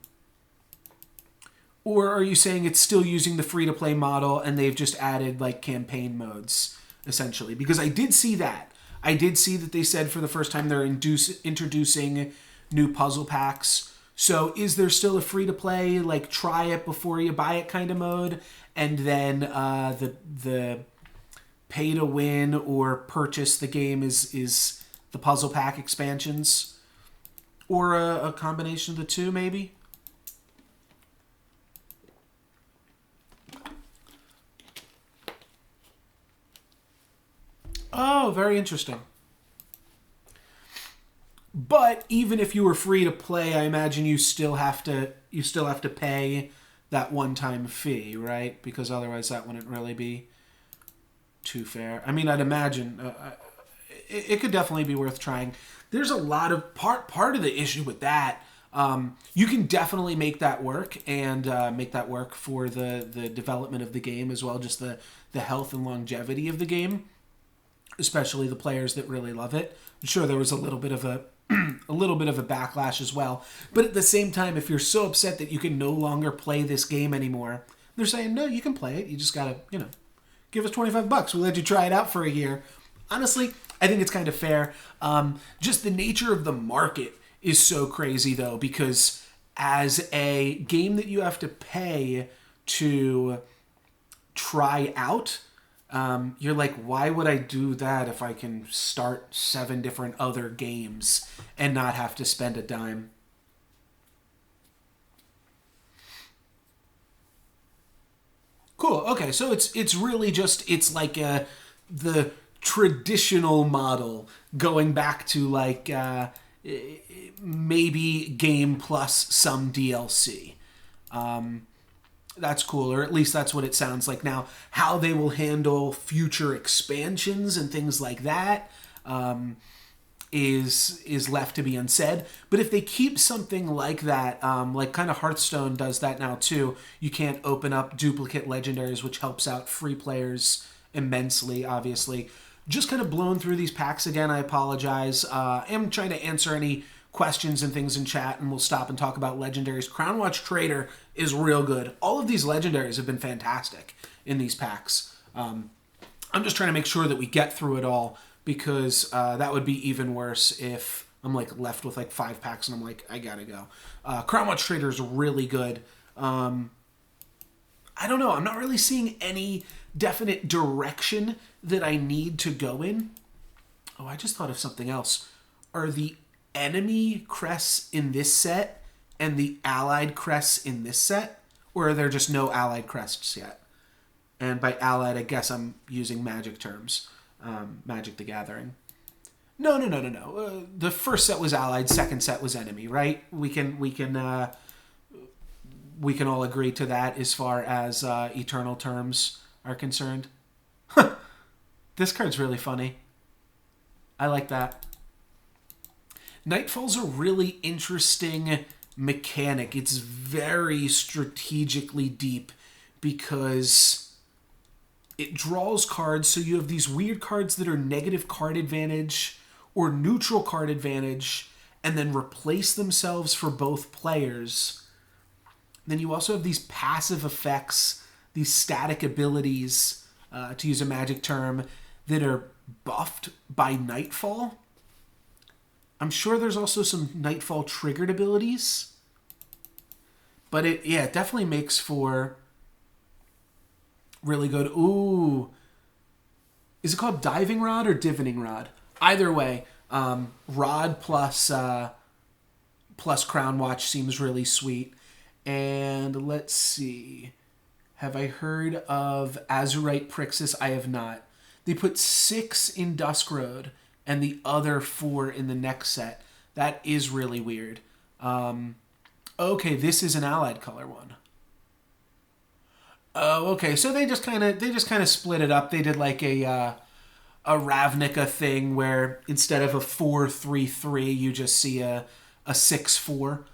are you saying it's still using the free-to-play model and they've just added like campaign modes, essentially? Because I did see that. I did see that they said for the first time they're introducing new puzzle packs. So is there still a free-to-play, like try it before you buy it kind of mode? And then the pay-to-win or purchase the game is the puzzle pack expansions? Or a combination of the two, maybe? Oh, very interesting. But even if you were free to play, I imagine you still have to pay that one-time fee, right? Because otherwise that wouldn't really be too fair. I mean, I'd imagine it could definitely be worth trying. There's a lot of part of the issue with that. You can definitely make that work and make that work for the development of the game as well, just the health and longevity of the game, especially the players that really love it. I'm sure there was a little bit of a backlash as well. But at the same time, if you're so upset that you can no longer play this game anymore, they're saying, no, you can play it. You just gotta, give us $25. We'll let you try it out for a year. Honestly, I think it's kind of fair. Just the nature of the market is so crazy, though, because as a game that you have to pay to try out, you're like, why would I do that if I can start 7 different other games and not have to spend a dime? Cool. Okay, so it's really just like the traditional model going back to like maybe game plus some DLC. That's cool, or at least that's what it sounds like. Now, how they will handle future expansions and things like that is left to be unsaid. But if they keep something like that, like kind of Hearthstone does that now too, you can't open up duplicate legendaries, which helps out free players immensely, obviously. Just kind of blown through these packs again, I apologize. I'm trying to answer any questions and things in chat, and we'll stop and talk about legendaries. Crownwatch Trader is real good. All of these legendaries have been fantastic in these packs. I'm just trying to make sure that we get through it all, because that would be even worse if I'm like left with like 5 packs and I'm like, I gotta go. Crownwatch Trader is really good. I don't know. I'm not really seeing any definite direction that I need to go in. Oh, I just thought of something else. Are the enemy crests in this set and the allied crests in this set? Or are there just no allied crests yet? And by allied, I guess I'm using Magic terms. Magic the Gathering. No. The first set was allied, second set was enemy, right? We can all agree to that as far as eternal terms are concerned. This card's really funny. I like that. Nightfall's a really interesting mechanic. It's very strategically deep because it draws cards, so you have these weird cards that are negative card advantage or neutral card advantage and then replace themselves for both players. Then you also have these passive effects, these static abilities, to use a Magic term, that are buffed by Nightfall. I'm sure there's also some Nightfall triggered abilities. But it definitely makes for really good. Ooh. Is it called Diving Rod or Divining Rod? Either way, Rod plus Crown Watch seems really sweet. And let's see. Have I heard of Azurite Prixis? I have not. They put 6 in Dusk Road and the other 4 in the next set. That is really weird. Okay, this is an allied color one. Oh, okay. So they just kind of split it up. They did like a Ravnica thing where instead of a 4-3-3, you just see a 6-4.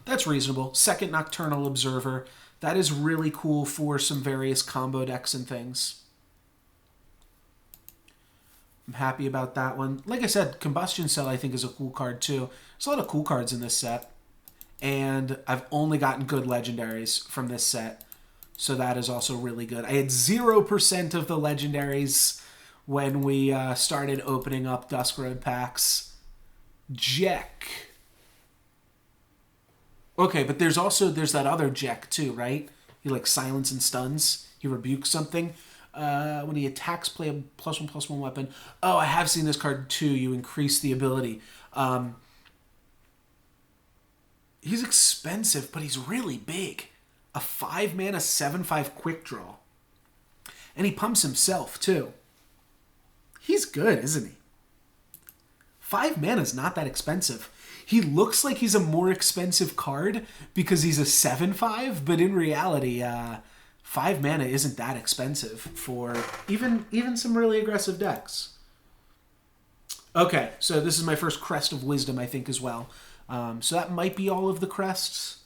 That's reasonable. Second Nocturnal Observer. That is really cool for some various combo decks and things. I'm happy about that one. Like I said, Combustion Cell I think is a cool card too. There's a lot of cool cards in this set. and I've only gotten good legendaries from this set. So that is also really good. I had 0% of the legendaries when we started opening up Dusk Road packs. Jack. Okay, but there's that other Jack too, right? He like silence and stuns. He rebukes something. When he attacks, play a +1/+1 weapon. Oh, I have seen this card too. You increase the ability. He's expensive, but he's really big. A 5 mana 7/5 quick draw. And he pumps himself too. He's good, isn't he? 5 mana is not that expensive. He looks like he's a more expensive card because he's a 7/5, but in reality, 5 mana isn't that expensive for even some really aggressive decks. Okay, so this is my first Crest of Wisdom, I think, as well. So that might be all of the crests.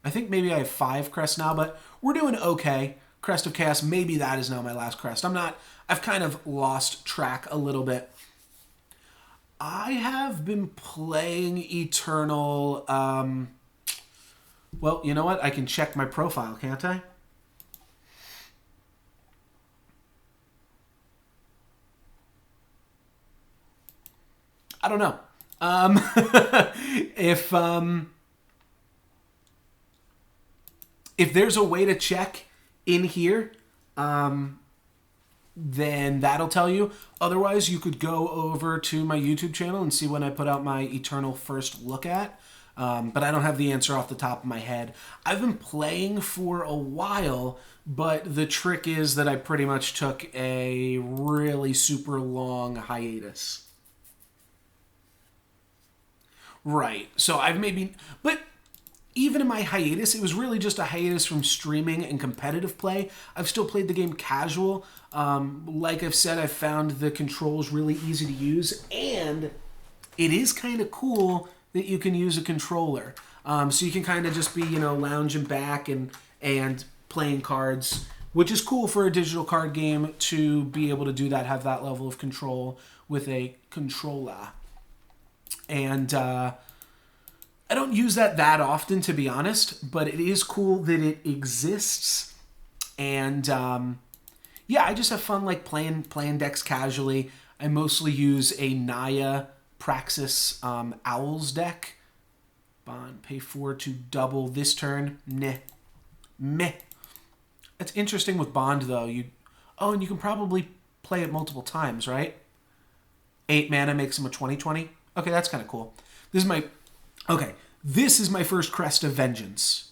I think maybe I have 5 crests now, but we're doing okay. Crest of Chaos, maybe that is now my last crest. I've kind of lost track a little bit. I have been playing Eternal, well, you know what? I can check my profile, can't I? I don't know. If there's a way to check in here, then that'll tell you. Otherwise, you could go over to my YouTube channel and see when I put out my Eternal first look at. But I don't have the answer off the top of my head. I've been playing for a while, but the trick is that I pretty much took a really super long hiatus. Right. So I've maybe... But even in my hiatus, it was really just a hiatus from streaming and competitive play. I've still played the game casual. Like I've said, I've found the controls really easy to use, and it is kind of cool that you can use a controller. So you can kind of just be, lounging back and playing cards, which is cool for a digital card game to be able to do that, have that level of control with a controller. And I don't use that often, to be honest, but it is cool that it exists. And yeah, I just have fun like playing decks casually. I mostly use a Naya Praxis Owls deck. Bond, pay 4 to double this turn. Meh. It's interesting with Bond, though. And you can probably play it multiple times, right? 8 mana makes him a 20/20. Okay, that's kind of cool. This is my first Crest of Vengeance.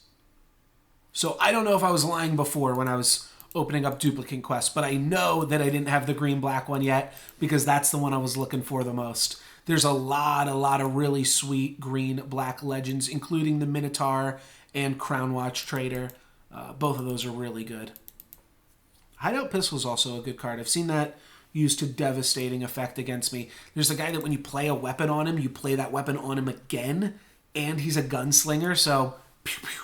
So I don't know if I was lying before when I was opening up Duplicate Quest, but I know that I didn't have the green-black one yet because that's the one I was looking for the most. There's a lot of really sweet green-black legends, including the Minotaur and Crown Watch Trader. Both of those are really good. Hideout Pistol is also a good card. I've seen that used to devastating effect against me. There's a guy that when you play a weapon on him, you play that weapon on him again, and he's a gunslinger, so pew, pew,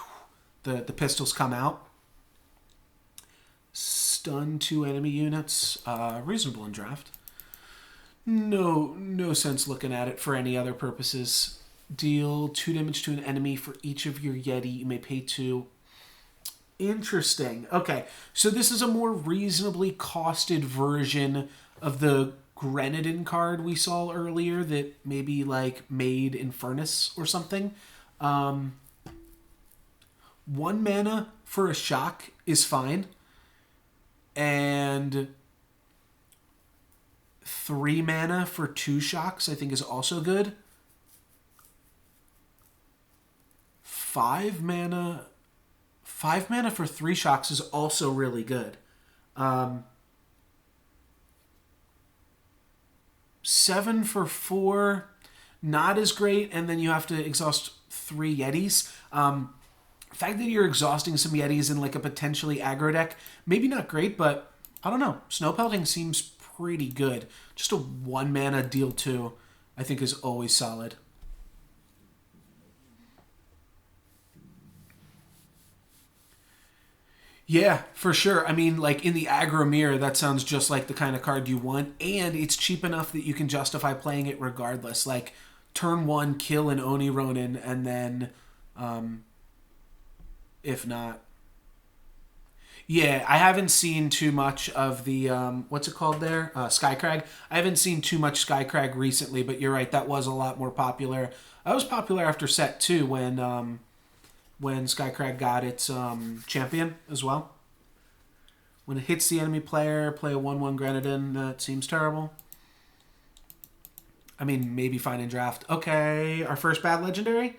the pistols come out. Stun 2 enemy units. Reasonable in draft. No sense looking at it for any other purposes. Deal 2 damage to an enemy for each of your Yeti. You may pay 2. Interesting. Okay, so this is a more reasonably costed version of the Grenadin card we saw earlier that maybe like made in Furnace or something. 1 mana for a shock is fine. And 3 mana for 2 shocks I think is also good. 5 mana for 3 shocks is also really good. 7 for 4, not as great, and then you have to exhaust 3 Yetis. The fact that you're exhausting some Yetis in like a potentially aggro deck, maybe not great, but I don't know. Snow Pelting seems pretty good. Just a 1 mana deal 2, I think is always solid. Yeah, for sure. I mean, like in the aggro mirror, that sounds just like the kind of card you want, and it's cheap enough that you can justify playing it regardless. Like turn 1, kill an Oni Ronin, and then, if not... Yeah, I haven't seen too much of the, what's it called there? Skycrag. I haven't seen too much Skycrag recently, but you're right, that was a lot more popular. That was popular after set 2 when Skycrag got its champion as well. When it hits the enemy player, play a 1/1 Grenadin. That seems terrible. I mean, maybe fine in draft. Okay, our first bad legendary?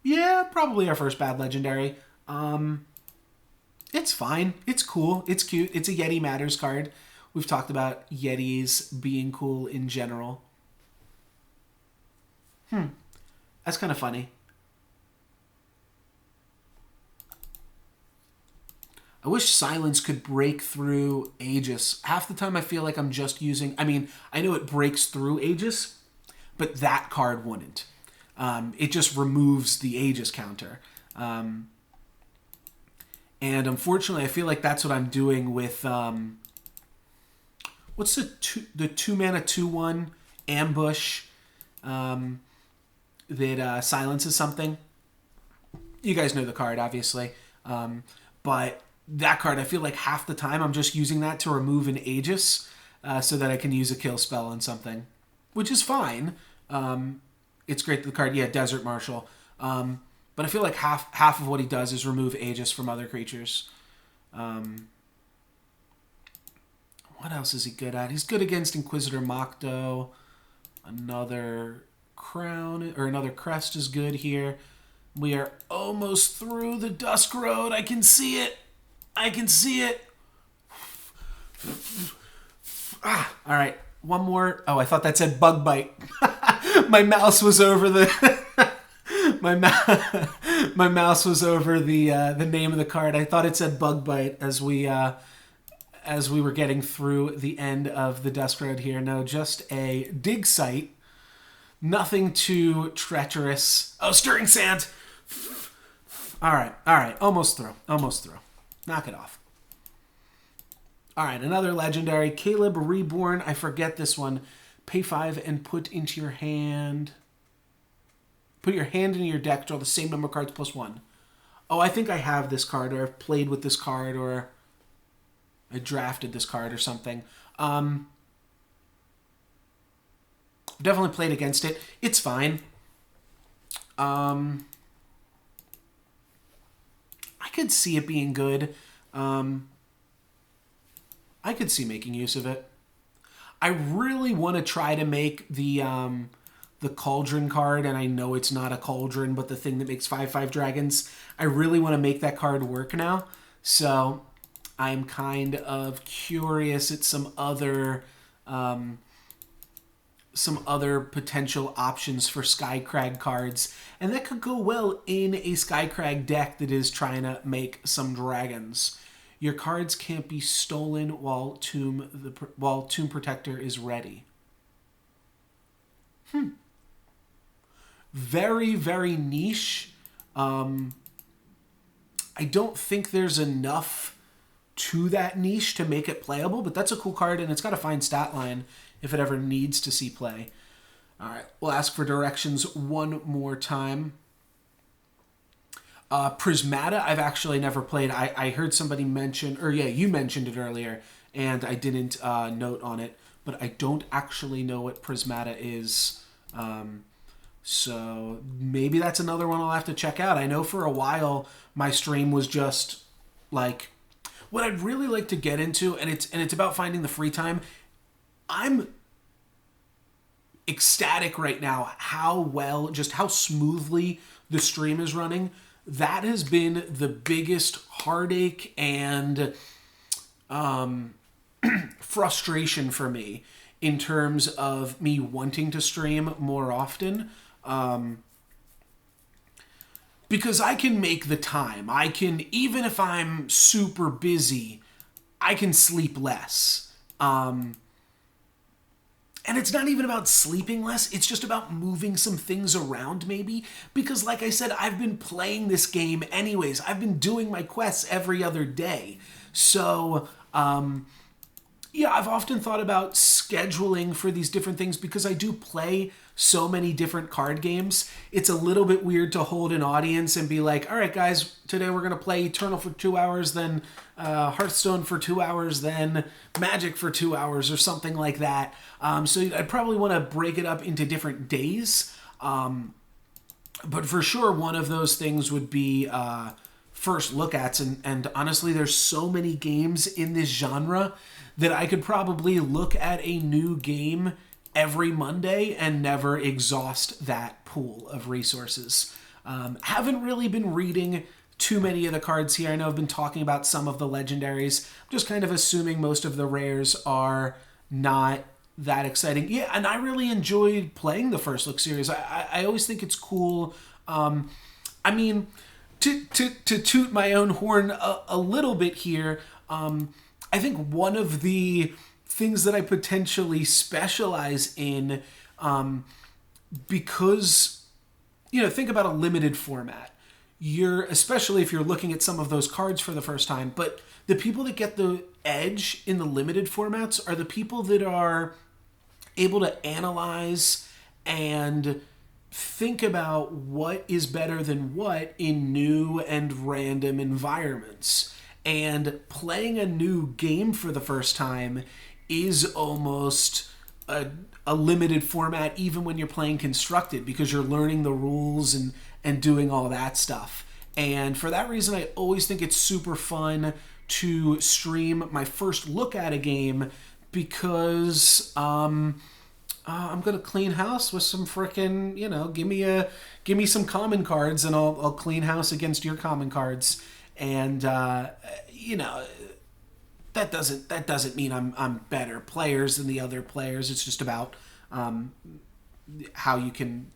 Yeah, probably our first bad legendary. It's fine. It's cool. It's cute. It's a Yeti Matters card. We've talked about Yetis being cool in general. That's kind of funny. I wish Silence could break through Aegis. Half the time I feel like I'm just using... I mean, I know it breaks through Aegis, but that card wouldn't. It just removes the Aegis counter. And unfortunately, I feel like that's what I'm doing with... what's the 2-mana 2/1 ambush that silences something? You guys know the card, obviously. But that card, I feel like half the time I'm just using that to remove an Aegis so that I can use a kill spell on something. Which is fine. It's great that the card... Yeah, Desert Marshal. But I feel like half of what he does is remove Aegis from other creatures. What else is he good at? He's good against Inquisitor Mokdo. Another crown, or another crest is good here. We are almost through the Dusk Road. I can see it. I can see it. All right. One more. Oh, I thought that said Bug Bite. My mouse was over the... My mouse was over the name of the card. I thought it said Bug Bite as we were getting through the end of the Dusk Road here. No, just a dig site. Nothing too treacherous. Oh, Stirring Sand! All right. Almost through. Knock it off. All right, another legendary. Caleb Reborn. I forget this one. Pay 5 and put into your hand... Put your hand into your deck, draw the same number of cards plus 1. Oh, I think I have this card, or I've played with this card, or I drafted this card or something. Definitely played against it. It's fine. I could see it being good. I could see making use of it. I really want to try to make the Cauldron card, and I know it's not a Cauldron, but the thing that makes 5/5 dragons. I really want to make that card work now. So I'm kind of curious at some other potential options for Skycrag cards, and that could go well in a Skycrag deck that is trying to make some dragons. Your cards can't be stolen while Tomb Protector is ready. Very, very niche. I don't think there's enough to that niche to make it playable, but that's a cool card, and it's got a fine stat line if it ever needs to see play. All right, we'll ask for directions one more time. Prismata, I've actually never played. I heard somebody mention, or yeah, you mentioned it earlier, and I didn't note on it, but I don't actually know what Prismata is. So maybe that's another one I'll have to check out. I know for a while my stream was just like, what I'd really like to get into, and it's about finding the free time. I'm ecstatic right now how smoothly the stream is running. That has been the biggest heartache and frustration for me in terms of me wanting to stream more often. Because I can make the time. I can, even if I'm super busy, I can sleep less. And it's not even about sleeping less. It's just about moving some things around maybe. Because like I said, I've been playing this game anyways. I've been doing my quests every other day. So, Yeah, I've often thought about scheduling for these different things because I do play so many different card games. It's a little bit weird to hold an audience and be like, all right, guys, today we're going to play Eternal for 2 hours, then Hearthstone for 2 hours, then Magic for 2 hours, or something like that. So I'd probably want to break it up into different days. But for sure, one of those things would be first look ats. And honestly, there's so many games in this genre that I could probably look at a new game every Monday and never exhaust that pool of resources. Haven't really been reading too many of the cards here. I know I've been talking about some of the legendaries. I'm just kind of assuming most of the rares are not that exciting. Yeah, and I really enjoyed playing the First Look series. I always think it's cool. I mean, to toot my own horn a little bit here, I think one of the things that I potentially specialize in, because, think about a limited format. Especially if you're looking at some of those cards for the first time, but the people that get the edge in the limited formats are the people that are able to analyze and think about what is better than what in new and random environments. And playing a new game for the first time is almost a limited format, even when you're playing constructed, because you're learning the rules and doing all that stuff. And for that reason, I always think it's super fun to stream my first look at a game, because I'm gonna clean house with some frickin', give me some common cards and I'll clean house against your common cards. And that doesn't mean I'm better players than the other players. It's just about how you can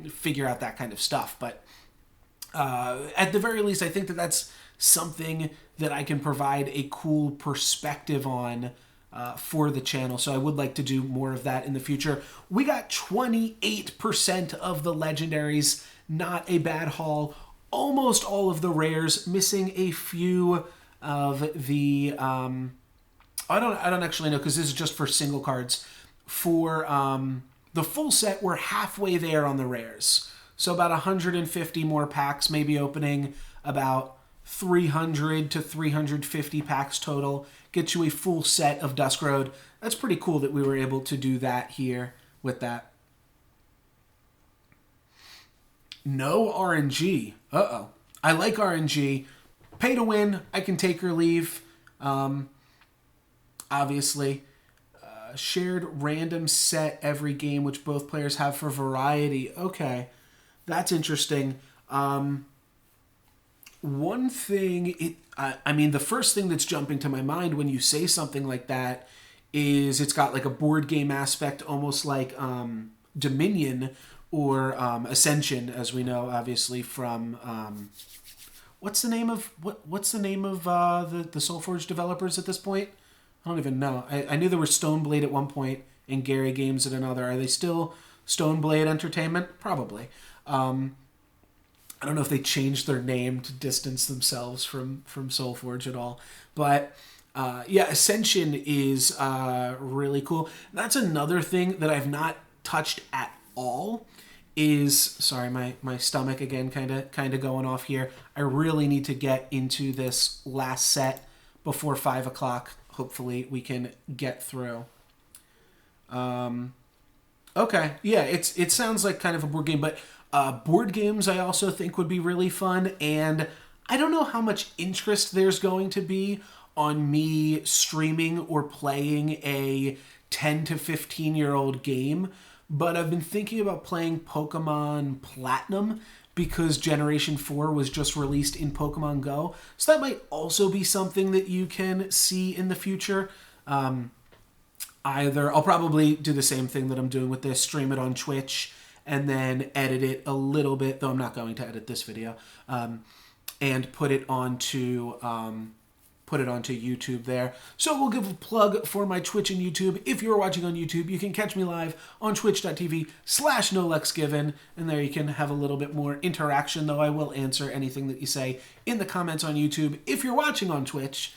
figure out that kind of stuff. But at the very least, I think that's something that I can provide a cool perspective on for the channel. So I would like to do more of that in the future. We got 28% of the legendaries. Not a bad haul. Almost all of the rares, missing a few of the I don't actually know, because this is just for single cards. For the full set, we're halfway there on the rares. So about 150 more packs, maybe opening about 300 to 350 packs total. Get you a full set of Dusk Road. That's pretty cool that we were able to do that here with that. No RNG. Uh-oh. I like RNG. Pay to win. I can take or leave. Obviously. Shared random set every game, which both players have for variety. Okay. That's interesting. One thing, the first thing that's jumping to my mind when you say something like that is it's got like a board game aspect, almost like Dominion, or Ascension, as we know, obviously from what's the name of the Soulforge developers at this point? I don't even know. I knew there were Stoneblade at one point and Gary Games at another. Are they still Stoneblade Entertainment? Probably. I don't know if they changed their name to distance themselves from Soulforge at all, but Ascension is really cool. That's another thing that I've not touched at all. Sorry, my stomach again kind of going off here. I really need to get into this last set before 5 o'clock. Hopefully we can get through. Okay, yeah, it sounds like kind of a board game, but board games I also think would be really fun, and I don't know how much interest there's going to be on me streaming or playing a 10 to 15-year-old game, but I've been thinking about playing Pokemon Platinum because Generation 4 was just released in Pokemon Go. So that might also be something that you can see in the future. Either I'll probably do the same thing that I'm doing with this, stream it on Twitch, and then edit it a little bit, though I'm not going to edit this video, and put it onto YouTube there. So we'll give a plug for my Twitch and YouTube. If you're watching on YouTube, you can catch me live on twitch.tv/NoLucksGiven, and there you can have a little bit more interaction, though I will answer anything that you say in the comments on YouTube. If you're watching on Twitch,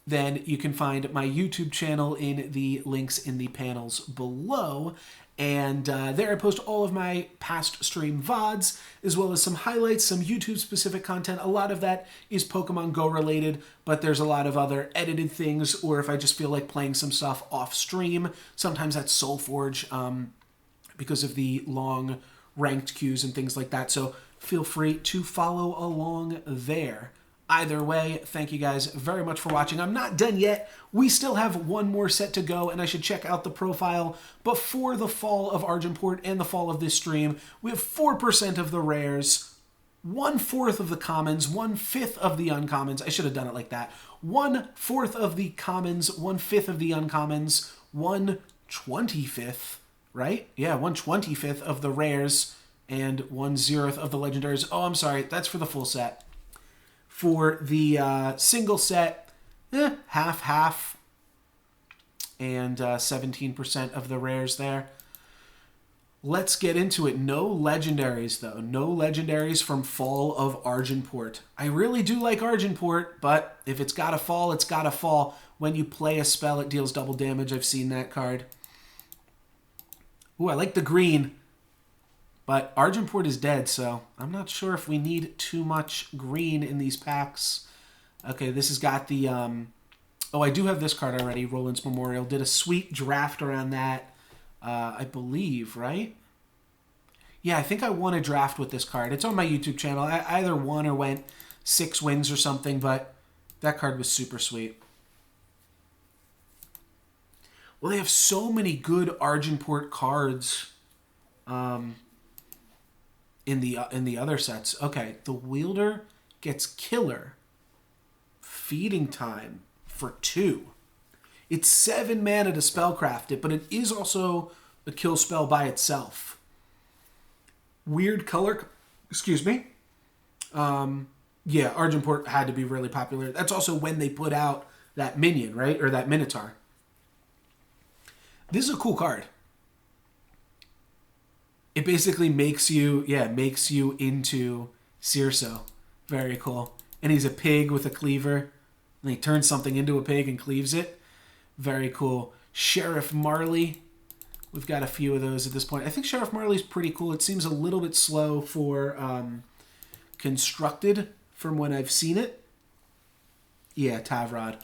then you can find my YouTube channel in the links in the panels below. And there I post all of my past stream VODs, as well as some highlights, some YouTube-specific content. A lot of that is Pokemon Go related, but there's a lot of other edited things, or if I just feel like playing some stuff off-stream. Sometimes that's SoulForge, because of the long ranked queues and things like that. So feel free to follow along there. Either way, thank you guys very much for watching. I'm not done yet. We still have one more set to go, and I should check out the profile before the fall of Argenport and the fall of this stream. We have 4% of the rares, 1/4 of the commons, 1/5 of the uncommons. I should have done it like that. 1/4 of the commons, 1/5 of the uncommons, 1/25th, right? Yeah, 1/25th of the rares, and 1/0th of the legendaries. Oh, I'm sorry. That's for the full set. For the single set, half, and 17% of the rares there. Let's get into it. No legendaries, though. No legendaries from Fall of Argenport. I really do like Argenport, but if it's got to fall, it's got to fall. When you play a spell, it deals double damage. I've seen that card. Ooh, I like the green. But Argenport is dead, so I'm not sure if we need too much green in these packs. Okay, this has got the... oh, I do have this card already, Roland's Memorial. Did a sweet draft around that, I believe, right? Yeah, I think I won a draft with this card. It's on my YouTube channel. I either won or went 6 wins or something, but that card was super sweet. Well, they have so many good Argenport cards. In the other sets. Okay, the wielder gets killer. Feeding time for 2. It's 7 mana to spellcraft it, but it is also a kill spell by itself. Weird color, excuse me. Yeah, Argenport had to be really popular. That's also when they put out that minion, right? Or that Minotaur. This is a cool card. It basically makes you into Cirso. Very cool. And he's a pig with a cleaver. And he turns something into a pig and cleaves it. Very cool. Sheriff Marley. We've got a few of those at this point. I think Sheriff Marley's pretty cool. It seems a little bit slow for Constructed from when I've seen it. Yeah, Tavrod.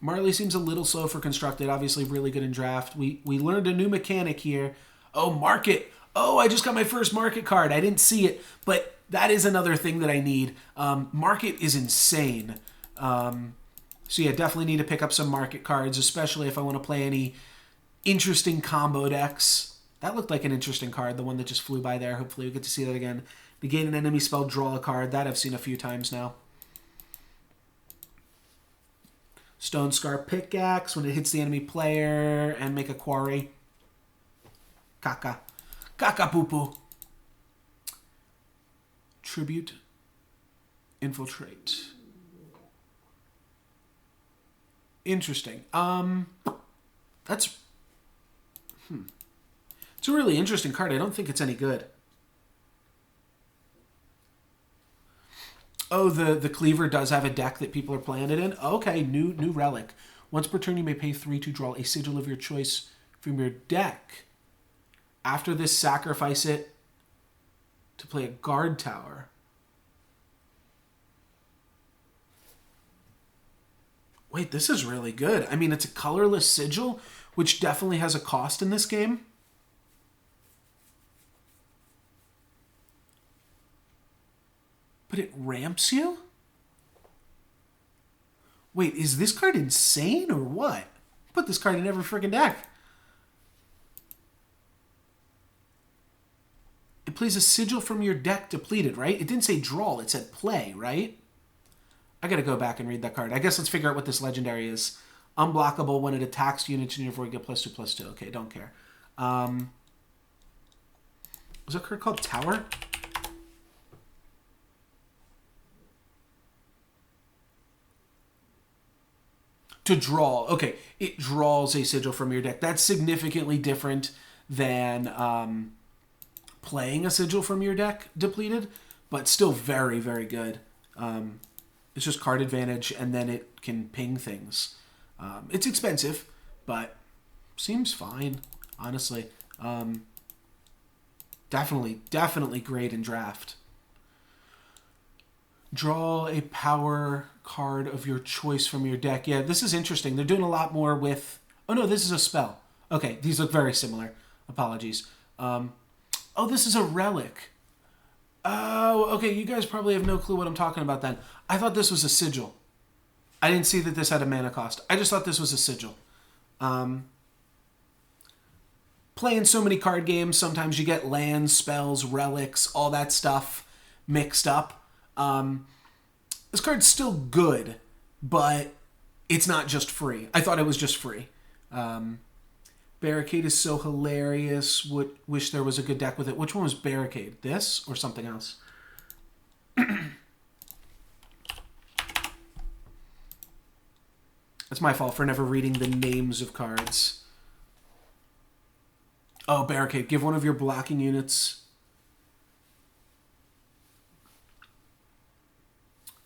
Marley seems a little slow for Constructed. Obviously really good in Draft. We learned a new mechanic here. Oh, Market. Oh, I just got my first Market card. I didn't see it, but that is another thing that I need. Market is insane. So yeah, definitely need to pick up some Market cards, especially if I want to play any interesting combo decks. That looked like an interesting card, the one that just flew by there. Hopefully we get to see that again. Negate an enemy spell, draw a card. That I've seen a few times now. Stone Scar Pickaxe when it hits the enemy player and make a quarry. Caca. Caca poo poo. Tribute. Infiltrate. Interesting. That's... It's a really interesting card. I don't think it's any good. Oh, the Cleaver does have a deck that people are playing it in? Okay, new relic. Once per turn, you may pay 3 to draw a sigil of your choice from your deck. After this, sacrifice it to play a guard tower. Wait, this is really good. I mean, it's a colorless sigil, which definitely has a cost in this game. But it ramps you? Wait, is this card insane or what? Put this card in every freaking deck. It plays a sigil from your deck depleted, right? It didn't say draw, it said play, right? I gotta go back and read that card. I guess let's figure out what this legendary is. Unblockable when it attacks units in your board, get +2/+2. Okay, don't care. Was that card called Tower? To draw. Okay, it draws a sigil from your deck. That's significantly different than playing a sigil from your deck depleted, but still very, very good. It's just card advantage, and then it can ping things. It's expensive, but seems fine, honestly. Definitely great in draft. Draw a power card of your choice from your deck. Yeah, this is interesting. They're doing a lot more with... Oh, no, this is a spell. Okay, these look very similar. Apologies. Oh, this is a relic. Oh, okay, you guys probably have no clue what I'm talking about then. I thought this was a sigil. I didn't see that this had a mana cost. I just thought this was a sigil. Playing so many card games, sometimes you get lands, spells, relics, all that stuff mixed up. This card's still good, but it's not just free. I thought it was just free. Barricade is so hilarious. Wish there was a good deck with it. Which one was Barricade? This or something else? That's my fault for never reading the names of cards. Oh, Barricade. Give one of your blocking units...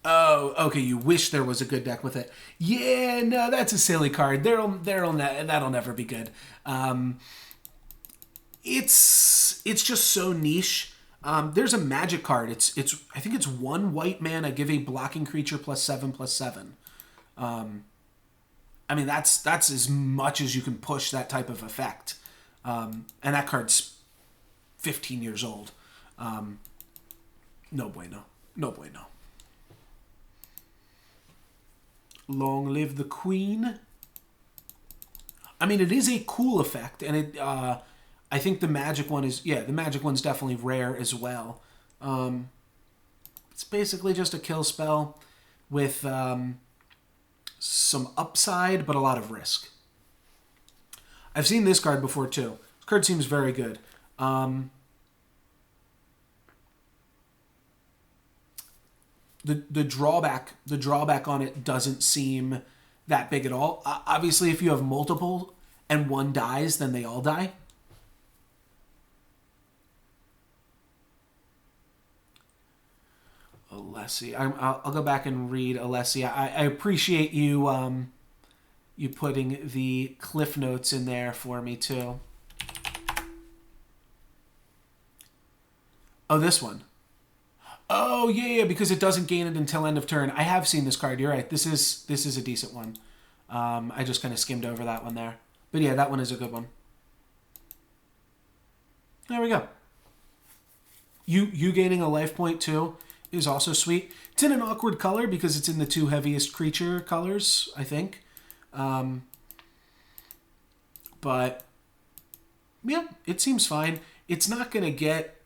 Oh, okay. You wish there was a good deck with it. Yeah, no, that's a silly card. That'll never be good. It's just so niche. There's a magic card. I think it's 1 white mana. Give a blocking creature +7/+7. I mean, that's as much as you can push that type of effect. And that card's 15 years old. No bueno. No bueno. Long live the Queen. I mean, it is a cool effect, and it. I think the magic one is... Yeah, the magic one's definitely rare as well. It's basically just a kill spell with some upside, but a lot of risk. I've seen this card before, too. This card seems very good. The drawback on it doesn't seem that big at all. Obviously, if you have multiple and one dies, then they all die. Alessia. I'll go back and read Alessia. I appreciate you you putting the cliff notes in there for me too. Oh, this one. Oh, yeah, because it doesn't gain it until end of turn. I have seen this card. You're right. This is a decent one. I just kind of skimmed over that one there. But yeah, that one is a good one. There we go. You gaining a life point too is also sweet. It's in an awkward color because it's in the 2 heaviest creature colors, I think. But yeah, it seems fine. It's not going to get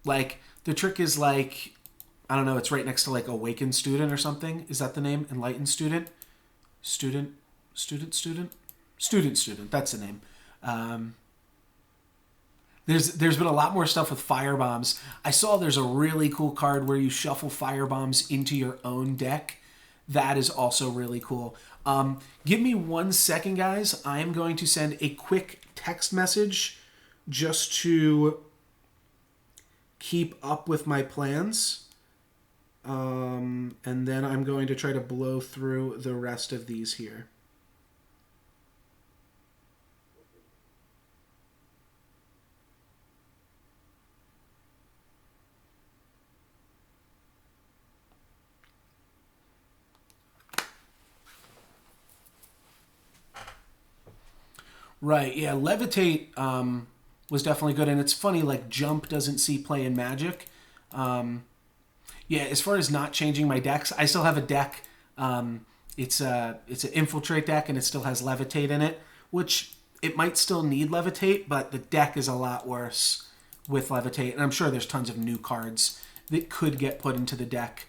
like... The trick is like, I don't know, it's right next to like Awakened Student or something. Is that the name? Enlightened Student? Student. That's the name. There's been a lot more stuff with firebombs. I saw there's a really cool card where you shuffle firebombs into your own deck. That is also really cool. Give me 1 second, guys. I am going to send a quick text message just to keep up with my plans. And then I'm going to try to blow through the rest of these here. Right, yeah, Levitate was definitely good, and it's funny, like, Jump doesn't see play in Magic. Yeah, as far as not changing my decks, I still have a deck. It's an Infiltrate deck, and it still has Levitate in it, which it might still need Levitate, but the deck is a lot worse with Levitate, and I'm sure there's tons of new cards that could get put into the deck.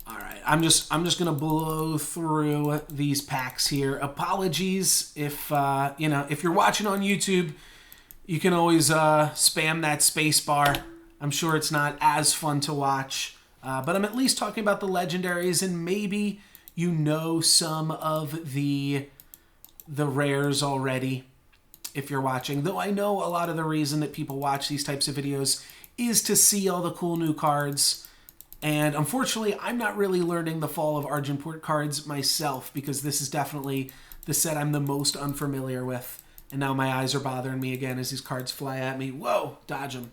All right, I'm just gonna blow through these packs here. Apologies if if you're watching on YouTube, you can always spam that space bar. I'm sure it's not as fun to watch, but I'm at least talking about the legendaries, and maybe you know some of the rares already if you're watching. Though I know a lot of the reason that people watch these types of videos is to see all the cool new cards. And unfortunately, I'm not really learning the Fall of Argenport cards myself because this is definitely the set I'm the most unfamiliar with. And now my eyes are bothering me again as these cards fly at me. Whoa, dodge them.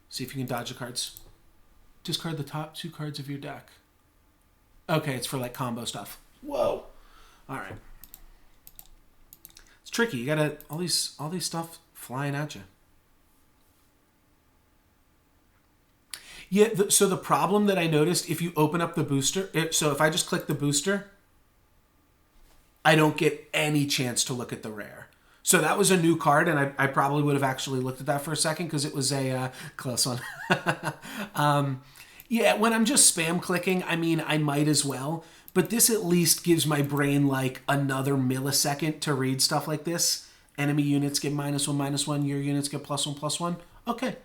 See if you can dodge the cards. Discard the top 2 cards of your deck. Okay, it's for like combo stuff. Whoa. All right. It's tricky. You gotta all these stuff flying at you. Yeah. So the problem that I noticed, if you open up the booster, so if I just click the booster, I don't get any chance to look at the rare. So that was a new card, and I probably would have actually looked at that for a second because it was a close one. Yeah, when I'm just spam clicking, I mean, I might as well. But this at least gives my brain like another millisecond to read stuff like this. Enemy units get -1/-1. Your units get +1/+1. Okay.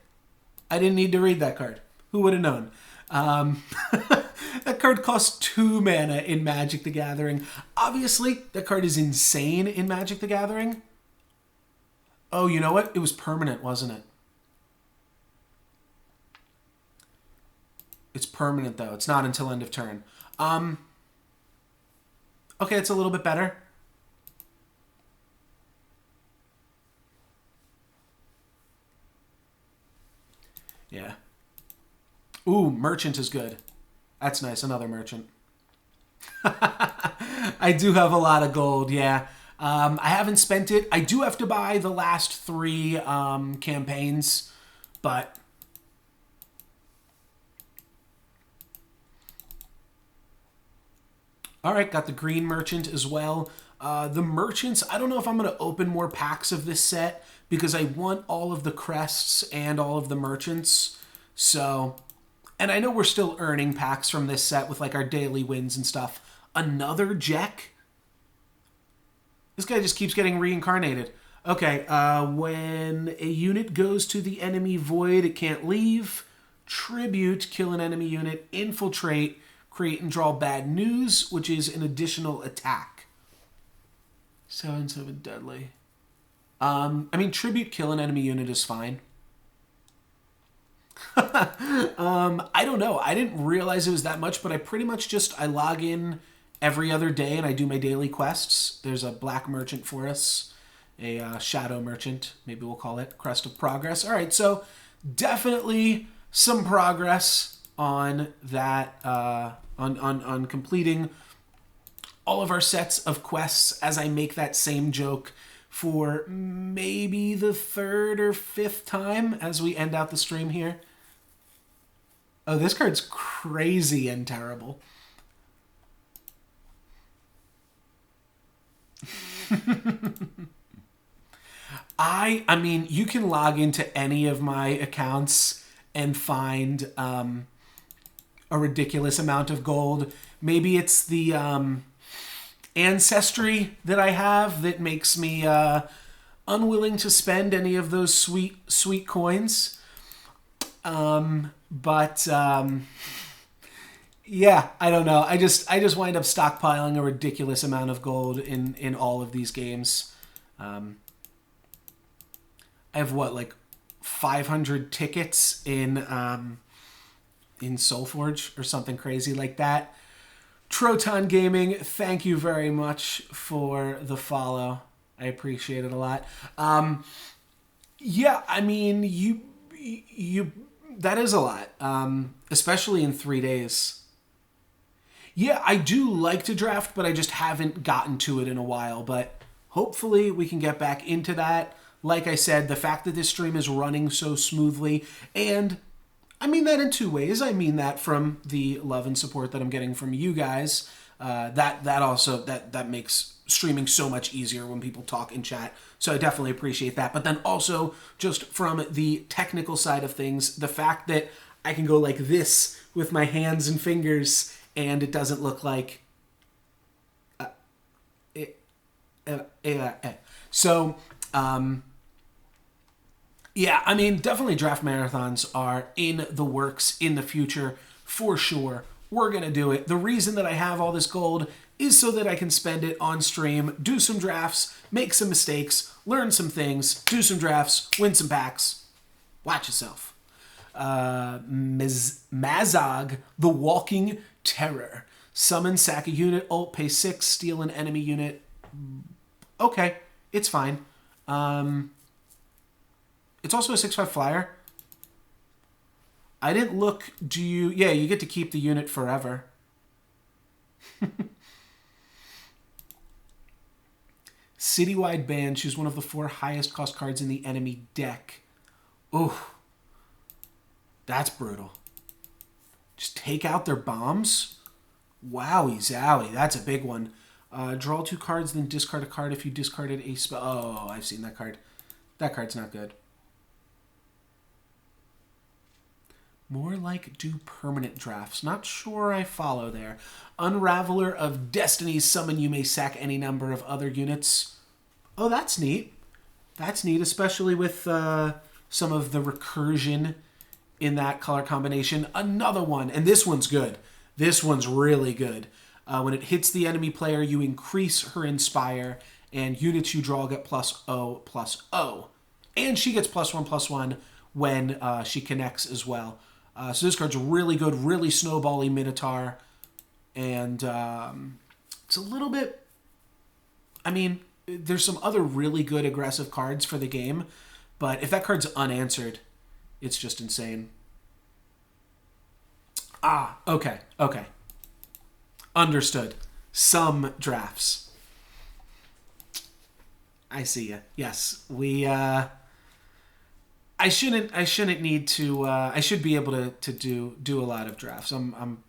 I didn't need to read that card. Who would have known? That card costs 2 mana in Magic the Gathering. Obviously, that card is insane in Magic the Gathering. Oh, you know what? It was permanent, wasn't it? It's permanent, though. It's not until end of turn. Okay, it's a little bit better. Yeah. Ooh, Merchant is good. That's nice. Another Merchant. I do have a lot of gold, yeah. I haven't spent it. I do have to buy the last 3 campaigns, but... All right, got the green Merchant as well. The Merchants, I don't know if I'm going to open more packs of this set because I want all of the crests and all of the Merchants. So, and I know we're still earning packs from this set with like our daily wins and stuff. Another Jack? This guy just keeps getting reincarnated. Okay, when a unit goes to the enemy void, it can't leave. Tribute, kill an enemy unit. Infiltrate, create and draw bad news, which is an additional attack. 7/7 deadly. I mean, tribute, kill an enemy unit is fine. I don't know. I didn't realize it was that much, but I pretty much just, I log in every other day and I do my daily quests. There's a black merchant for us, a shadow merchant, maybe we'll call it, Crest of Progress. All right, so definitely some progress on that, on completing all of our sets of quests as I make that same joke for maybe the 3rd or 5th time as we end out the stream here. Oh, this card's crazy and terrible. I mean, you can log into any of my accounts and find a ridiculous amount of gold. Maybe it's the ancestry that I have that makes me unwilling to spend any of those sweet coins. Yeah, I don't know. I just wind up stockpiling a ridiculous amount of gold in all of these games. I have what, like 500 tickets in Soulforge or something crazy like that. Troton Gaming, thank you very much for the follow. I appreciate it a lot. Yeah, I mean, you that is a lot, especially in 3 days. Yeah, I do like to draft, but I just haven't gotten to it in a while. But hopefully we can get back into that. Like I said, the fact that this stream is running so smoothly, and I mean that in 2 ways. I mean that from the love and support that I'm getting from you guys. That also makes streaming so much easier when people talk in chat. So I definitely appreciate that. But then also just from the technical side of things, the fact that I can go like this with my hands and fingers and it doesn't look like so yeah, I mean, definitely draft marathons are in the works in the future for sure. We're going to do it. The reason that I have all this gold is so that I can spend it on stream, do some drafts, make some mistakes, learn some things, do some drafts, win some packs. Watch yourself. Mazog, the Walking Terror. Summon, sack a unit, ult, pay 6, steal an enemy unit. Okay, it's fine. It's also a 6/5 flyer. I didn't look, yeah, you get to keep the unit forever. Citywide ban, choose one of the 4 highest cost cards in the enemy deck. Ooh, that's brutal. Just take out their bombs? Wowie zowie, that's a big one. Draw 2 cards, then discard a card if you discarded a spell. Oh, I've seen that card. That card's not good. More like do permanent drafts. Not sure I follow there. Unraveler of Destiny, summon, you may sack any number of other units. Oh, that's neat. That's neat, especially with some of the recursion in that color combination. Another one, and this one's good. This one's really good. When it hits the enemy player, you increase her Inspire, and units you draw get +0/+0. And she gets +1/+1 when she connects as well. So this card's really good, really snowbally Minotaur. And it's a little bit... I mean, there's some other really good aggressive cards for the game, but if that card's unanswered, it's just insane. Ah, okay. Understood. Some drafts. I see ya. Yes, we... I shouldn't need to. I should be able to do a lot of drafts. I'm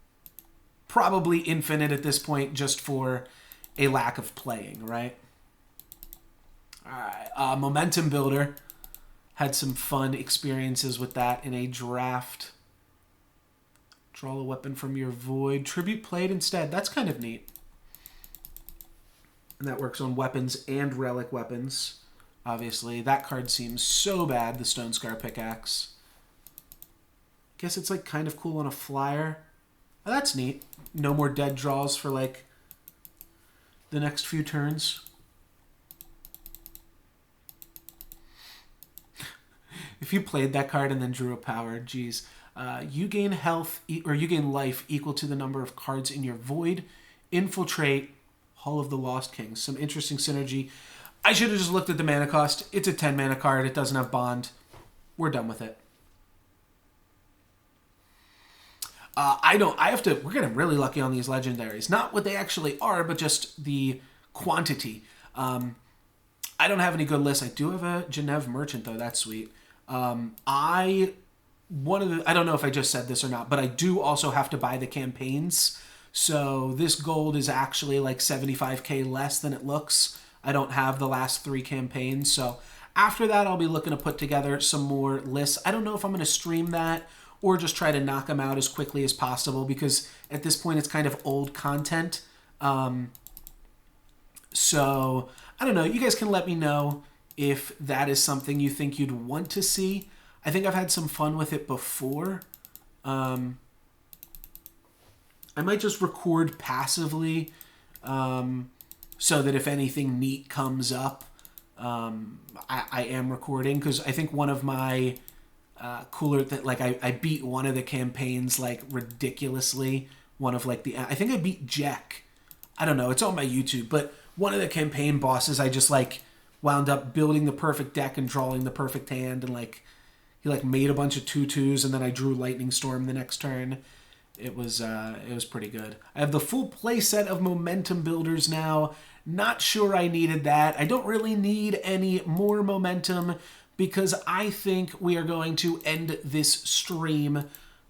probably infinite at this point, just for a lack of playing. Right. All right. Momentum Builder. Had some fun experiences with that in a draft. Draw a weapon from your void. Tribute played instead. That's kind of neat. And that works on weapons and relic weapons. Obviously, that card seems so bad, the Stone Scar Pickaxe. Guess it's like kind of cool on a flyer. Oh, that's neat. No more dead draws for like the next few turns. If you played that card and then drew a power, geez. You gain health, or you gain life equal to the number of cards in your void. Infiltrate, Hall of the Lost Kings. Some interesting synergy. I should have just looked at the mana cost. It's a 10 mana card. It doesn't have bond. We're done with it. We're getting really lucky on these legendaries. Not what they actually are, but just the quantity. I don't have any good lists. I do have a Genève Merchant, though. That's sweet. I don't know if I just said this or not, but I do also have to buy the campaigns. So this gold is actually like 75k less than it looks. I don't have the last 3 campaigns, so after that I'll be looking to put together some more lists. I don't know if I'm going to stream that or just try to knock them out as quickly as possible, because at this point it's kind of old content. So, I don't know. You guys can let me know if that is something you think you'd want to see. I think I've had some fun with it before. I might just record passively, so that if anything neat comes up, I am recording, because I think one of my cooler that like I beat one of the campaigns like ridiculously. One of like I think I beat Jack. I don't know. It's on my YouTube, but one of the campaign bosses I just like wound up building the perfect deck and drawing the perfect hand, and like he like made a bunch of 2/2s, and then I drew Lightning Storm the next turn. It was pretty good. I have the full play set of Momentum Builders now. Not sure I needed that. I don't really need any more momentum, because I think we are going to end this stream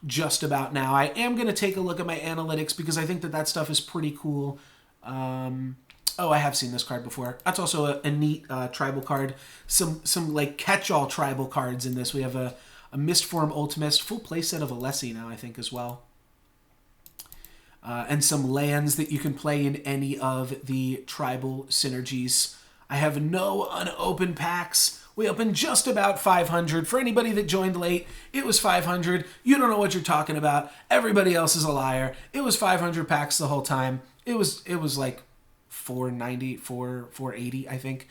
just about now. I am going to take a look at my analytics, because I think that stuff is pretty cool. Oh, I have seen this card before. That's also a neat tribal card. Some like catch-all tribal cards in this. We have a Mistform Ultimist, full play set of Alessi now, I think, as well. And some lands that you can play in any of the tribal synergies. I have no unopened packs. We opened just about 500. For anybody that joined late, it was 500. You don't know what you're talking about. Everybody else is a liar. It was 500 packs the whole time. It was like 490, 480, I think.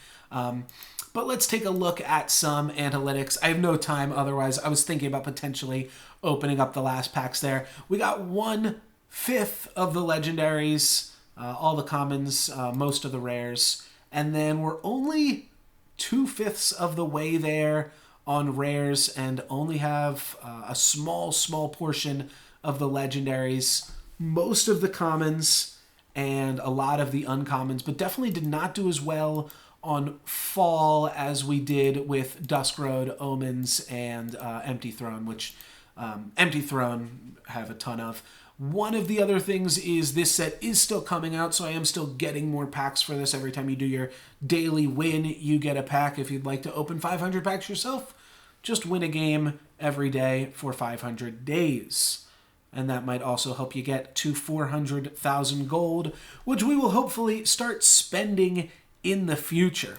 But let's take a look at some analytics. I have no time otherwise. I was thinking about potentially opening up the last packs there. We got 1/5 of the legendaries, all the commons, most of the rares. And then we're only 2/5 of the way there on rares and only have a small portion of the legendaries, most of the commons, and a lot of the uncommons, but definitely did not do as well on fall as we did with Dusk Road, Omens, and Empty Throne, which Empty Throne have a ton of. One of the other things is this set is still coming out, so I am still getting more packs for this. Every time you do your daily win, you get a pack. If you'd like to open 500 packs yourself, just win a game every day for 500 days. And that might also help you get to 400,000 gold, which we will hopefully start spending in the future.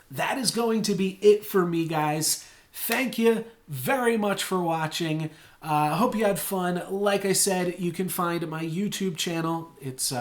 That is going to be it for me, guys. Thank you very much for watching. I hope you had fun. Like I said, you can find my YouTube channel. It's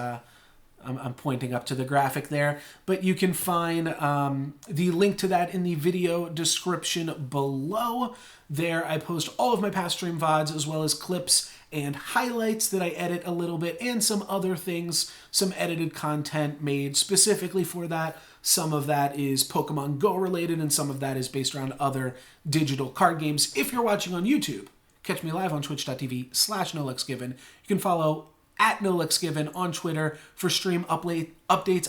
I'm pointing up to the graphic there, but you can find the link to that in the video description below. There I post all of my past stream VODs as well as clips and highlights that I edit a little bit and some other things, some edited content made specifically for that. Some of that is Pokemon Go related and some of that is based around other digital card games. If you're watching on YouTube, catch me live on twitch.tv/NoLucksGiven. You can follow at NoLucksGiven on Twitter for stream updates.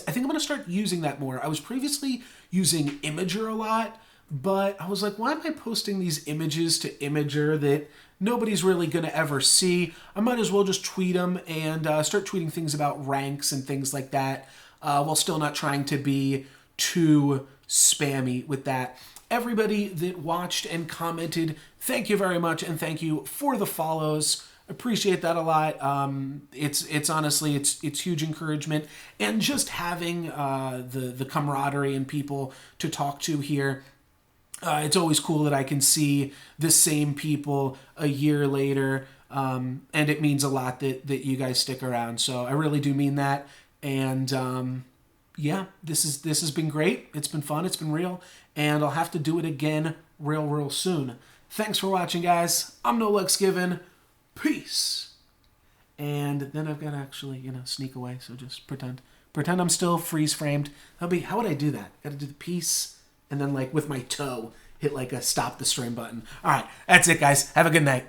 I think I'm going to start using that more. I was previously using Imager a lot, but I was like, why am I posting these images to Imager that nobody's really going to ever see? I might as well just tweet them and start tweeting things about ranks and things like that, while still not trying to be too spammy with that. Everybody that watched and commented, thank you very much, and thank you for the follows. Appreciate that a lot. It's honestly it's huge encouragement, and just having the camaraderie and people to talk to here. It's always cool that I can see the same people a year later, and it means a lot that you guys stick around. So I really do mean that, and yeah, this has been great. It's been fun. It's been real, and I'll have to do it again real soon. Thanks for watching, guys. I'm NoLucksGiven. Peace. And then I've got to actually, sneak away. So just pretend I'm still freeze framed. How would I do that? Got to do the peace and then like with my toe hit like a stop the stream button. All right, that's it, guys. Have a good night.